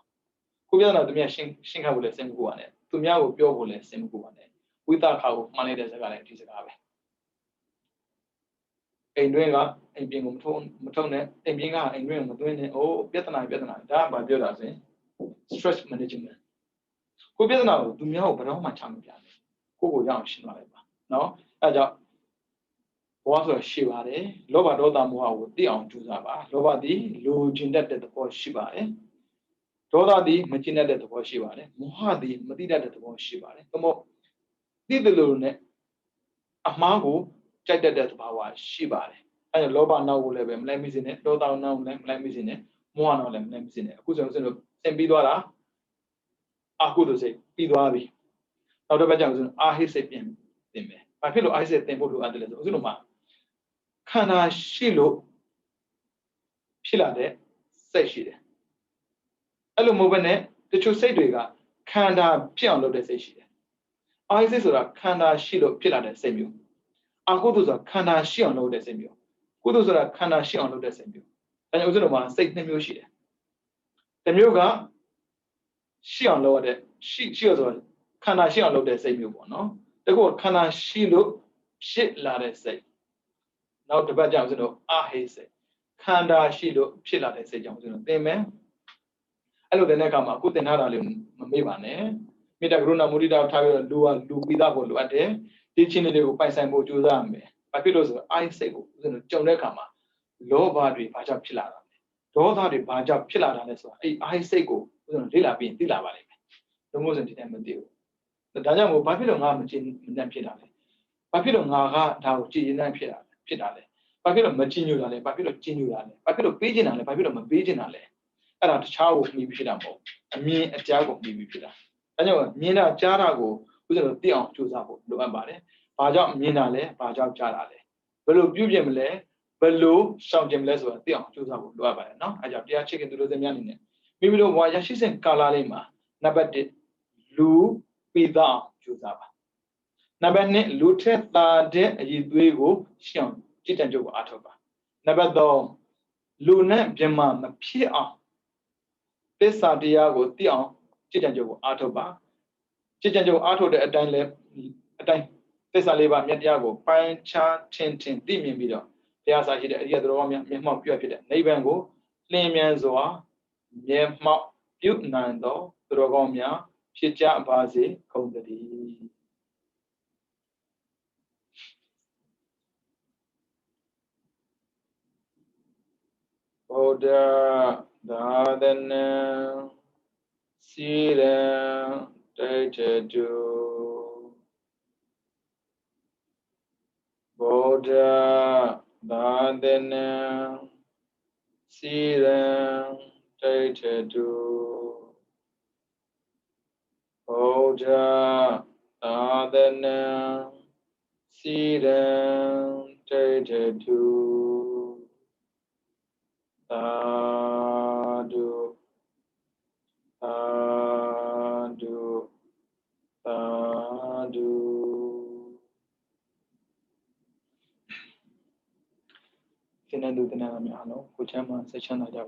ကိုပြဿနာသူများရှင်းခတ်ဖို့လည်းစင်မကူပါနဲ့သူများကိုပြောဖို့လည်းစင်မကူပါနဲ့ဝိသခါကိုမှန်လိုက်တဲ့စကားလည်းဒီစကားပဲအိမ်တွင်းကအိမ်ပြင်ကိုမထုံနဲ့အိမ်ပြင်ကအိမ်တွင်းကိုမသွင်းနဲ့ပြဿနာဒါကဘာပြောတာဆိုရင် stress management ကိုပြဿနာကိုသူများကိုဘယ်တော့မှချမပြနဲ့ကိုရအောင်ရှင်းသွားလိုက်ပါနော်အဲကြောင့်ဘဝဆိုရှိပါတယ်လောဘဒေါသမောဟကိုသိအောင်ကြိုးစားပါလောဘသည်လိုချင်တတ်တဲ့သဘောရှိပါတယ်ဒေါသသည်မကျင်တတ်တဲ့သဘောရှိပါတယ်မောဟသည်မသိတတ်တဲ့သဘောရှိပါတယ်သို့မဟုတ်သိတယ်လို့နဲ့အမှားကိုကြိုက်တတ်တဲ့သဘာဝရှိပါတယ်အဲဒါလောဘနောက်ကိုလည်းပဲမလိုက်မိစေနဲ့ဒေါသနောက်ကိုလည်းမလိုက်မိစေနဲ့မောဟနောက်လည်းမလိုက်မိစေနဲ့အခုဆိုရင်သင်ပြီးသွားတာအာဟုတုစိတ်ပြီးသွားပြီနောက်တစ်ပတ်ကျရင်အာဟိစိတ်ပြင်သင်မယ်ဘာဖြစ်လို့အာဟိစိတ်သင်ဖို့လိုအပ်တယ်လဲဆိုဥစ္စာမှာခန္ဓာရှိလို့ဖြစ်လာတဲ့စိတ်ရှိတယ်အဲ့လိုမဟုတ်ဘဲနဲ့တချို့စိတ်တွေကခန္ဓာဖြစ်အောင်လုပ်တဲ့စိတ်ရှိတယ်အာဟိစိတ်ဆိုတာခန္ဓာရှိလို့ဖြစ်လာတဲ့စိတ်မျိုးအာဟုတုဆိုတာခန္ဓာရှိအောင်လုပ်တဲ့စိတ်မျိုးကုတုဆိုတာခန္ဓာရှိအောင်လုပ်တဲ့စိတ်မျိုးဒါကြောင့်ဥစ္စာမှာစိတ်နှစ်မျိုးရှိတယ်တစ်မျိုးကရှိအောင်လုပ်ရတဲ့ရှိရဆိုခန္ဓာရှိအောင်လုပ်တဲ့စိတ်မျိုးပေါ့နော်တကူခန္ဓာရှိလို့ဖြစ်လာတဲ့စိတ်နောက်တစ်ပတ်ကြောင့်ဆိုတော့အာဟိစိတ်ခန္ဓာရှိလို့ဖြစ်လာတဲ့စိတ်ကြောင့်ဆိုတော့သင်မယ်အဲ့လိုတဲ့အခါမှာအခုသင်ထားတာလေးမမေ့ပါနဲ့မေတ္တာကရုဏာမုဒိတာထားပြီးတော့လူပြီးသားဖို့လိုအပ်တယ်ဒီချင်းလေးတွေကိုပိုင်ဆိုင်ဖို့ကြိုးစားရမယ်ဘာဖြစ်လို့ဆိုတော့အာဟိစိတ်ကိုဦးဇင်းတို့ကြုံတဲ့အခါမှာလောဘတွေဘာကြောင့်ဖြစ်လာတာလဲဒေါသတွေဘာကြောင့်ဖြစ်လာတာလဲဆိုတာအဲ့အာဟိစိတ်ကိုဦးဇင်းတို့လေ့လာပြီးသိလာပါလိမ့်မယ်လုံးဝစင်ဒီတိုင်းမသိဘူးဒါကြောင့်မို့ဘာဖြစ်လို့ငါမကျင်နေဖြစ်တာလဲဘာဖြစ်လို့ငါကဒါကိုကြည်ရင်ဖြစ်တာလဲဘာဖြစ်လို့မကြည်ညိုတာလဲဘာဖြစ်လို့ကြည်ညိုတာလဲဘာဖြစ်လို့ပေးချင်တာလဲဘာဖြစ်လို့မပေးချင်တာလဲအဲ့ဒါတခြားကိုမှီပြီးဖြစ်တာမဟုတ်အမြင်အကြားကိုမှီပြီးဖြစ်တာဒါကြောင့်မြင်တာကြားတာကိုဦးဇင်းတို့သိအောင်ကြိုးစားဖို့လိုအပ်ပါတယ်ဘာကြောင့်မြင်တာလဲဘာကြောင့်ကြားတာလဲဘယ်လိုပြုပြင်မလဲဘယ်လိုရှောင်ကျင်မလဲဆိုတာသိအောင်ကြိုးစားဖို့လိုအပ်ပါတယ်နော်အဲကြောင့်တရားချစ်ခင်သူတို့သမီးများအနေနဲ့မိမိတို့ဘဝရရှိစဉ်ကာလလေးမှာနံပါတ်1လူပြီးသားကြိုးစားပါနံပါတ်2လူထက်သာတဲ့အည်သွေးကိုရှောင်ကြည်တံကြုတ်ကိုအားထုတ်ပါနံပါတ်3လူနဲ့ပြမမဖြစ်အောင်သစ္စာတရားကိုသိအောင်ကြည်တံကြုတ်ကိုအားထုတ်ပါကြည်တံကြုတ်အားထုတ်တဲ့အတိုင်းသစ္စာလေးပါးမြတ်တရားကိုပိုင်းခြားထင်သိမြင်ပြီးတော့တရားစာရှိတဲ့အရိယသတော်များမျက်မှောက်ပြုဖြစ်တဲ့နိဗ္ဗာန်ကိုလင်းမြန်စွာမျက်မှောက်ပြုနိုင်သောသူတော်ကောင်းများဖြစ်ကြပါစေကုန်သတည်းဗုဒ္ဓသာသနာစီရံ Taitadu Bodha Dadana Siram Taitadu Bodha Dadana Siram Taitadu Sadhu Sadhu Sadhu Finadu Dinamano, which I'm on such another.